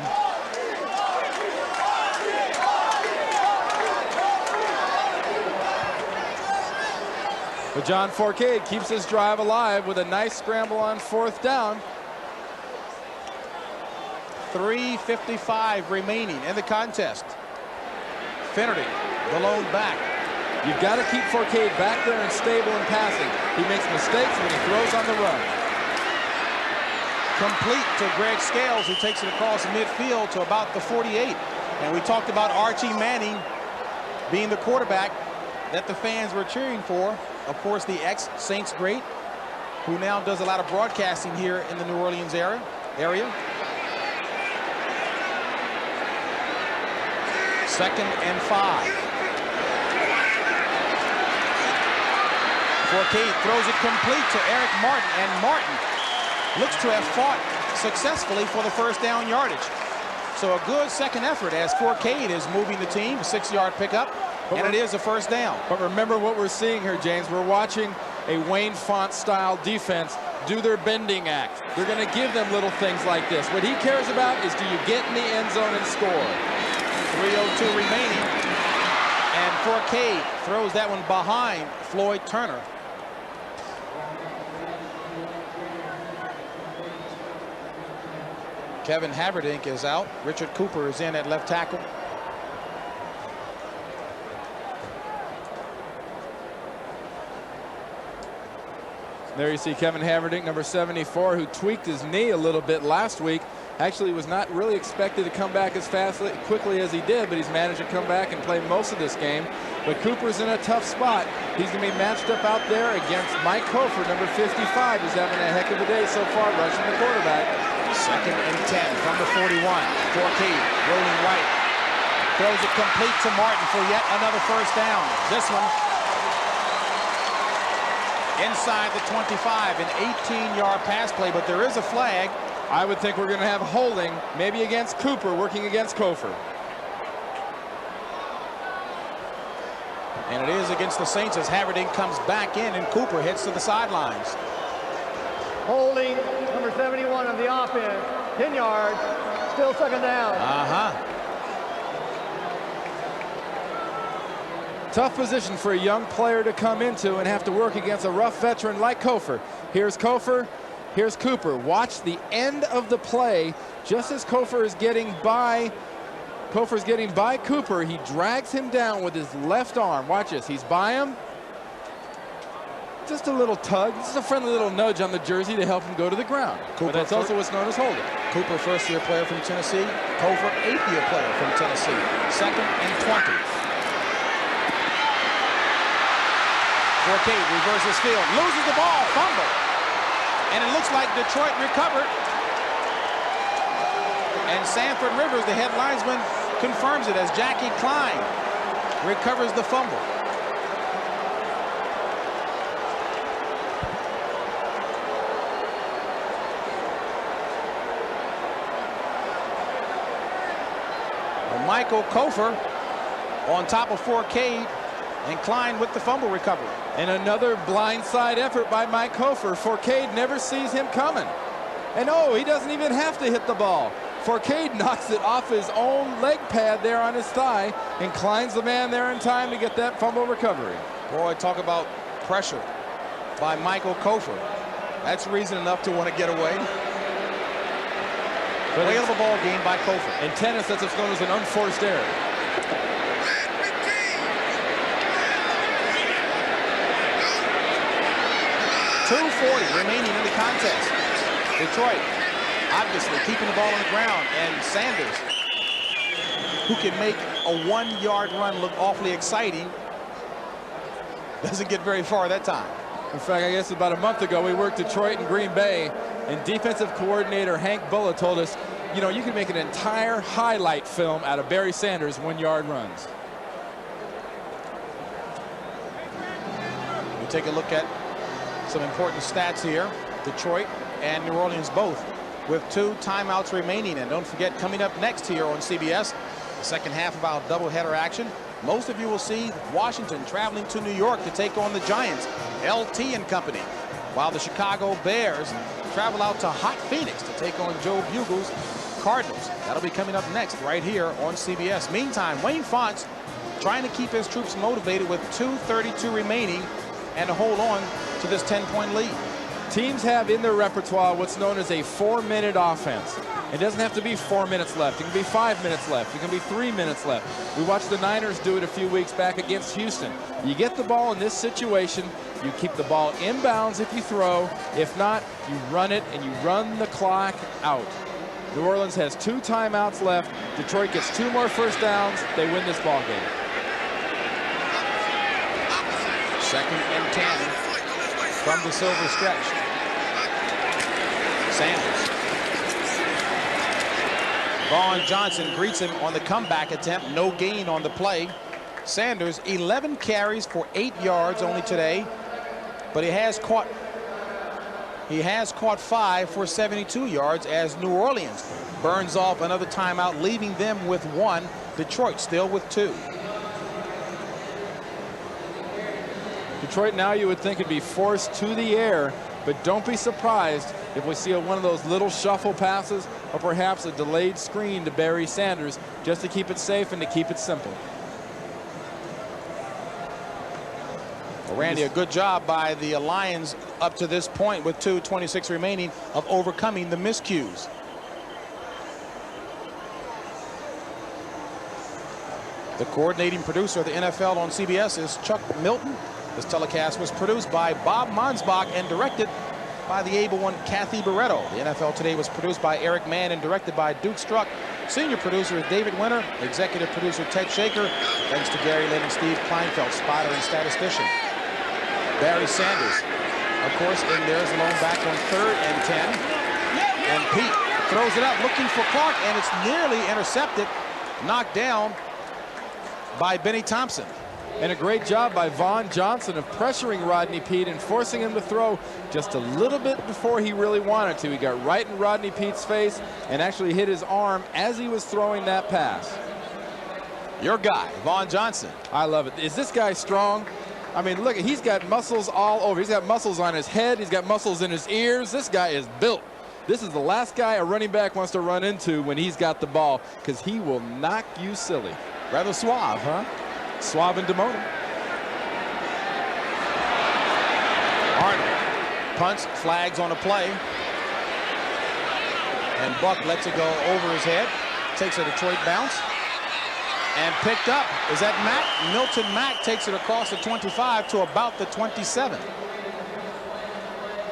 But John Forcade keeps his drive alive with a nice scramble on 4th down. 3:55 remaining in the contest. Finnerty, the lone back. You've got to keep Forcade back there and stable in passing. He makes mistakes when he throws on the run. Complete to Greg Scales, who takes it across midfield to about the 48. And we talked about Archie Manning being the quarterback that the fans were cheering for. Of course, the ex-Saints great, who now does a lot of broadcasting here in the New Orleans area. 2nd and 5. Forcade throws it complete to Eric Martin, and Martin looks to have fought successfully for the first down yardage. So a good second effort as Forcade is moving the team, a 6-yard pickup, and it is a first down. But remember what we're seeing here, James. We're watching a Wayne Font-style defense do their bending act. They're going to give them little things like this. What he cares about is, do you get in the end zone and score? 3:02 remaining, and Forcade throws that one behind Floyd Turner. Kevin Haverdink is out. Richard Cooper is in at left tackle. There you see Kevin Haverdink, number 74, who tweaked his knee a little bit last week. Actually was not really expected to come back as quickly as he did, but he's managed to come back and play most of this game. But Cooper's in a tough spot. He's going to be matched up out there against Mike Kofor, number 55, who's having a heck of a day so far rushing the quarterback. 2nd and 10 from the 41. Forcade rolling right. Throws it complete to Martin for yet another first down. This one inside the 25, an 18-yard pass play, but there is a flag. I would think we're going to have holding, maybe against Cooper, working against Kofor. And it is against the Saints as Haverdink comes back in and Cooper heads to the sidelines. Holding number 71 of the offense, 10 yards, still 2nd down. Tough position for a young player to come into and have to work against a rough veteran like Kofor. Here's Kofor. Here's Cooper. Watch the end of the play. Just as Kofor is getting by Cooper, he drags him down with his left arm. Watch this. He's by him. Just a little tug. This is a friendly little nudge on the jersey to help him go to the ground. But that's also what's known as holding. Cooper, first-year player from Tennessee. Kofor, 8th-year player from Tennessee. 2nd and 20. Forcade reverses field, loses the ball, fumble. And it looks like Detroit recovered. And Sanford Rivers, the head linesman, confirms it as Jackie Klein recovers the fumble. Well, Michael Kofor on top of Forcade, and Klein with the fumble recovery. And another blindside effort by Mike Kofor. Forcade never sees him coming. And oh, he doesn't even have to hit the ball. Forcade knocks it off his own leg pad there on his thigh, and Klein's the man there in time to get that fumble recovery. Boy, talk about pressure by Michael Kofor. That's reason enough to want to get away. Way of a ball game by Kofor. In tennis, that's what's known as an unforced error. .240 remaining in the contest. Detroit obviously keeping the ball on the ground, and Sanders, who can make a 1-yard run look awfully exciting, doesn't get very far that time. In fact, I guess about a month ago we worked Detroit and Green Bay, and defensive coordinator Hank Bulla told us, you know, you can make an entire highlight film out of Barry Sanders' 1-yard runs. We take a look at some important stats here. Detroit and New Orleans both with 2 timeouts remaining. And don't forget, coming up next here on CBS, the second half of our doubleheader action. Most of you will see Washington traveling to New York to take on the Giants, LT and company, while the Chicago Bears travel out to hot Phoenix to take on Joe Bugle's Cardinals. That'll be coming up next right here on CBS. Meantime, Wayne Fontes trying to keep his troops motivated with 2:32 remaining and to hold on to this 10-point lead. Teams have in their repertoire what's known as a 4-minute offense. It doesn't have to be 4 minutes left. It can be 5 minutes left. It can be 3 minutes left. We watched the Niners do it a few weeks back against Houston. You get the ball in this situation, you keep the ball inbounds if you throw. If not, you run it and you run the clock out. New Orleans has 2 timeouts left. Detroit gets 2 more first downs. They win this ball game. 2nd and 10 from the silver stretch. Sanders. Vaughn Johnson greets him on the comeback attempt. No gain on the play. Sanders, 11 carries for 8 yards only today, but he has caught 5 for 72 yards as New Orleans burns off another timeout, leaving them with 1. Detroit still with 2. Detroit now, you would think, would be forced to the air, but don't be surprised if we see one of those little shuffle passes or perhaps a delayed screen to Barry Sanders just to keep it safe and to keep it simple. Well, Randy, a good job by the Lions up to this point with 2:26 remaining of overcoming the miscues. The coordinating producer of the NFL on CBS is Chuck Milton. This telecast was produced by Bob Mansbach and directed by the able one Kathy Barretto. The NFL Today was produced by Eric Mann and directed by Duke Struck. Senior producer is David Winter. Executive producer Ted Shaker. Thanks to Gary Lynn and Steve Kleinfeld, spotter and statistician. Barry Sanders, of course, and there's the lone back on 3rd and 10. And Pete throws it up looking for Clark, and it's nearly intercepted, knocked down by Benny Thompson. And a great job by Vaughn Johnson of pressuring Rodney Peete and forcing him to throw just a little bit before he really wanted to. He got right in Rodney Peete's face and actually hit his arm as he was throwing that pass. Your guy, Vaughn Johnson. I love it. Is this guy strong? I mean, look, he's got muscles all over. He's got muscles on his head. He's got muscles in his ears. This guy is built. This is the last guy a running back wants to run into when he's got the ball, because he will knock you silly. Rather suave, huh? Suave and demoted. Arnold punts, flags on the play. And Buck lets it go over his head. Takes a Detroit bounce. And picked up. Is that Mack? Milton Mack takes it across the 25 to about the 27.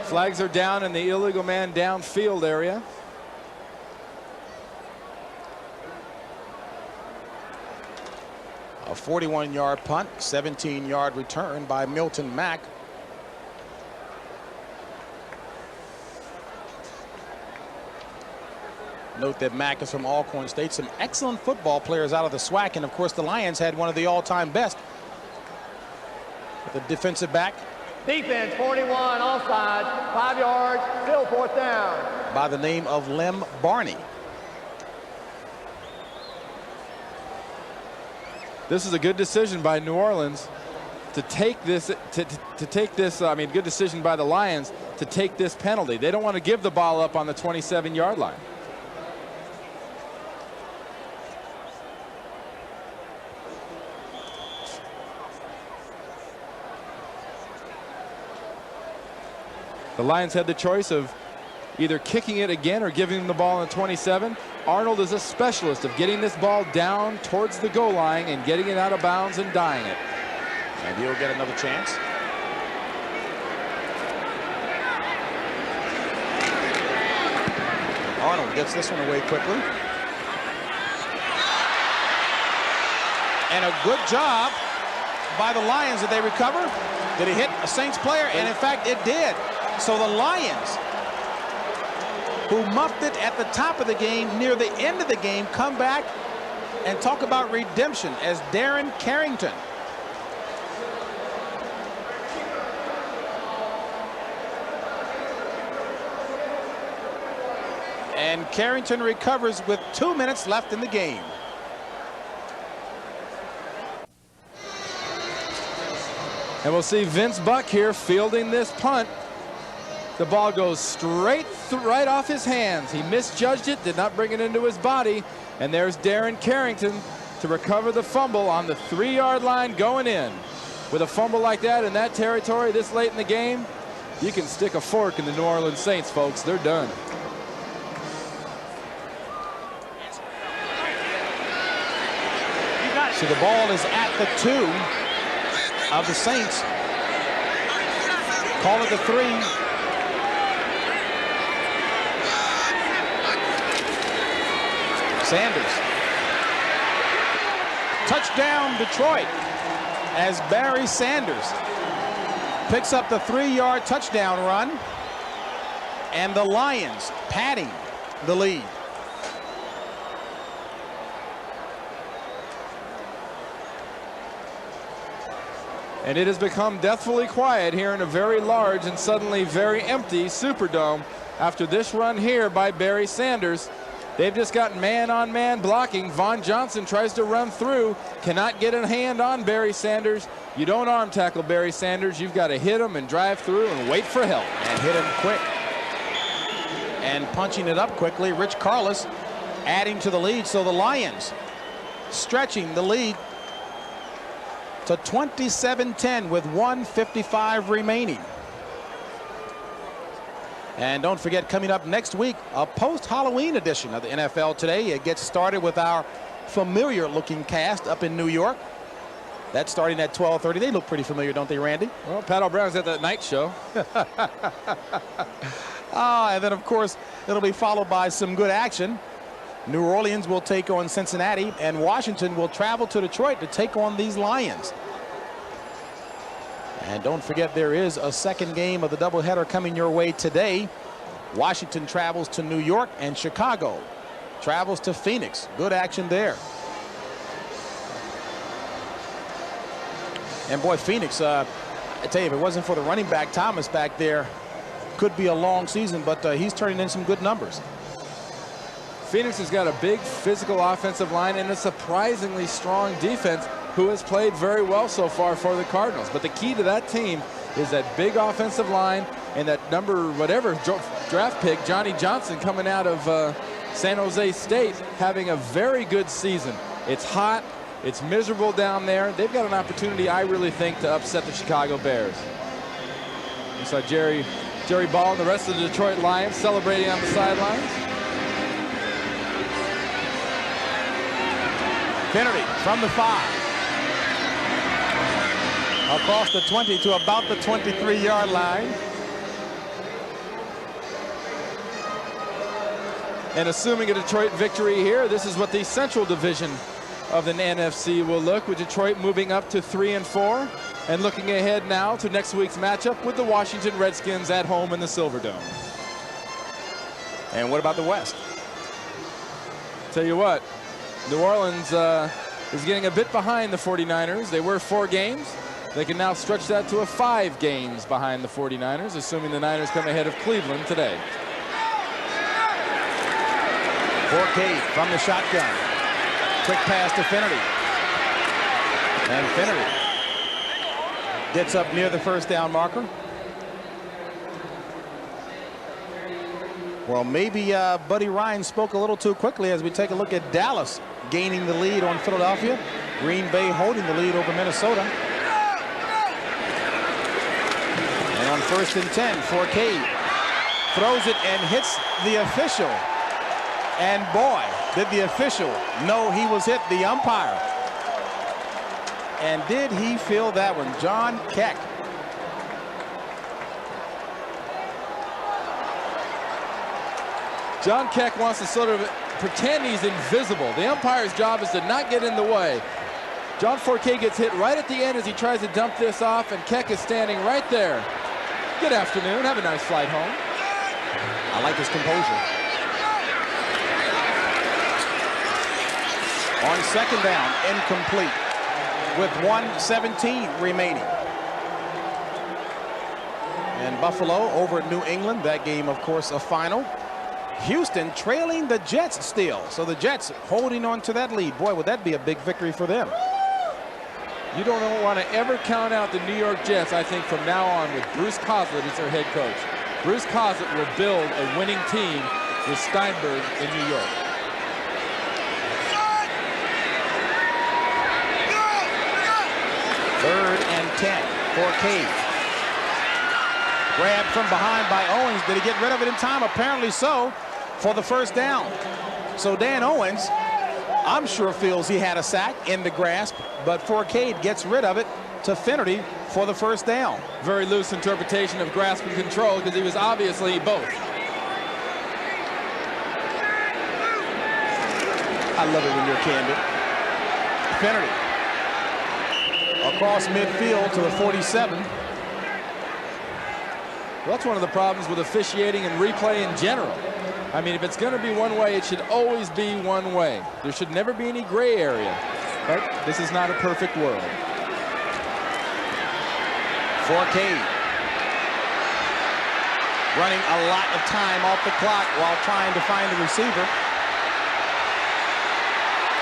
Flags are down in the illegal man downfield area. A 41-yard punt, 17-yard return by Milton Mack. Note that Mack is from Alcorn State. Some excellent football players out of the SWAC, and of course the Lions had one of the all-time best. The defensive back. Defense 41, offside, 5 yards, still 4th down. By the name of Lem Barney. This is a good decision by New Orleans to take this. Good decision by the Lions to take this penalty. They don't want to give the ball up on the 27-yard line. The Lions had the choice of either kicking it again or giving him the ball on the 27. Arnold is a specialist of getting this ball down towards the goal line and getting it out of bounds and dying it. And he'll get another chance. Arnold gets this one away quickly. And a good job by the Lions. Did they recover? Did it hit a Saints player? And in fact, it did. So the Lions, who muffed it at the top of the game, near the end of the game, come back and talk about redemption as Darren Carrington. And Carrington recovers with 2 minutes left in the game. And we'll see Vince Buck here fielding this punt. The ball goes straight right off his hands. He misjudged it, did not bring it into his body. And there's Darren Carrington to recover the fumble on the 3-yard line going in. With a fumble like that in that territory this late in the game, you can stick a fork in the New Orleans Saints, folks. They're done. So the ball is at the 2 of the Saints. Call it the 3. Sanders. Touchdown Detroit as Barry Sanders picks up the 3-yard touchdown run, and the Lions padding the lead. And it has become deathfully quiet here in a very large and suddenly very empty Superdome after this run here by Barry Sanders. They've just got man-on-man blocking. Vaughn Johnson tries to run through, cannot get a hand on Barry Sanders. You don't arm tackle Barry Sanders. You've got to hit him and drive through and wait for help. And hit him quick. And punching it up quickly, Rich Carlos adding to the lead. So the Lions stretching the lead to 27-10 with 1:55 remaining. And don't forget, coming up next week, a post-Halloween edition of the NFL Today. It gets started with our familiar-looking cast up in New York. That's starting at 12:30. They look pretty familiar, don't they, Randy? Well, Pat O'Brien's at that night show. And then, of course, it'll be followed by some good action. New Orleans will take on Cincinnati, and Washington will travel to Detroit to take on these Lions. And don't forget, there is a second game of the doubleheader coming your way today. Washington travels to New York, and Chicago travels to Phoenix. Good action there. And boy, Phoenix, I tell you, if it wasn't for the running back Thomas back there, could be a long season, but he's turning in some good numbers. Phoenix has got a big physical offensive line and a surprisingly strong defense who has played very well so far for the Cardinals. But the key to that team is that big offensive line and that number whatever draft pick, Johnny Johnson, coming out of San Jose State, having a very good season. It's hot. It's miserable down there. They've got an opportunity, I really think, to upset the Chicago Bears. You saw Jerry Ball and the rest of the Detroit Lions celebrating on the sidelines. Finnerty from the 5. Across the 20 to about the 23-yard line. And assuming a Detroit victory here, this is what the Central Division of the NFC will look, with Detroit moving up to 3-4 and looking ahead now to next week's matchup with the Washington Redskins at home in the Silverdome. And what about the West? Tell you what, New Orleans is getting a bit behind the 49ers. They were 4 games. They can now stretch that to 5 games behind the 49ers, assuming the Niners come ahead of Cleveland today. Forcade from the shotgun. Quick pass to Finnerty. And Finnerty gets up near the first down marker. Well, maybe Buddy Ryan spoke a little too quickly as we take a look at Dallas gaining the lead on Philadelphia. Green Bay holding the lead over Minnesota. And on 1st and 10, Forcade throws it and hits the official. And boy, did the official know he was hit, the umpire. And did he feel that one? John Keck. John Keck wants to sort of pretend he's invisible. The umpire's job is to not get in the way. John Forcade gets hit right at the end as he tries to dump this off, and Keck is standing right there. Good afternoon. Have a nice flight home. I like his composure. On 2nd down, incomplete with 1:17 remaining. And Buffalo over New England. That game, of course, a final. Houston trailing the Jets still. So the Jets holding on to that lead. Boy, would that be a big victory for them. You don't want to ever count out the New York Jets, I think, from now on with Bruce Coslet as their head coach. Bruce Coslet will build a winning team with Steinberg in New York. Third and 10 for Cade. Grabbed from behind by Owens. Did he get rid of it in time? Apparently so, for the first down. So Dan Owens, I'm sure, feels he had a sack in the grasp, but Forcade gets rid of it to Finnerty for the first down. Very loose interpretation of grasp and control, because he was obviously both. I love it when you're candid. Finnerty across midfield to the 47. Well, that's one of the problems with officiating and replay in general. I mean, if it's going to be one way, it should always be one way. There should never be any gray area. But this is not a perfect world. Forcade running a lot of time off the clock while trying to find the receiver.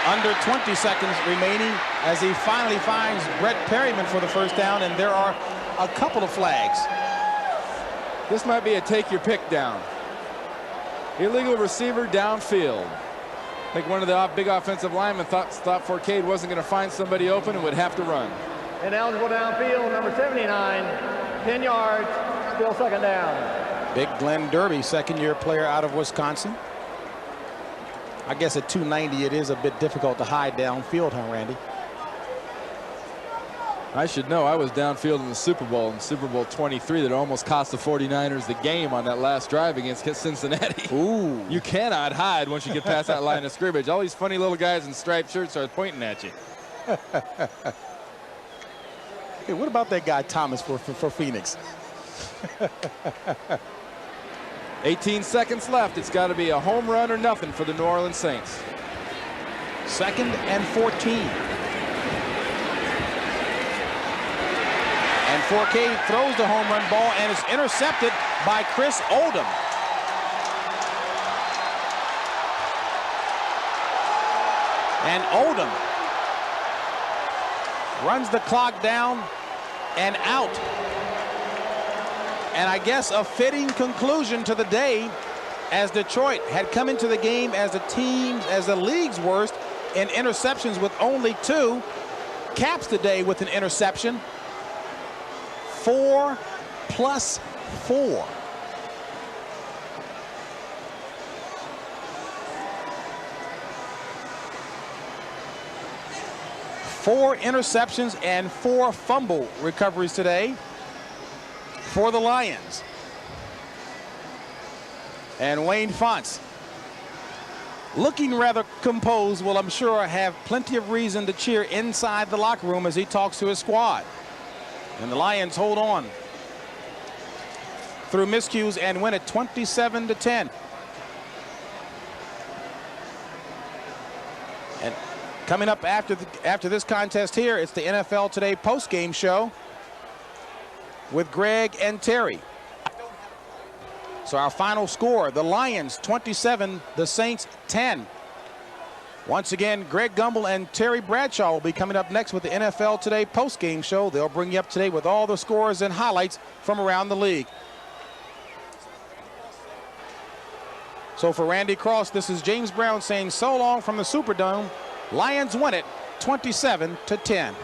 Under 20 seconds remaining as he finally finds Brett Perryman for the first down, and there are a couple of flags. This might be a take your pick down. Illegal receiver downfield. I think one of the big offensive linemen thought Forcade wasn't going to find somebody open and would have to run. Ineligible downfield, number 79, 10 yards, still 2nd down. Big Glenn Derby, 2nd-year player out of Wisconsin. I guess at 290 it is a bit difficult to hide downfield, huh, Randy? I should know. I was downfield in the Super Bowl, in Super Bowl 23, that almost cost the 49ers the game on that last drive against Cincinnati. Ooh. You cannot hide once you get past that line of scrimmage. All these funny little guys in striped shirts are pointing at you. Hey, what about that guy Thomas for Phoenix? 18 seconds left. It's got to be a home run or nothing for the New Orleans Saints. 2nd and 14. And Forquet throws the home run ball and is intercepted by Chris Oldham. And Oldham runs the clock down and out. And I guess a fitting conclusion to the day, as Detroit had come into the game as the league's worst in interceptions with only 2, caps the day with an interception. 4 plus 4. Four interceptions and 4 fumble recoveries today for the Lions. And Wayne Fontes, looking rather composed, will I'm sure have plenty of reason to cheer inside the locker room as he talks to his squad. And the Lions hold on through miscues and win it 27-10. And coming up after this contest here, it's the NFL Today post-game show with Greg and Terry. So our final score, the Lions 27, the Saints 10. Once again, Greg Gumbel and Terry Bradshaw will be coming up next with the NFL Today post-game show. They'll bring you up to date with all the scores and highlights from around the league. So for Randy Cross, this is James Brown saying so long from the Superdome. Lions win it 27-10.